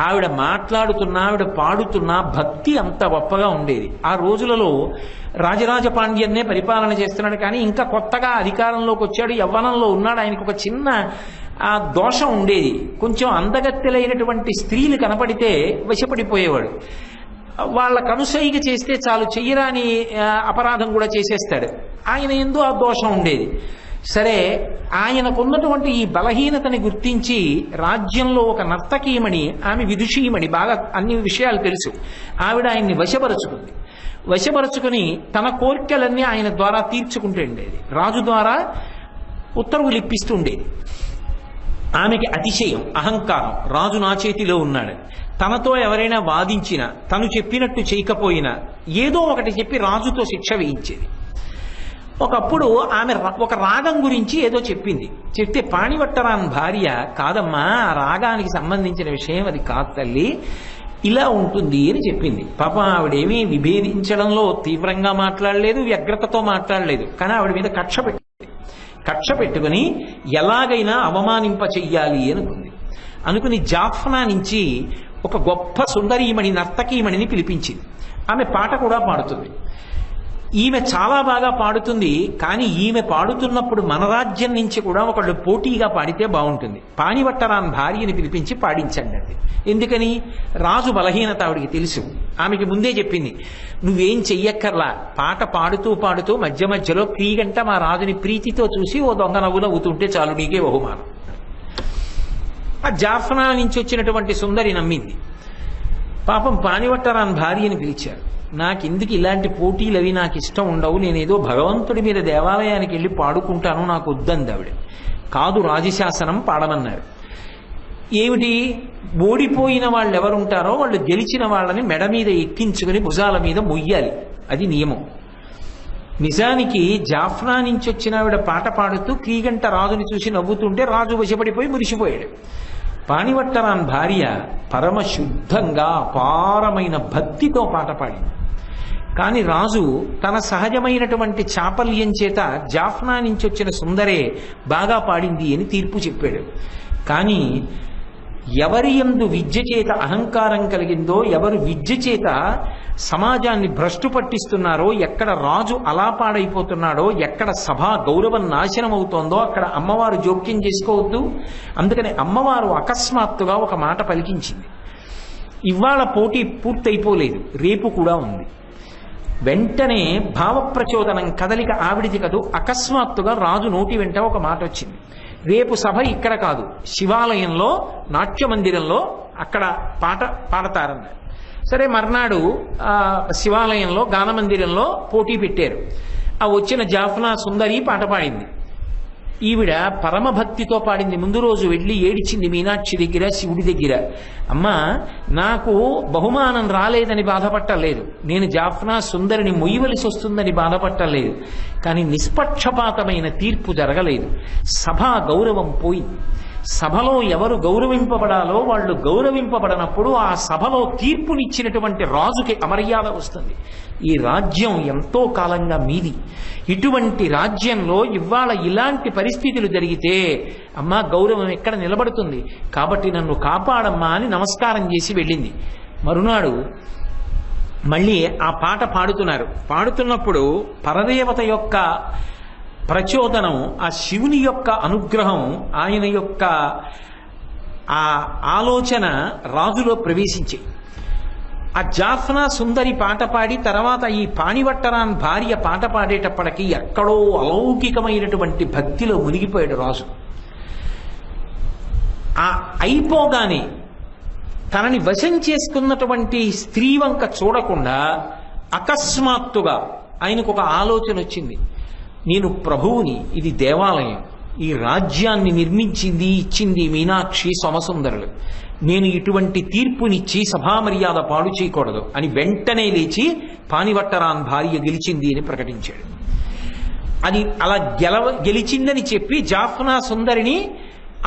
Speaker 1: ఆవిడ మాట్లాడుతున్నా, ఆవిడ పాడుతున్నా భక్తి అంత గొప్పగా ఉండేది. ఆ రోజులలో రాజరాజ పాండ్యన్నే పరిపాలన చేస్తున్నాడు, కానీ ఇంకా కొత్తగా అధికారంలోకి వచ్చాడు, యవ్వనంలో ఉన్నాడు. ఆయనకు ఒక చిన్న దోషం ఉండేది. కొంచెం అందగత్తెలైనటువంటి స్త్రీలు కనపడితే వశపడిపోయేవాడు. వాళ్ళ కనుసైగ చేస్తే చాలు, చెయ్యరాని అపరాధం కూడా చేసేస్తాడు. ఆయన యందు ఆ దోషం ఉండేది. సరే, ఆయనకున్నటువంటి ఈ బలహీనతని గుర్తించి రాజ్యంలో ఒక నర్తకీమణి, ఆమె విదుషీమణి, బాగా అన్ని విషయాలు తెలుసు, ఆవిడ ఆయన్ని వశపరుచుకుంది. వశపరుచుకుని తన కోరికలన్నీ ఆయన ద్వారా తీర్చుకుంటూ ఉండేది. రాజు ద్వారా ఉత్తర్వులు ఇప్పిస్తూ ఉండేది. ఆమెకి అతిశయం, అహంకారం, రాజు నా చేతిలో ఉన్నాడు, తనతో ఎవరైనా వాదించినా, తను చెప్పినట్టు చేయకపోయినా ఏదో ఒకటి చెప్పి రాజుతో శిక్ష వేయించేది. ఒకప్పుడు ఆమె ఒక రాగం గురించి ఏదో చెప్పింది. చెప్తే పాణిభట్టరాన్ భార్య, కాదమ్మా ఆ రాగానికి సంబంధించిన విషయం అది కాదు తల్లి, ఇలా ఉంటుంది అని చెప్పింది. పాపం ఆవిడేమీ విభేదించడంలో తీవ్రంగా మాట్లాడలేదు, వ్యగ్రతతో మాట్లాడలేదు, కానీ ఆవిడ మీద కక్ష పెట్టుకుని ఎలాగైనా అవమానింప చెయ్యాలి అనుకుంది. అనుకుని జాఫ్నా నుంచి ఒక గొప్ప సుందరీమణి, నర్తకీమణిని పిలిపించింది. ఆమె పాట కూడా పాడుతుంది. ఈమె చాలా బాగా పాడుతుంది, కానీ ఈమె పాడుతున్నప్పుడు మన రాజ్యం నుంచి కూడా ఒకళ్ళు పోటీగా పాడితే బాగుంటుంది. పాణిభట్టరాన్ భార్యని పిలిపించి పాడించండి అంది. ఎందుకని? రాజు బలహీనత ఆవిడికి తెలుసు. ఆమెకి ముందే చెప్పింది, నువ్వేం చెయ్యక్కర్లా, పాట పాడుతూ పాడుతూ మధ్య మధ్యలో ప్రీగంట మా రాజుని ప్రీతితో చూసి ఓ దొంగ నవ్వు నవ్వుతుంటే చాలు, నీకే బహుమానం. ఆ జాఫ్నా నుంచి వచ్చినటువంటి సుందరి నమ్మింది. పాపం పాణిభట్టరాన్ భార్యని పిలిచారు. నాకెందుకు ఇలాంటి పోటీలు అవి నాకు ఇష్టం ఉండవు, నేనేదో భగవంతుడి మీద దేవాలయానికి వెళ్ళి పాడుకుంటాను, నాకు వద్దంది ఆవిడ. కాదు, రాజశాసనం పాడమన్నారు. ఏమిటి? ఓడిపోయిన వాళ్ళు ఎవరుంటారో వాళ్ళు గెలిచిన వాళ్ళని మెడ మీద ఎక్కించుకుని భుజాల మీద మొయ్యాలి, అది నియమం. నిజానికి జాఫ్నా నుంచి వచ్చిన ఆవిడ పాట పాడుతూ క్రీగంట రాజుని చూసి నవ్వుతుంటే రాజు వశపడిపోయి మురిసిపోయాడు. పాణివట్టరాన్ భార్య పరమ శుద్ధంగా అపారమైన భక్తితో పాట పాడింది. కానీ రాజు తన సహజమైనటువంటి చాపల్యం చేత జాఫ్నా నుంచి వచ్చిన సుందరే బాగా పాడింది అని తీర్పు చెప్పాడు. కానీ ఎవరి యందు విద్య చేత అహంకారం కలిగిందో, ఎవరు విద్య చేత సమాజాన్ని భ్రష్టు పట్టిస్తున్నారో, ఎక్కడ రాజు అలా పాడైపోతున్నాడో, ఎక్కడ సభా గౌరవం నాశనం అవుతోందో అక్కడ అమ్మవారు జోక్యం చేసుకోవద్దు. అందుకని అమ్మవారు అకస్మాత్తుగా ఒక మాట పలికించింది. ఇవాళ పోటీ పూర్తయిపోలేదు, రేపు కూడా ఉంది. వెంటనే భావప్రచోదనం కదలిక ఆవిడిది కదూ, అకస్మాత్తుగా రాజు నోటి వెంట ఒక మాట వచ్చింది. రేపు సభ ఇక్కడ కాదు, శివాలయంలో నాట్య మందిరంలో అక్కడ పాట పాడతారన్నారు. సరే, మర్నాడు శివాలయంలో గానమందిరంలో పోటీ పెట్టారు. ఆ వచ్చిన జాఫ్నా సుందరి పాట పాడింది. ఈవిడ పరమభక్తితో పాడింది. ముందు రోజు వెళ్ళి ఏడిచింది మీనాక్షి దగ్గర, శివుడి దగ్గర. అమ్మా, నాకు బహుమానం రాలేదని బాధపట్టలేదు, నేను జాఫ్నా సుందరిని మొయ్యవలసి వస్తుందని బాధపట్టలేదు. కానీ నిష్పక్షపాతమైన తీర్పు జరగలేదు. సభా గౌరవం పోయింది. సభలో ఎవరు గౌరవింపబడాలో వాళ్ళు గౌరవింపబడనప్పుడు ఆ సభలో తీర్పునిచ్చినటువంటి రాజుకి అమర్యాద వస్తుంది. ఈ రాజ్యం ఎంతో కాలంగా మీది. ఇటువంటి రాజ్యంలో ఇవాళ ఇలాంటి పరిస్థితులు జరిగితే అమ్మా గౌరవం ఎక్కడ నిలబడుతుంది? కాబట్టి నన్ను కాపాడమ్మా అని నమస్కారం చేసి వెళ్ళింది. మరునాడు మళ్ళీ ఆ పాట పాడుతున్నారు. పాడుతున్నప్పుడు పరదేవత యొక్క ప్రచోదనం, ఆ శివుని యొక్క అనుగ్రహం, ఆయన యొక్క ఆ ఆలోచన రాజులో ప్రవేశించి ఆ జాఫ్నా సుందరి పాట పాడి తర్వాత ఈ పాణివట్టరాన్ భార్య పాట పాడేటప్పటికీ ఎక్కడో అలౌకికమైనటువంటి భక్తిలో మునిగిపోయాడు రాజు. ఆ అయిపోగానే తనని వశం చేసుకున్నటువంటి స్త్రీ వంక చూడకుండా అకస్మాత్తుగా ఆయనకు ఒక ఆలోచన వచ్చింది. నేను ప్రభువుని, ఇది దేవాలయం, ఈ రాజ్యాన్ని నిర్మించింది ఇచ్చింది మీనాక్షి సోమసుందరులు, నేను ఇటువంటి తీర్పునిచ్చి సభామర్యాద పాడు చేయకూడదు అని వెంటనే లేచి పాణివట్టరాన్ భార్య గెలిచింది అని ప్రకటించాడు. అది అలా గెలిచిందని చెప్పి జాఫ్నా సుందరిని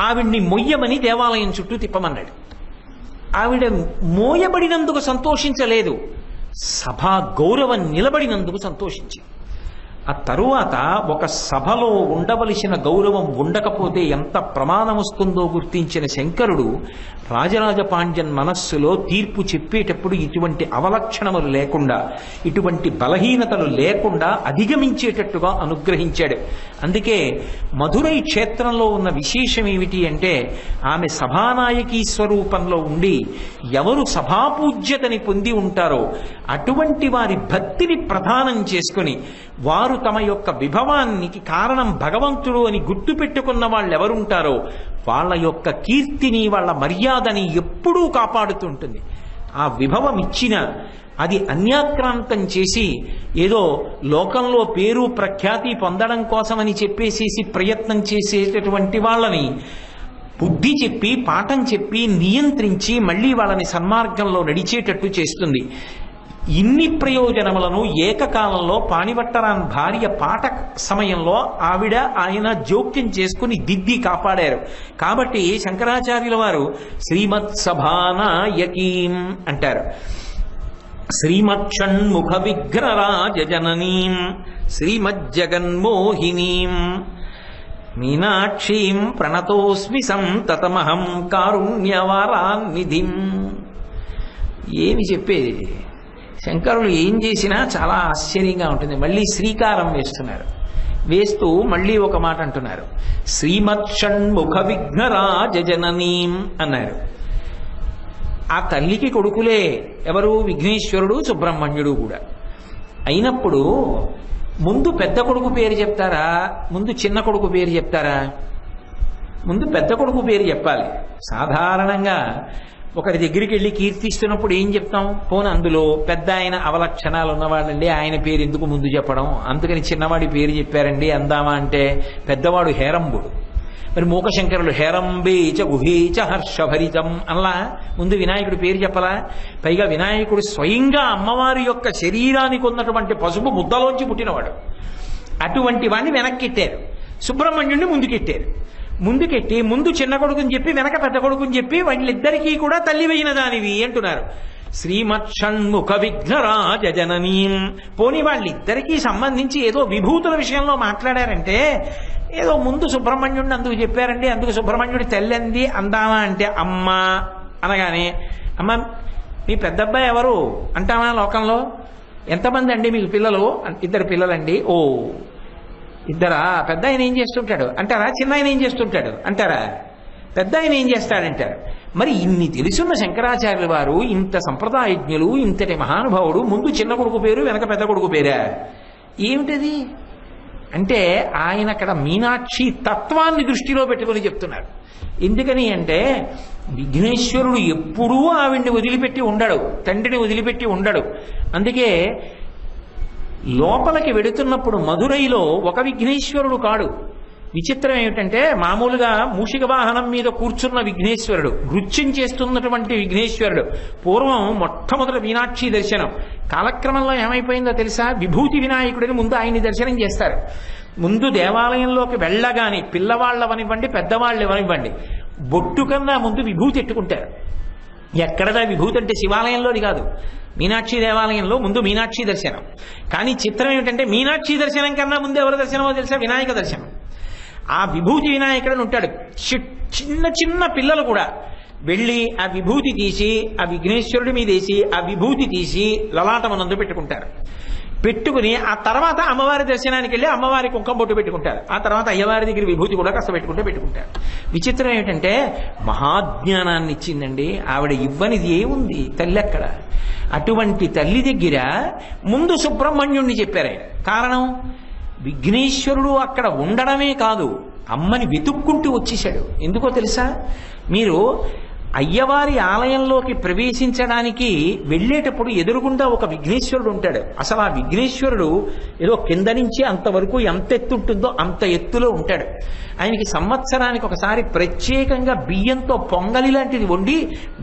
Speaker 1: ఆవిడ్ని మొయ్యమని దేవాలయం చుట్టూ తిప్పమన్నాడు. ఆవిడ మోయబడినందుకు సంతోషించలేదు, సభా గౌరవం నిలబడినందుకు సంతోషించింది. ఆ తరువాత ఒక సభలో ఉండవలసిన గౌరవం ఉండకపోతే ఎంత ప్రమాదం వస్తుందో గుర్తించిన శంకరుడు రాజరాజ పాండ్యన్ మనస్సులో తీర్పు చెప్పేటప్పుడు ఇటువంటి అవలక్షణములు లేకుండా, ఇటువంటి బలహీనతలు లేకుండా అధిగమించేటట్టుగా అనుగ్రహించాడు. అందుకే మధురై క్షేత్రంలో ఉన్న విశేషం ఏమిటి అంటే, ఆమె సభానాయకీ స్వరూపంలో ఉండి ఎవరు సభాపూజ్యతని పొంది ఉంటారో అటువంటి వారి భక్తిని ప్రధానం చేసుకుని వారు తమ యొక్క విభవానికి కారణం భగవంతుడు అని గుర్తు పెట్టుకున్న వాళ్ళు ఎవరుంటారో వాళ్ళ యొక్క కీర్తిని, వాళ్ళ మర్యాదని ఎప్పుడూ కాపాడుతుంటుంది. ఆ విభవం ఇచ్చిన అది అన్యాక్రాంతం చేసి ఏదో లోకంలో పేరు ప్రఖ్యాతి పొందడం కోసమని చెప్పేసేసి ప్రయత్నం చేసేటటువంటి వాళ్ళని బుద్ధి చెప్పి పాఠం చెప్పి నియంత్రించి మళ్ళీ వాళ్ళని సన్మార్గంలో నడిచేటట్టు చేస్తుంది. ఇన్ని ప్రయోజనములను ఏకకాలంలో పాణివట్టరాన్ భార్య పాట సమయంలో ఆవిడ ఆయన జోక్యం చేసుకుని దిద్ది కాపాడారు. కాబట్టి శంకరాచార్యుల వారు శ్రీమత్ సభానాయకీం అంటారు. శ్రీమక్షణ్ముఖ విగ్రరాజ జననీం శ్రీమజ్జగన్మోహినీం మీనాక్షీం ప్రణతోస్మి సంతతమహం కారుణ్యవారాన్నిధిం. ఏమి చెప్పేది? శంకరులు ఏం చేసినా చాలా ఆశ్చర్యంగా ఉంటుంది. మళ్ళీ శ్రీకారం వేస్తున్నారు. వేస్తూ మళ్ళీ ఒక మాట అంటున్నారు, శ్రీమత్షణ్ముఖ విఘ్నరాజ జననీం అన్నారు. ఆ తల్లికి కొడుకులే ఎవరు? విఘ్నేశ్వరుడు, సుబ్రహ్మణ్యుడు కూడా. అయినప్పుడు ముందు పెద్ద కొడుకు పేరు చెప్తారా, ముందు చిన్న కొడుకు పేరు చెప్తారా? ముందు పెద్ద కొడుకు పేరు చెప్పాలి. సాధారణంగా ఒకరి దగ్గరికి వెళ్ళి కీర్తిస్తున్నప్పుడు ఏం చెప్తాం? పోనీ అందులో పెద్ద ఆయన అవలక్షణాలు ఉన్నవాళ్ళండి, ఆయన పేరు ఎందుకు ముందు చెప్పడం, అందుకని చిన్నవాడి పేరు చెప్పారండి అందామా అంటే పెద్దవాడు హేరంబుడు. మరి మూకశంకరులు హేరంబేచ గుహేచ హర్షభరితం అలా ముందు వినాయకుడి పేరు చెప్పలా? పైగా వినాయకుడు స్వయంగా అమ్మవారి యొక్క శరీరానికి ఉన్నటువంటి పసుపు ముద్దలోంచి పుట్టినవాడు. అటువంటి వాడిని వెనక్కిట్టారు, సుబ్రహ్మణ్యుడిని ముందుకెట్టారు. ముందుకెట్టి ముందు చిన్న కొడుకుని చెప్పి వెనక పెద్ద కొడుకుని చెప్పి వాళ్ళిద్దరికీ కూడా తల్లివైన దానివి అంటున్నారు. శ్రీమత్షణ్ముఖ విఘ్నరాజ జననీం. పోనీ వాళ్ళిద్దరికీ సంబంధించి ఏదో విభూతుల విషయంలో మాట్లాడారంటే ఏదో ముందు సుబ్రహ్మణ్యుడిని అందుకు చెప్పారండి, అందుకు సుబ్రహ్మణ్యుడి తల్లి అందామా అంటే అమ్మ అనగానే అమ్మ మీ పెద్దబ్బాయి ఎవరు అంటామా? లోకంలో ఎంతమంది అండి మీకు పిల్లలు? 2 పిల్లలండి. ఓ 2? పెద్ద ఆయన ఏం చేస్తుంటాడు అంటారా? చిన్న ఆయన ఏం చేస్తుంటాడు అంటారా? పెద్ద ఆయన ఏం చేస్తాడంటారు. మరి ఇన్ని తెలుసున్న శంకరాచార్యుల వారు, ఇంత సంప్రదాయజ్ఞులు, ఇంతటి మహానుభావుడు, ముందు చిన్న కొడుకు పేరు వెనక పెద్ద కొడుకు పేరా? ఏమిటది అంటే ఆయన అక్కడ మీనాక్షి తత్వాన్ని దృష్టిలో పెట్టుకుని చెప్తున్నారు. ఎందుకని అంటే విఘ్నేశ్వరుడు ఎప్పుడూ ఆవిడ్ని వదిలిపెట్టి ఉండడు, తండ్రిని వదిలిపెట్టి ఉండడు. అందుకే లోపలికి వెడుతున్నప్పుడు మధురైలో ఒక విఘ్నేశ్వరుడు కాడు. విచిత్రం ఏమిటంటే మామూలుగా మూషిక వాహనం మీద కూర్చున్న విఘ్నేశ్వరుడు, నృత్యం చేస్తున్నటువంటి విఘ్నేశ్వరుడు. పూర్వం మొట్టమొదటి మీనాక్షి దర్శనం. కాలక్రమంలో ఏమైపోయిందో తెలుసా? విభూతి వినాయకుడిని ముందు ఆయన్ని దర్శనం చేస్తారు. ముందు దేవాలయంలోకి వెళ్ళగాని పిల్లవాళ్ళు అవనివ్వండి, పెద్దవాళ్ళు అవనివ్వండి, బొట్టు కన్నా ముందు విభూతి ఎట్టుకుంటారు. ఎక్కడదా విభూతి అంటే శివాలయంలోది కాదు, మీనాక్షి దేవాలయంలో ముందు మీనాక్షి దర్శనం. కానీ చిత్రం ఏమిటంటే మీనాక్షి దర్శనం కన్నా ముందు ఎవరి దర్శనమో తెలుసా? వినాయక దర్శనం. ఆ విభూతి వినాయకుడు ఉంటాడు. చిన్న చిన్న పిల్లలు కూడా వెళ్ళి ఆ విభూతి తీసి ఆ విఘ్నేశ్వరుడి మీద వేసి ఆ విభూతి తీసి లలాటమనందు పెట్టుకుంటారు. పెట్టుకుని ఆ తర్వాత అమ్మవారి దర్శనానికి వెళ్ళి అమ్మవారి కుంకం బొట్టు పెట్టుకుంటారు. ఆ తర్వాత అయ్యవారి దగ్గర విభూతి కూడా కాస్త పెట్టుకుంటారు. విచిత్రం ఏమిటంటే మహాజ్ఞానాన్ని ఇచ్చిందండి ఆవిడ. ఇవ్వనిది ఏముంది తల్లి అక్కడ? అటువంటి తల్లి దగ్గర ముందు సుబ్రహ్మణ్యుణ్ణి చెప్పారు. కారణం విఘ్నేశ్వరుడు అక్కడ ఉండడమే కాదు, అమ్మని వెతుక్కుంటూ వచ్చేశాడు. ఎందుకో తెలుసా? మీరు అయ్యవారి ఆలయంలోకి ప్రవేశించడానికి వెళ్ళేటప్పుడు ఎదురుగుండా ఒక విఘ్నేశ్వరుడు ఉంటాడు. అసలు ఆ విఘ్నేశ్వరుడు ఏదో కింద నుంచి అంతవరకు ఎంత ఎత్తు ఉంటుందో అంత ఎత్తులో ఉంటాడు. ఆయనకి సంవత్సరానికి ఒకసారి ప్రత్యేకంగా బియ్యంతో పొంగలి లాంటిది వండి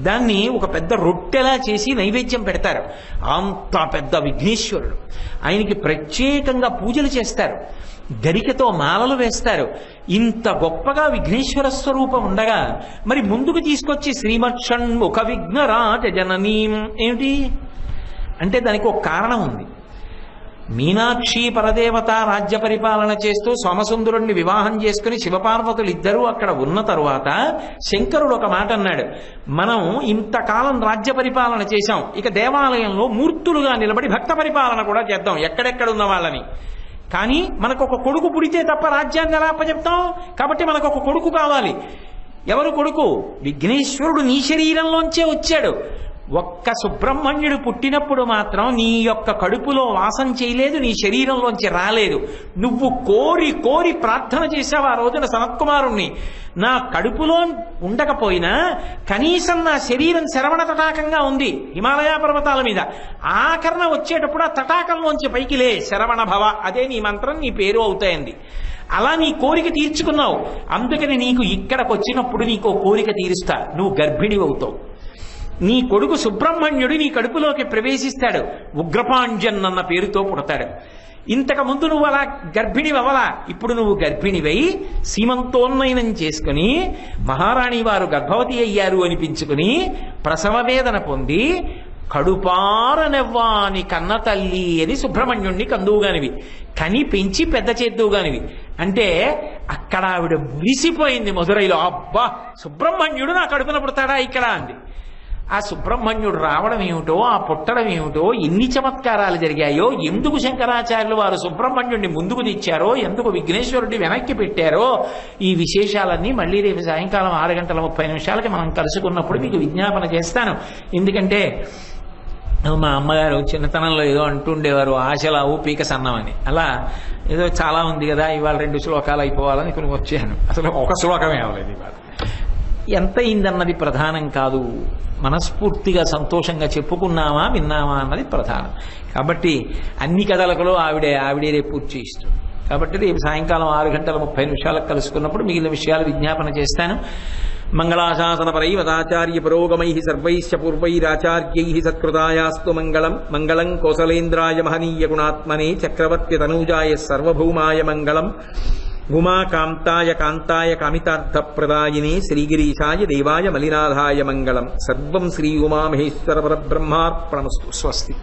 Speaker 1: దాన్ని ఒక పెద్ద రొట్టెలా చేసి నైవేద్యం పెడతారు. అంత పెద్ద విఘ్నేశ్వరుడు. ఆయనకి ప్రత్యేకంగా పూజలు చేస్తారు, గరికతో మాలలు వేస్తారు. ఇంత గొప్పగా విఘ్నేశ్వర స్వరూపం ఉండగా మరి ముందుకు తీసుకొచ్చి శ్రీమత్షణ్ముఖ విఘ్నరాజ జననీం ఏమిటి అంటే దానికి ఒక కారణం ఉంది. మీనాక్షి పరదేవత రాజ్య పరిపాలన చేస్తూ సోమసుందరుణ్ణి వివాహం చేసుకుని శివపార్వతులు ఇద్దరూ అక్కడ ఉన్న తరువాత శంకరుడు ఒక మాట అన్నాడు, మనం ఇంతకాలం రాజ్య పరిపాలన చేశాం, ఇక దేవాలయంలో మూర్తులుగా నిలబడి భక్త పరిపాలన కూడా చేద్దాం ఎక్కడెక్కడున్న వాళ్ళని. కానీ మనకు ఒక కొడుకు పుడితే తప్ప రాజ్యాన్ని ఎలా అప్పచెప్తాం? కాబట్టి మనకు ఒక కొడుకు కావాలి. ఎవరు కొడుకు? విఘ్నేశ్వరుడు నీ శరీరంలోంచే వచ్చాడు. ఒక్క సుబ్రహ్మణ్యుడు పుట్టినప్పుడు మాత్రం నీ యొక్క కడుపులో వాసం చేయలేదు, నీ శరీరంలోంచి రాలేదు. నువ్వు కోరి కోరి ప్రార్థన చేశావు ఆ రోజున సనత్కుమారుణ్ణి, నా కడుపులో ఉండకపోయినా కనీసం నా శరీరం శరవణ తటాకంగా ఉంది హిమాలయ పర్వతాల మీద, ఆఖరణ వచ్చేటప్పుడు ఆ తటాకంలోంచి పైకి లే శరవణ భవ, అదే నీ మంత్రం, నీ పేరు అవుతాయండి. అలా నీ కోరిక తీర్చుకున్నావు. అందుకని నీకు ఇక్కడికి వచ్చినప్పుడు నీకు కోరిక తీరుస్తా, నువ్వు గర్భిణి అవుతావు. నీ కొడుకు సుబ్రహ్మణ్యుడు నీ కడుపులోకి ప్రవేశిస్తాడు, ఉగ్రపాంజన్ అన్న పేరుతో పుడతాడు. ఇంతకుముందు నువ్వు అలా గర్భిణి అవ్వలా, ఇప్పుడు నువ్వు గర్భిణివై సీమంతోన్నయనం చేసుకుని మహారాణి వారు గర్భవతి అయ్యారు అనిపించుకుని ప్రసవ వేదన పొంది కడుపారనెవ్వాని కన్న తల్లి అని సుబ్రహ్మణ్యుణ్ణి కందువుగానివి, కని పెంచి పెద్ద చేద్దువుగానివి అంటే అక్కడ ఆవిడ మురిసిపోయింది మధురైలో. అబ్బా సుబ్రహ్మణ్యుడు నా కడుపున పుడతాడా ఇక్కడ అంది. ఆ సుబ్రహ్మణ్యుడు రావడం ఏమిటో, ఆ పుట్టడం ఏమిటో, ఎన్ని చమత్కారాలు జరిగాయో, ఎందుకు శంకరాచార్యులు వారు సుబ్రహ్మణ్యుడిని ముందుకు తెచ్చారో, ఎందుకు విఘ్నేశ్వరుడిని వెనక్కి పెట్టారో, ఈ విశేషాలన్నీ మళ్ళీ రేపు సాయంకాలం 6:30 మనం కలుసుకున్నప్పుడు మీకు విజ్ఞాపన చేస్తాను. ఎందుకంటే మా అమ్మగారు చిన్నతనంలో ఏదో అంటుండేవారు, ఆశలావు పీక సన్నమని. అలా ఏదో చాలా ఉంది కదా, ఇవాళ 2 శ్లోకాలు అయిపోవాలని కొన్ని వచ్చాను. అసలు ఒక శ్లోకమే అవ్వలేదు. ఇవాళ ఎంత అయిందన్నది ప్రధానం కాదు, మనస్ఫూర్తిగా సంతోషంగా చెప్పుకున్నామా విన్నామా అన్నది ప్రధానం. కాబట్టి అన్ని కథలకులో ఆవిడే రేపు పూర్తి చేయిస్తుంది. కాబట్టి రేపు సాయంకాలం 6:30 కలుసుకున్నప్పుడు మిగిలిన విషయాలు విజ్ఞాపన చేస్తాను. మంగళాశాసనపరై వదాచార్య పురోగమై సర్వైశ్చ పూర్వైరాచార్యై సత్కృతాయాస్తు మంగళం. మంగళం కోసలేంద్రాయ మహనీయ గుణాత్మనే చక్రవర్తి తనూజాయ సర్వభౌమాయ మంగళం. ఉమాకాంతాయ కాంతాయ కామితార్థప్రదాయినే శ్రీగిరీశాయ దేవాయ మలినాథాయ మంగళం. సర్వం శ్రీ ఉమామహేశ్వర పరబ్రహ్మార్పణమస్తు. స్వస్తి.